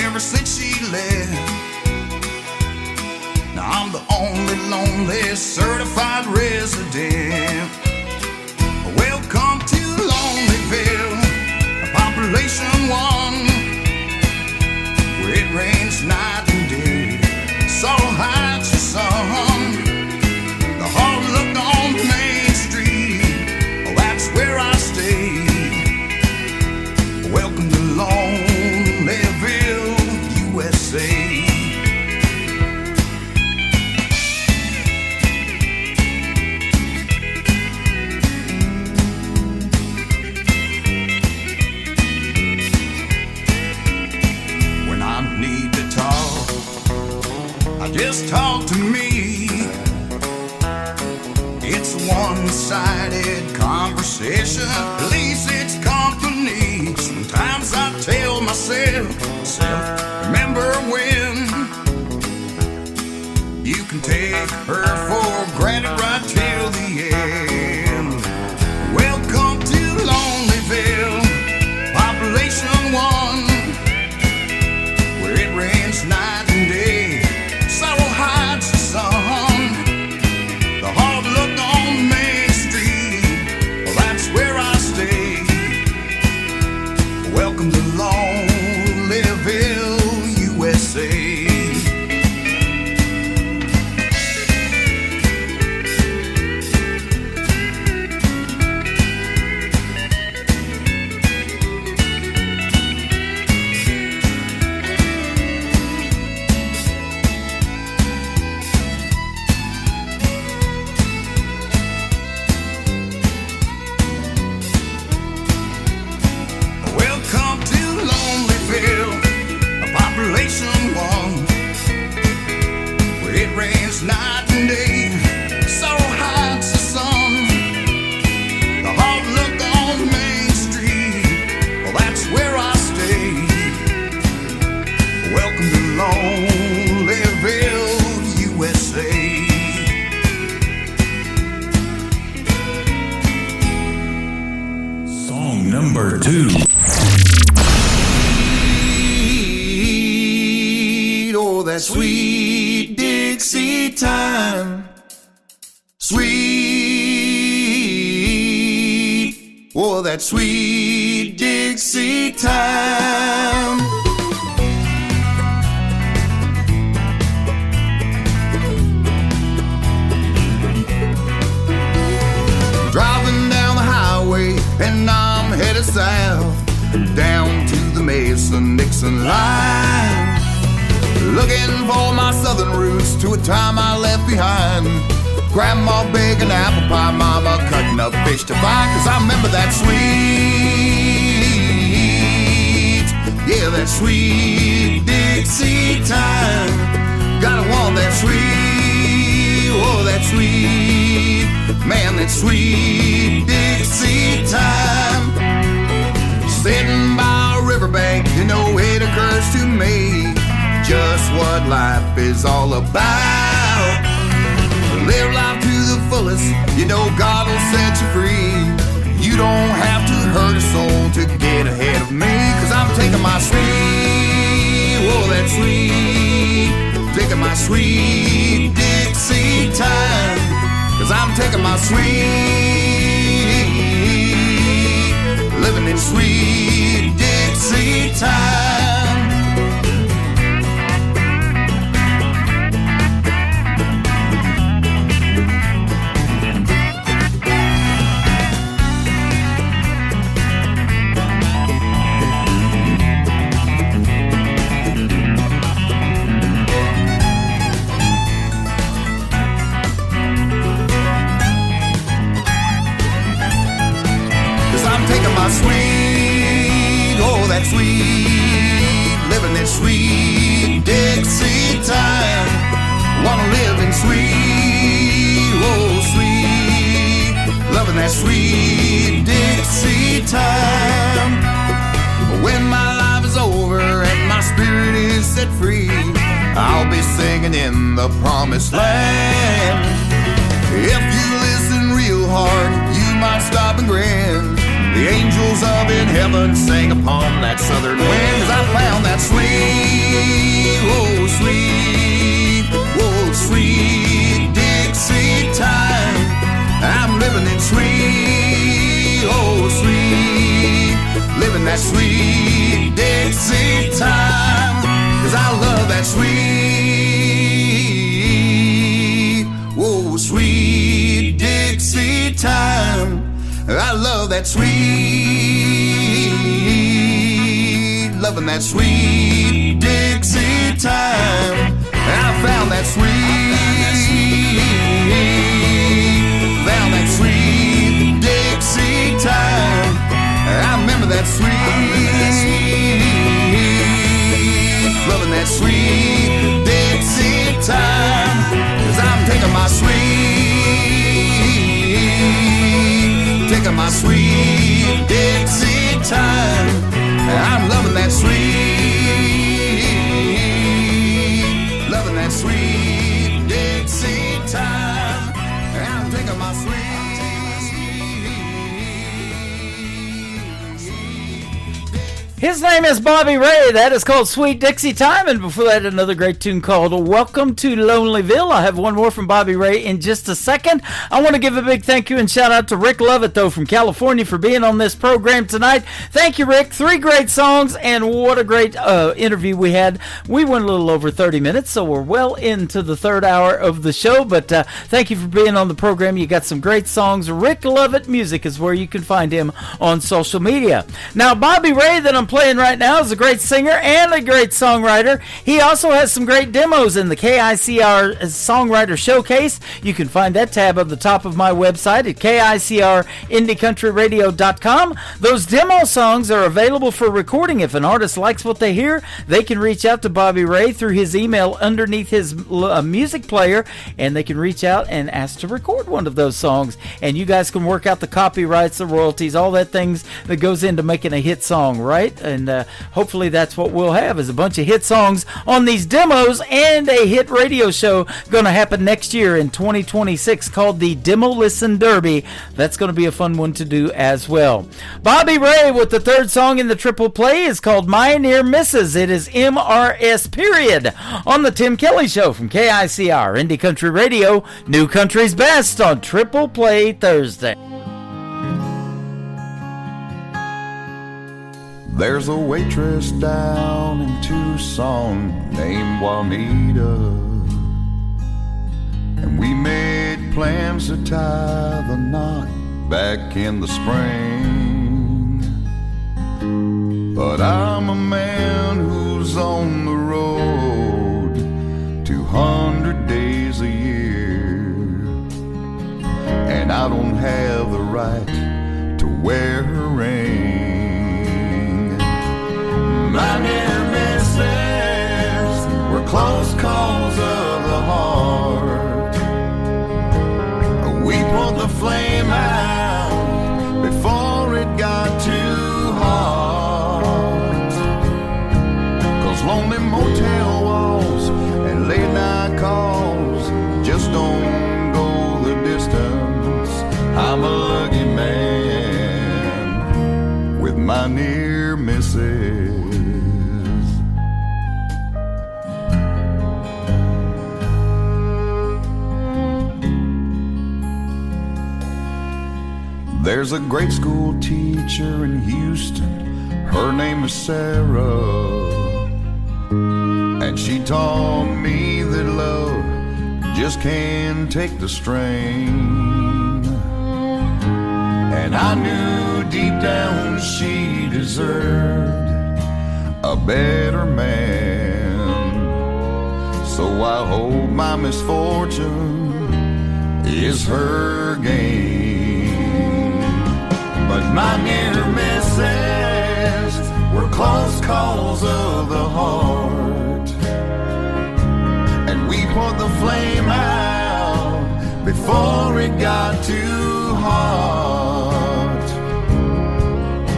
ever since she left. Now I'm the only lonely certified resident. Welcome to Lonelyville, population 1. just talk to me. It's a one-sided conversation, at least it's company. Sometimes I tell myself, remember when you can take her for granted right till the end. Welcome to Lonelyville, population 1, where it rains night and day, sorrow hides the sun. The hard look on Main Street, well, that's where I stay. Welcome to Lonelyville, USA. Night and day, sorrow hides the sun. The hard look on Main Street, well, that's where I stay. Welcome to Lonelyville, USA. Song number 2. Oh, that sweet Dixie time, sweet, oh, that sweet Dixie time. Driving down the highway and I'm headed south, down to the Mason-Dixon line. Looking for my southern roots to a time I left behind. Grandma baking apple pie, mama cutting up fish to fry. Cause I remember that sweet, yeah, that sweet Dixie time. Gotta want that sweet, oh, that sweet, man, that sweet Dixie time. Sitting by a riverbank, you know it occurs to me just what life is all about. Live life to the fullest, you know God will set you free. You don't have to hurt a soul to get ahead of me. Cause I'm taking my sweet, oh, that sweet, taking my sweet Dixie time. Cause I'm taking my sweet, living in sweet Dixie time. Sweet, oh, that sweet, living that sweet Dixie time. Wanna live in sweet, oh, sweet, loving that sweet Dixie time. When my life is over and my spirit is set free, I'll be singing in the promised land. If you listen real hard, you might stop and grin. The angels up in heaven sing upon that southern wind. Cause I found that sweet, oh, sweet, oh, sweet Dixie time. I'm living in sweet, oh, sweet, living that sweet Dixie time. Cause I love that sweet, oh, sweet Dixie time. I love that sweet, loving that sweet Dixie time. I found that sweet, found that sweet Dixie time. I remember that sweet, loving that sweet Dixie time. my sweet Dixie time. I'm loving that sweet Dixie time. I'm taking my sweet. His name is Bobby Ray. That is called Sweet Dixie Time. And before that, another great tune called Welcome to Lonelyville. I have one more from Bobby Ray in just a second. I want to give a big thank you and shout out to Rick Lovett, though, from California for being on this program tonight. Thank you, Rick. 3 great songs, and what a great interview we had. We went a little over 30 minutes, so we're well into the third hour of the show. But thank you for being on the program. You got some great songs. Rick Lovett Music is where you can find him on social media. Now, Bobby Ray, that I'm playing right now, is a great singer and a great songwriter. He also has some great demos in the KICR Songwriter Showcase. You can find that tab at the top of my website at KICRIndieCountryRadio.com. Those demo songs are available for recording. If an artist likes what they hear, they can reach out to Bobby Ray through his email underneath his music player, and they can reach out and ask to record one of those songs. And you guys can work out the copyrights, the royalties, all that things that goes into making a hit song, right? And hopefully that's what we'll have, is a bunch of hit songs on these demos and a hit radio show going to happen next year in 2026 called the Demo Listen Derby. That's going to be a fun one to do as well. Bobby Ray with the third song in the triple play is called My Near Misses. It is MRS period on the Tim Kelly Show from KICR Indie Country Radio, New Country's Best on Triple Play Thursday. There's a waitress down in Tucson named Juanita, and we made plans to tie the knot back in the spring. But I'm a man who's on the road 200 days a year, and I don't have the right to wear a ring. My near misses were close calls of the heart. We pulled the flame out before it got too hot. 'Cause lonely motel walls and late night calls just don't go the distance. I'm a lucky man with my near misses. There's a grade school teacher in Houston, her name is Sarah, and she taught me that love just can't take the strain. And I knew deep down she deserved a better man. So I hope my misfortune is her gain. But my near misses were close calls of the heart, and we poured the flame out before it got too hot.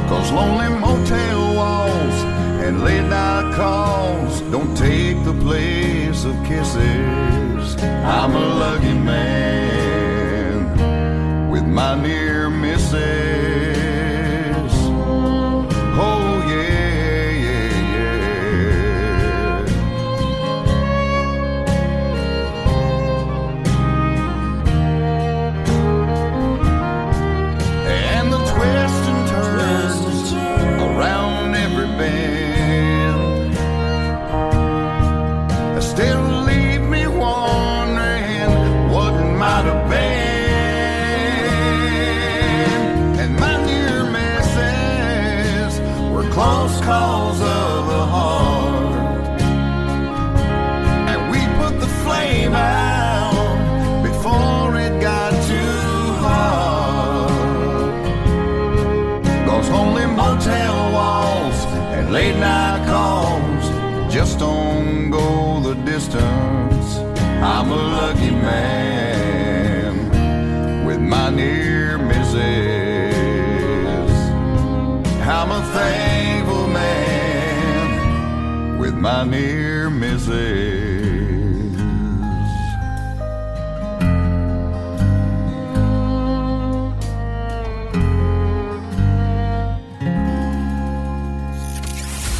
'Cause lonely motel walls and late night calls don't take the place of kisses. I'm a lucky man with my near misses. Oh yeah, yeah, yeah. And the twists and turns around every bend still leave me wondering what might have been. Close calls of the heart, and we put the flame out before it got too hot. Those only motel walls and late night calls just don't go the distance. I'm a lucky man with my near misses. my near missus.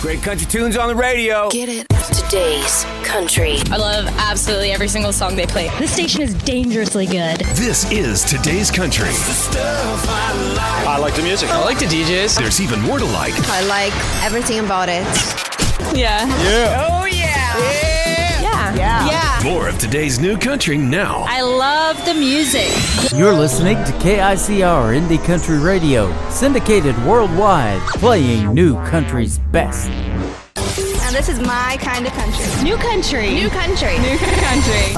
Great country tunes on the radio. Get it. Today's country. I love absolutely every single song they play. This station is dangerously good. This is Today's Country. I like the music. I like the DJs. There's even more to like. I like everything about it. Yeah. Yeah. Oh, yeah. Yeah. More of today's new country now. I love the music. You're listening to KICR Indie Country Radio, syndicated worldwide, playing new country's best. Now this is my kind of country. New country. New country. New country.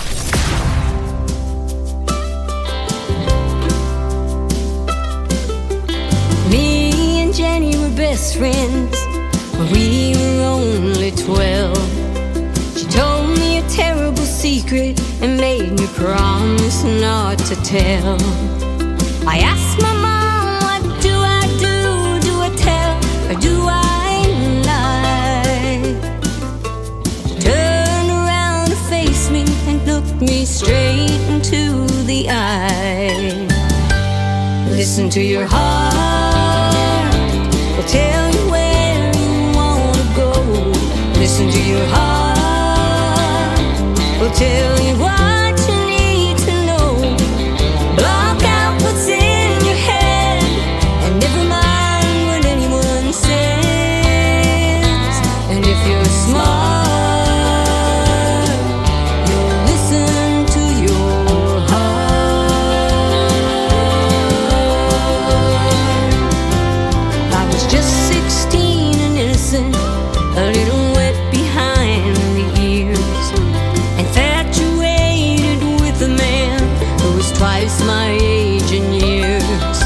Me and Jenny were best friends when we were only 12. She told me a terrible secret and made me promise not to tell. I asked my mom, what do I do? Do I tell or do I lie? She turned around to face me and looked me straight into the eye. Listen to your heart, will tell you where you wanna go. Listen to your heart, will tell you what you need to know. Block out what's in your head and never mind what anyone says. And if you're smart, you'll listen to your heart. I was just 16 and innocent, a little wet behind the ears, infatuated with a man who was twice my age in years.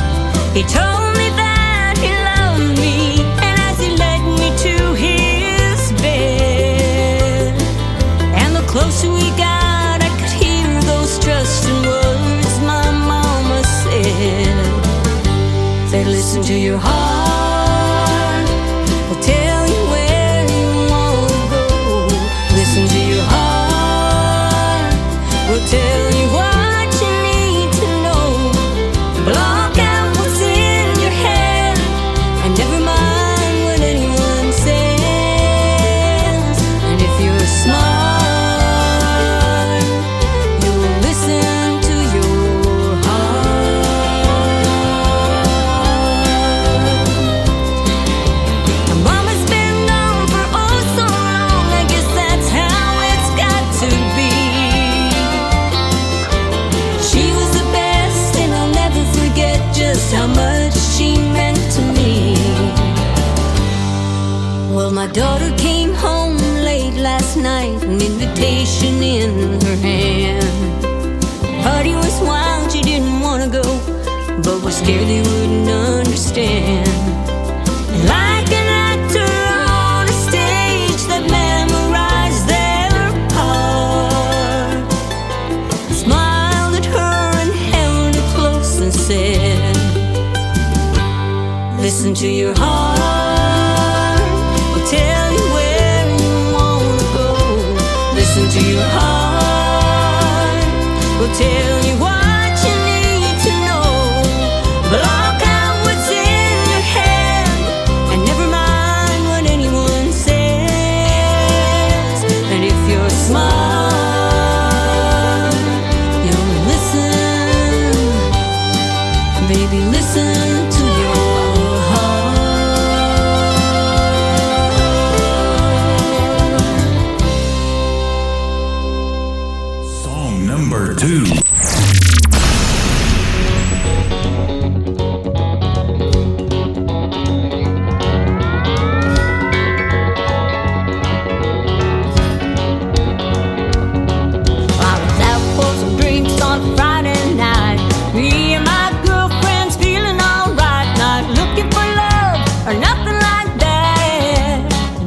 He told me that he loved me, and as he led me to his bed, and the closer we got, I could hear those trusting words my mama said. Said, listen to your heart, will tell you where you wanna go. Listen to your heart, will tell you what you need to know. Block out what's in your head and never mind what anyone says. And if you're smart, you'll listen to your heart. My mama's been gone for oh so long, I guess that's how it's got to be. She was the best, and I'll never forget just how much she meant to me. Well, my daughter came home late last night, an invitation in her hand. Party was wild, she didn't want to go, but was scared they wouldn't understand. And like an actor on a stage that memorized their part, smiled at her and held her close and said, listen to your heart, will tell you where you wanna go. Listen to your heart, will tell you what you need to know. Block out what's in your head and never mind what anyone says. And if you're smart, you'll listen. Baby, listen to your heart. Song number 2. I was out for some drinks on Friday night. Me and my girlfriend's feeling alright. Not looking for love or nothing like that.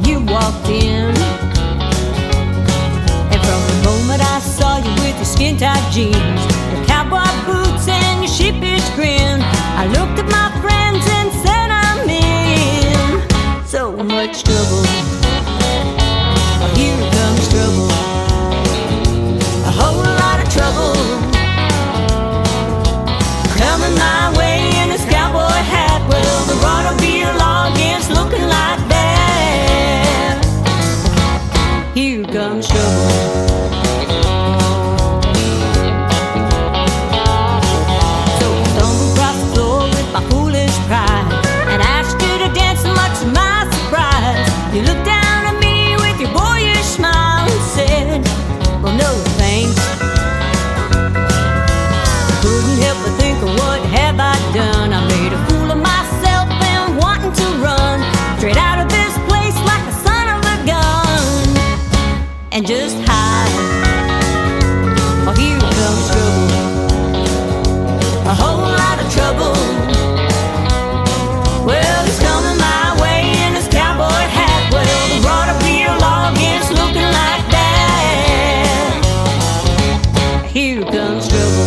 You walked in, and from the moment I saw you with your skin-tight jeans, your cowboy boots and your sheepish grin, I looked at my friends and said I'm in so much trouble. here comes trouble. A whole lot of trouble coming my way in this cowboy hat. Well, the automobile audience looking like that. Here comes trouble. So I stumble across the floor with my foolish pride and asked you to dance, and much to my surprise, you looked down at me with your boyish smile and said, well, no thanks. Couldn't help but think of what have I done. I made a fool of myself and wanting to run straight out of this place like the son of a gun and just hide. Oh, here comes trouble. A whole lot of trouble. Well, it's coming my way in this cowboy hat. Well, the automobile audience looking like that. Here comes trouble.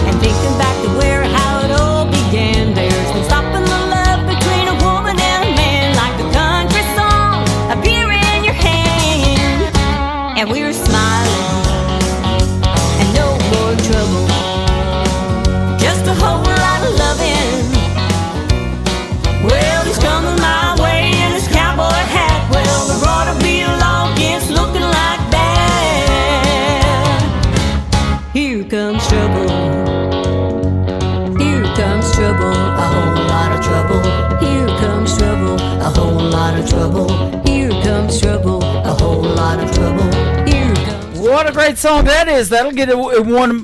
And thinking back to where, how it all began, there's no stopping the love between a woman and a man, like the country song, a beer in your hand, and we were smiling, and no more trouble, just a whole lot of loving. Well, he's coming my way in his cowboy hat. Well, the automobile audience looking like that. Here comes trouble. Here comes trouble. A whole lot of trouble. Here comes trouble. A whole lot of trouble. Here comes trouble. A whole lot of trouble. Here comes. What a great song that is. That'll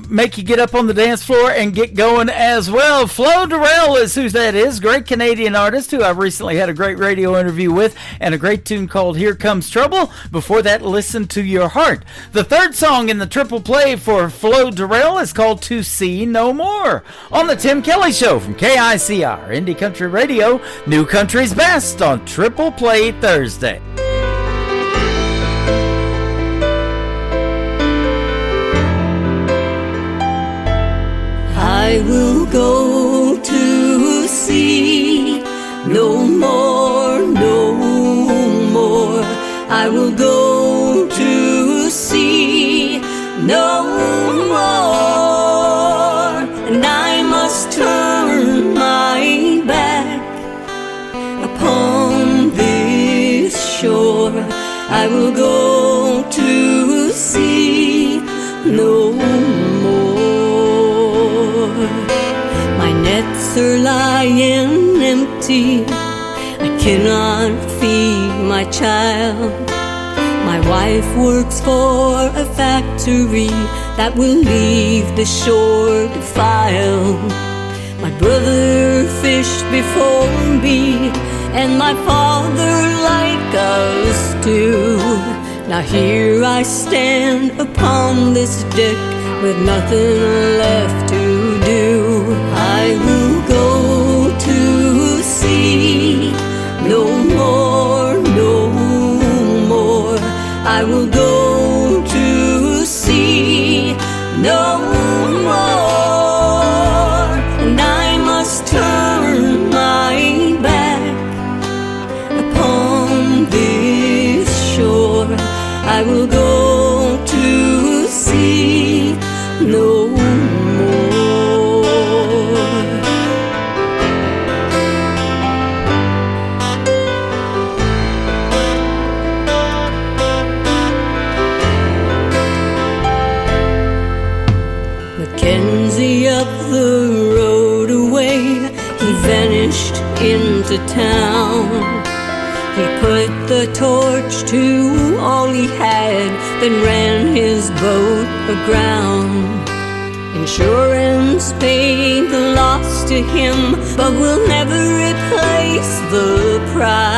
make you get up on the dance floor and get going as well. Flo Durrell is who that is. Great Canadian artist who I've recently had a great radio interview with, and a great tune called Here Comes Trouble. Before that, Listen to Your Heart. The third song in the triple play for Flo Durrell is called To See No More. On the Tim Kelly Show from KICR, Indie Country Radio, New Country's Best on Triple Play Thursday. I will go to sea no more, no more. I will go to sea no more. And I must turn my back upon this shore. I will go to sea no more. My nets are lying empty. I cannot feed my child. My wife works for a factory that will leave the shore defiled. My brother fished before me, and my father like us too. Now here I stand upon this deck with nothing left to do. I will go to sea no more, no more. I will go to sea no more. And I must turn my back upon this shore. I will go to sea no more. Mackenzie up the road away, he vanished into town. He put the torch to all he had, then ran his boat aground. Insurance paid the loss to him, but will never replace the price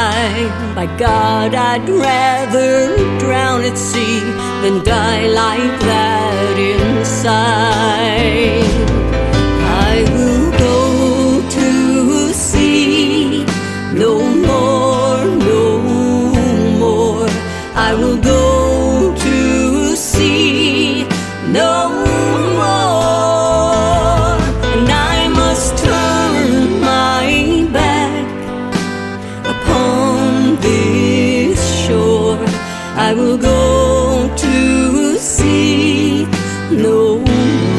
By God, I'd rather drown at sea than die like that inside. I will go to sea, no more, no more. I will go to sea, no more. And I must turn my back upon this shore. I will go to sea, no more.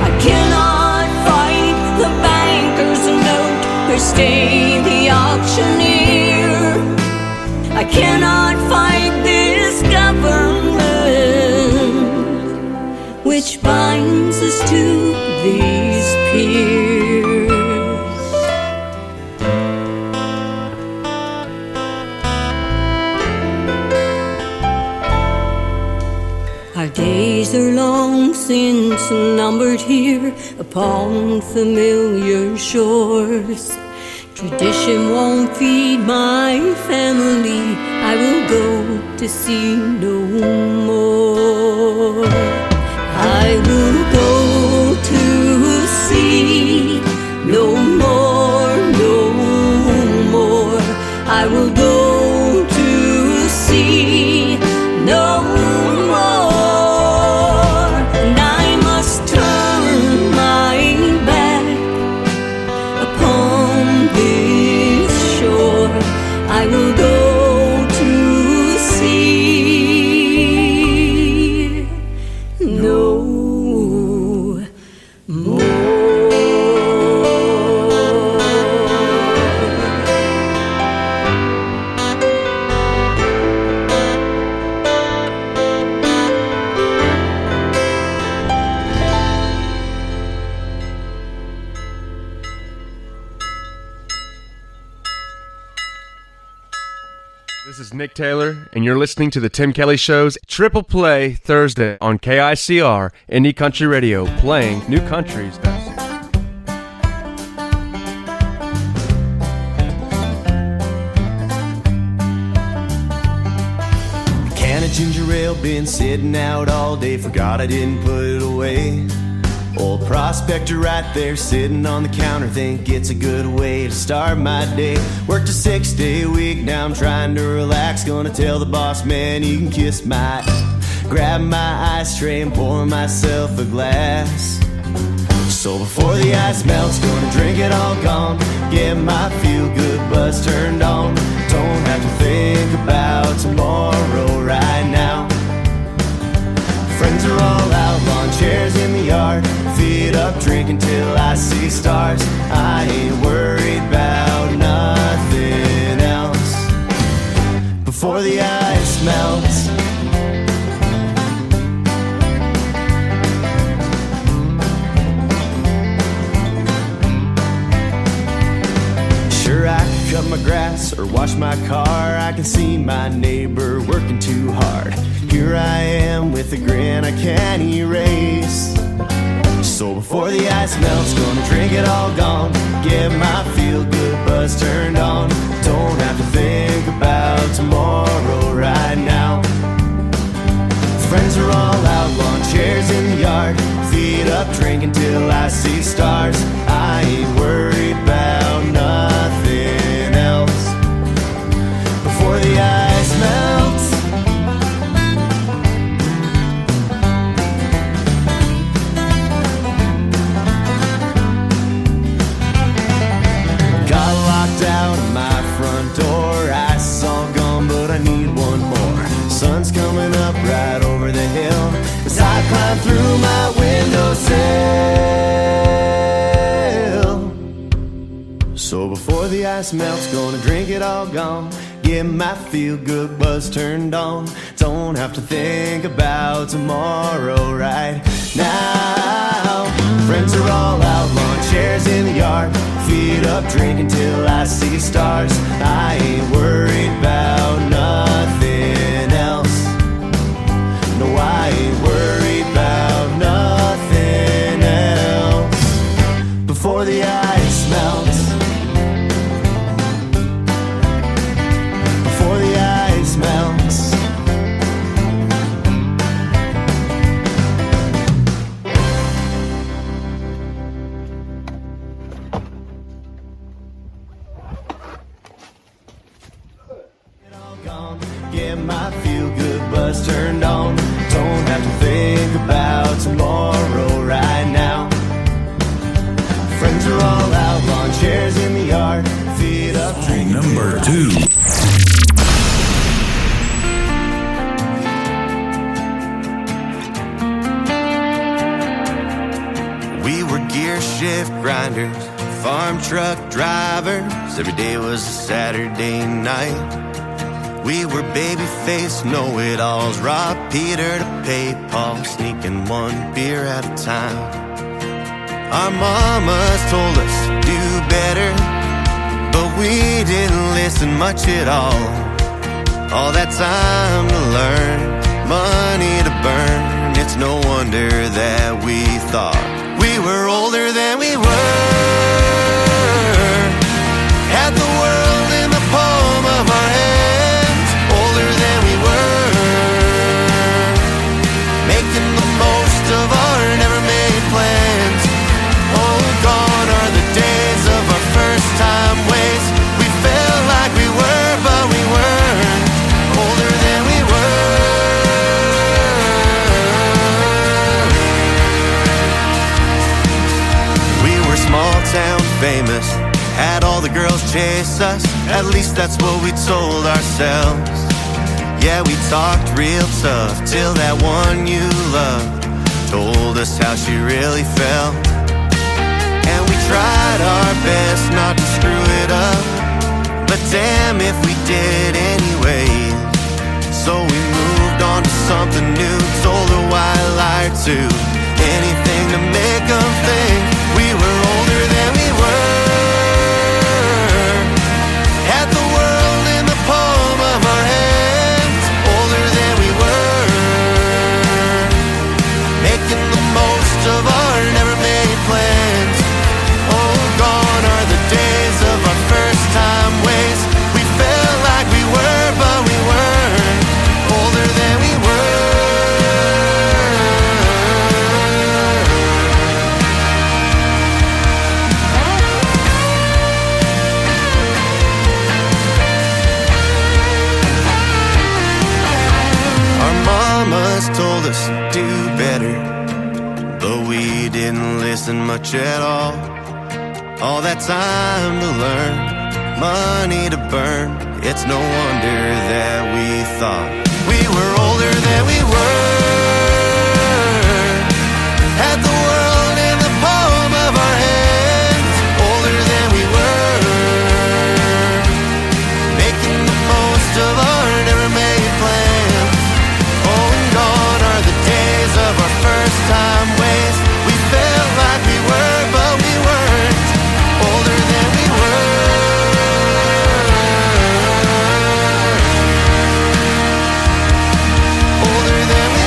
I cannot fight the banker's note or stay the auctioneer. I cannot fight this government which binds us to these piers. Our days are long since numbered here upon familiar shores. Tradition won't feed my family. I will go to sea no more. I will go to sea no more, no more. I will go to sea no more. And I must turn my back upon this shore. I will go to sea no more. This is Nick Taylor, and you're listening to the Tim Kelly Show's Triple Play Thursday on KICR, Indie Country Radio, playing new country's best. A can of ginger ale been sitting out all day, forgot I didn't put it away. Old prospector right there sitting on the counter, think it's a good way to start my day. Worked a 6-day week, now I'm trying to relax. Gonna tell the boss man he can kiss my ass. Grab my ice tray and pour myself a glass. So before the ice melts, gonna drink it all gone. Get my feel-good buzz turned on. Don't have to think about tomorrow right now. Friends are all out, lawn chairs in the yard. Feet up, drinking till I see stars. I ain't worried about nothing else. Before the ice melts, sure I could cut my grass or wash my car. I can see my neighbor working too hard. Here I am with a grin I can't erase. So before the ice melts, gonna drink it all gone. Get my feel-good buzz turned on. Don't have to think about tomorrow right now. Friends are all out, lawn chairs in the yard. Feet up, drinking till I see stars. I ain't worried about nothing else. Before the ice melts, out of my front door, ice all gone, but I need one more. Sun's coming up right over the hill as I climb through my windowsill. So before the ice melts, gonna drink it all gone. Get my feel-good buzz turned on. Don't have to think about tomorrow right now. Friends are all out, lawn chairs in the yard. Feet up, drinking till I see stars. I ain't worried about nothing else. No, I ain't worried about nothing else. Before the ice melts, my feel-good buzz turned on. Don't have to think about tomorrow right now. Friends are all out, lawn chairs in the yard, feet up, drinking. Number 2. We were gear shift grinders, farm truck drivers. Every day was a Saturday night. We were baby-faced know-it-alls, rob Peter to pay Paul, sneaking one beer at a time. Our mamas told us to do better, but we didn't listen much at all. All that time to learn, money to burn, it's no wonder that we thought we were older than we were. Had the world in the palm of our hands, older than we were. Making the most of our never-made plans. Oh, gone are the days of our first-time ways. We felt like we were, but we weren't. Older than we were. We were small-town famous, had all the girls chase us. At least that's what we told ourselves. Yeah, we talked real tough till that one you loved told us how she really felt. And we tried our best not to screw it up, but damn if we did anyway. So we moved on to something new, told a white lie to anything to make them think we were older than we were. Had the world in the palm of our hands, older than we were. Making the most of our never-made plans. Oh, gone are the days of our first-time ways. We felt like we were, but we weren't. Older than we were. Our mamas told us to do better, but we didn't listen much at all. All that time to learn, money to burn, it's no wonder that we thought we were older than we were. Had the world in the palm of our hands, older than we were. Making the most of our never-made plans. Oh, and gone are the days of our first-time ways. We felt like we were, but we weren't. Older than we were. Older than we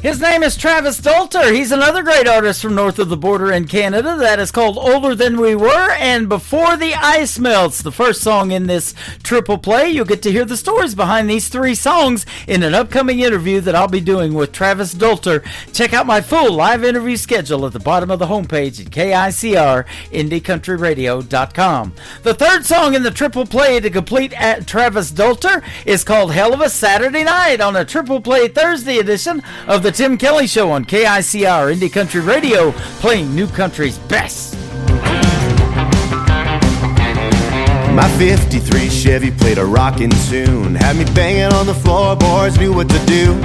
His name is Travis Dolter. He's another great artist from north of the border in Canada. That is called Older Than We Were and Before the Ice Melts, the first song in this triple play. You'll get to hear the stories behind these three songs in an upcoming interview that I'll be doing with Travis Dolter. Check out my full live interview schedule at the bottom of the homepage at KICR-IndieCountryRadio.com. The third song in the triple play to complete at Travis Dolter is called Hell of a Saturday Night on a triple play Thursday edition of the Tim Kelly Show on KICR Indie Country Radio, playing new country's best. My 53 Chevy played a rockin' tune, had me banging on the floorboards, knew what to do.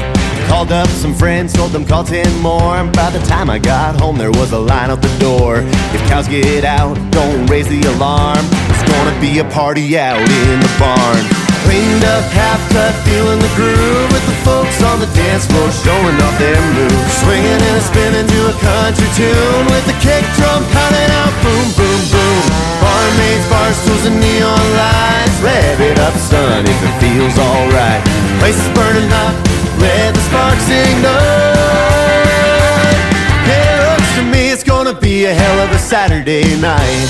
Called up some friends, told them call 10 more, and by the time I got home there was a line out the door. If cows get out, don't raise the alarm, it's gonna be a party out in the barn. Cleaned up, half-cut, feeling the groove, with the folks on the dance floor showing off their moves. Swinging and spinning to a country tune, with the kick drum pounding out, boom, boom, boom. Barmaids, bar stools, and neon lights. Rev it up, son, if it feels alright. Place is burning up, let the sparks ignite. Yeah, it looks to me it's gonna be a hell of a Saturday night.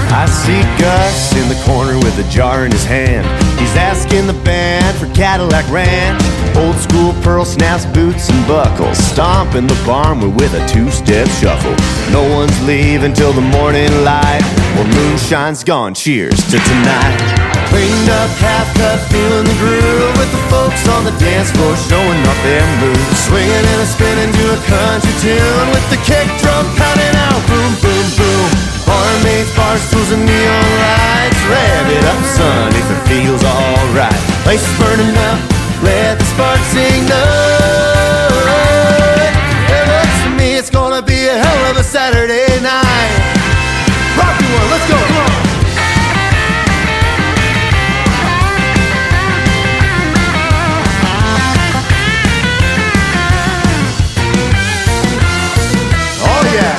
I see Gus in the corner with a jar in his hand. He's asking the band for Cadillac Ranch. Old school pearl snaps, boots and buckles. Stomp in the barn, we're with a two-step shuffle. No one's leaving till the morning light. Well, moonshine's gone, cheers to tonight. Cleaned up, half cut, feeling the groove, with the folks on the dance floor showing off their moves. Swinging and a spinning to a country tune, with the kick drum pounding out, boom, boom, boom. Barmaids, bar stools and neon lights. Rev it up, son, if it feels alright. Place is burning up, let the sparks ignite. It looks to me it's gonna be a hell of a Saturday night. Rocky one, let's go, come on. Oh yeah.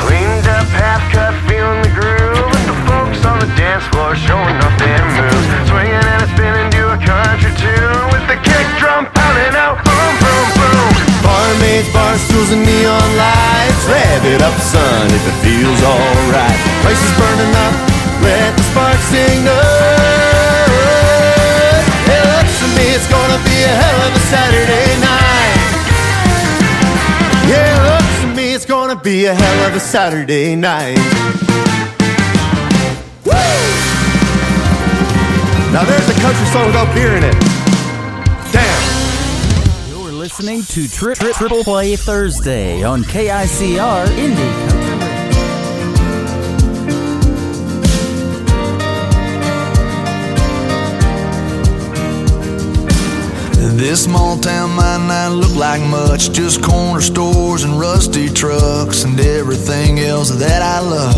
Cleaned up, half cut, feeling the groove, with the folks on the dance floor showing off their moves. Swinging and a spinning to a country tune, with the kick drum pounding out, boom, boom, boom. Barmaids, bar stools and neon lights. Rev it up, son, if it feels alright. Place is burning up, let the sparks ignite. It looks to me it's gonna be a hell of a Saturday night. Yeah, it looks to me it's gonna be a hell of a Saturday night. Now there's a country song without beer in it. Damn. You're listening to Triple Play Thursday on KICR Indie Country Radio. This small town might not look like much, just corner stores and rusty trucks and everything else that I love.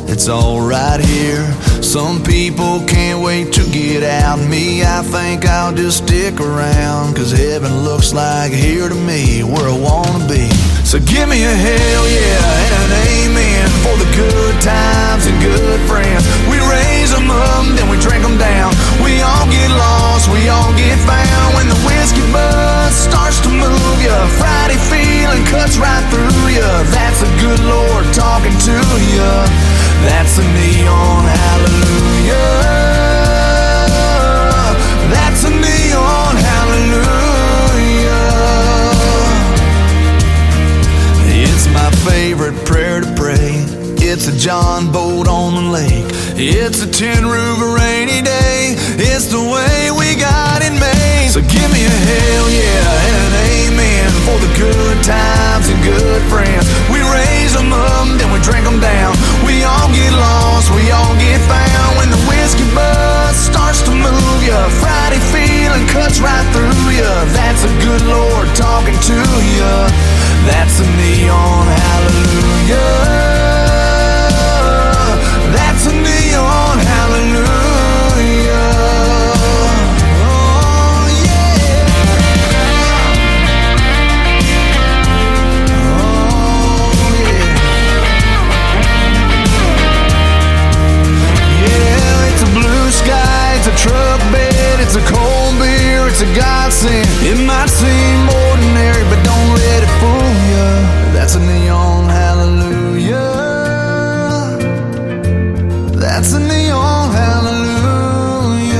It's all right here. Some people can't wait to get out. Me, I think I'll just stick around, 'cause heaven looks like here to me, where I wanna be. So give me a hell yeah and an amen for the good times and good friends. We raise them up, then we drink them down. We all get lost, we all get found. When the whiskey buzz starts to move ya, Friday feeling cuts right through ya. That's a good Lord talking to ya. That's a neon hallelujah. That's a neon hallelujah. It's my favorite prayer to pray. It's a John boat on the lake. It's a tin roof a rainy day. It's the way we got it made. So give me a hell yeah and an amen for the good times and good friends. We raise them up, then we drink them down. We all get lost, we all get found. When the whiskey buzz starts to move ya, Friday feeling cuts right through ya. That's a good Lord talking to ya. That's a neon hallelujah. That's a neon hallelujah. Oh yeah. Oh yeah. Yeah, it's a blue sky, it's a truck bed, it's a cold beer, it's a godsend. It might seem ordinary, but don't let it fool ya. That's a neon hallelujah. That's a neon hallelujah.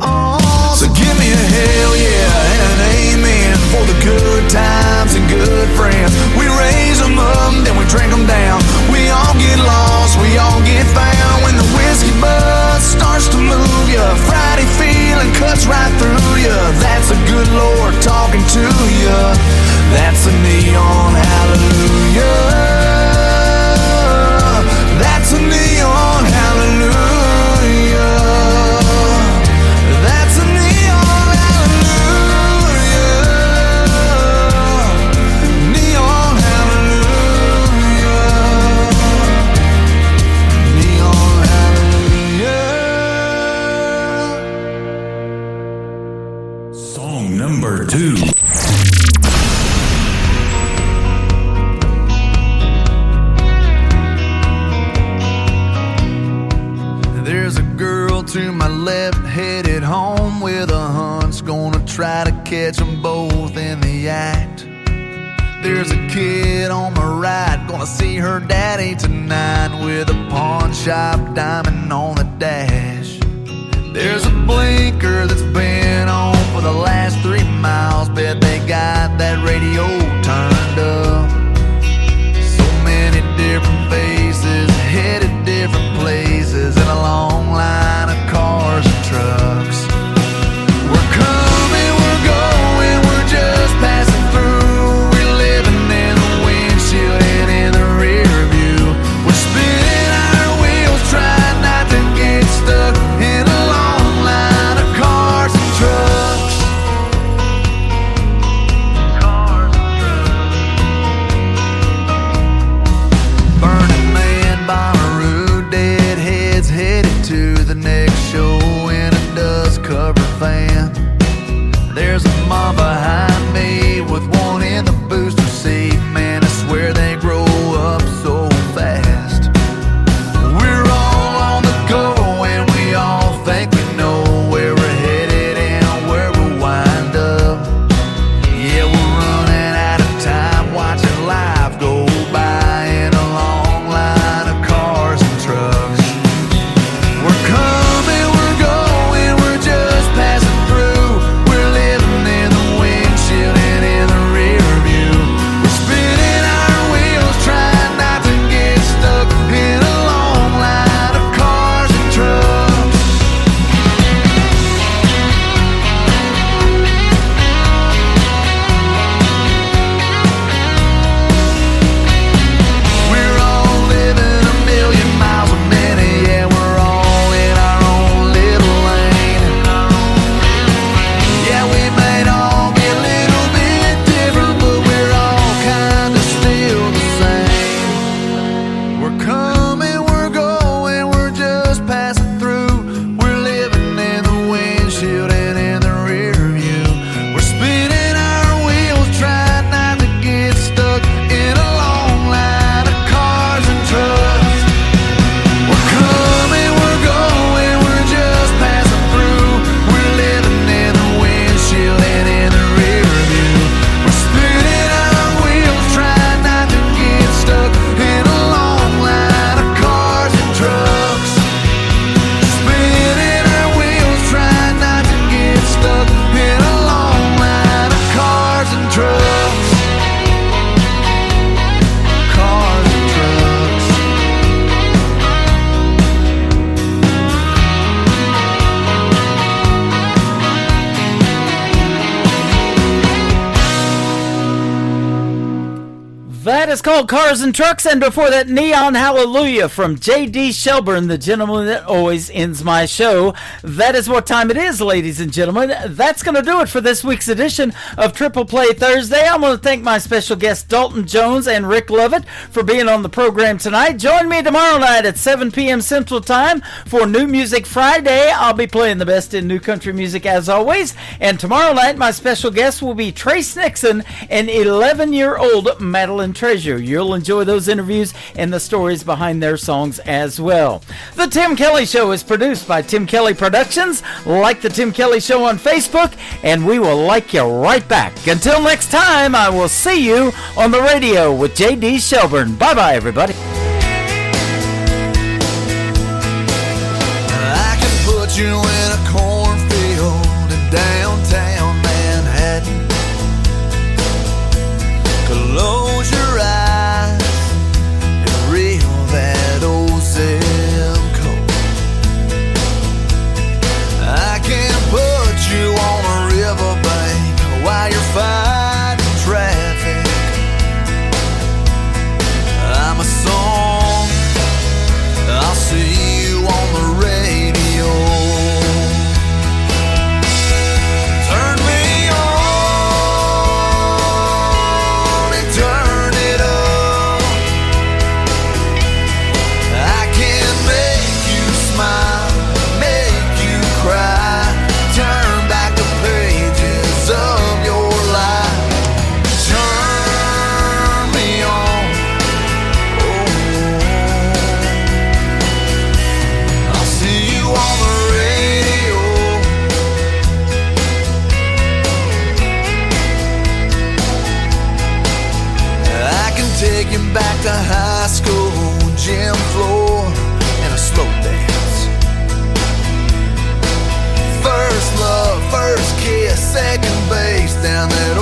Oh, so give me a hell yeah and an amen for the good times and good friends. We raise them up, then we drink them down. We all get lost, we all get found. When the whiskey buzz starts to move ya, Friday feeling cuts right through ya. That's a good Lord talking to ya. That's a neon hallelujah. That's a neon hallelujah. That's a neon hallelujah. Neon hallelujah. Neon hallelujah. Song number 2. There's a girl to my left headed home with a hunt's gonna try to catch them both in the act. There's a kid on my right, gonna see her daddy tonight with a pawn shop diamond on the dash. There's a blinker that's been on for the last 3 miles. Bet they got that radio turned up. So many different faces, headed different places, and a long line of cars and trucks. We're coming, we're going, we're just passing through. We're living in the windshield and in the rear view. We're spinning our wheels, trying not to get stuck in a long line of cars and trucks. Burning Man, Bonnaroo, deadheads headed to the next show in a dust-covered van. There's a mom behind me with one in the booster seat. Man, I swear they grow up so fast. We're all on the go and we all think we know where we're headed and where we'll wind up. Yeah, we're running out of time watching life go by in a long line of cars and trucks. We're coming, we're going, we're just passing through. We're living in the windshield and in the rear view. We're spinning our wheels, trying not to get stuck in a long line of cars and trucks. We're all living a million miles a minute, yeah, we're all in our own little lane. Yeah, we might all be a little bit different, but we're all kinda still the same. We're coming, we're going, we're just passing through. We're living in the windshield and in the rear view. We're spinning our wheels, trying not to get stuck in a long line of cars and trucks. We're coming, we're going, we're just passing through. We're living in the windshield and in the rear view. We're spinning our wheels, trying not to get stuck in a long line of cars and trucks. Spinning our wheels, trying not to get stuck in a long line of cars and trucks. Cars and trucks. That is called Cars and Trucks, and before that, Neon Hallelujah from J.D. Shelburne, the gentleman that always ends my show. That is what time it is, ladies and gentlemen. That's going to do it for this week's edition of Triple Play Thursday. I'm going to thank my special guests, Dalton Jones and Rick Lovett, for being on the program tonight. Join me tomorrow night at 7 p.m. Central Time for New Music Friday. I'll be playing the best in new country music as always. And tomorrow night, my special guest will be Trace Nixon and 11-year-old Madeline Treasure. You'll enjoy those interviews and the stories behind their songs as well. The Tim Kelly Show is produced by Tim Kelly Productions. Like the Tim Kelly Show on Facebook, and we will like you right back. Until next time, I will see you on the radio with J.D. Shelburne. Bye-bye, everybody. I can put you in a cornfield in downtown Manhattan. Close your eyes and reel that old zip code. I can put you on a riverbank while you're fighting traffic. I'm a song take you back to high school, gym floor, and a slow dance. First love, first kiss, second base down that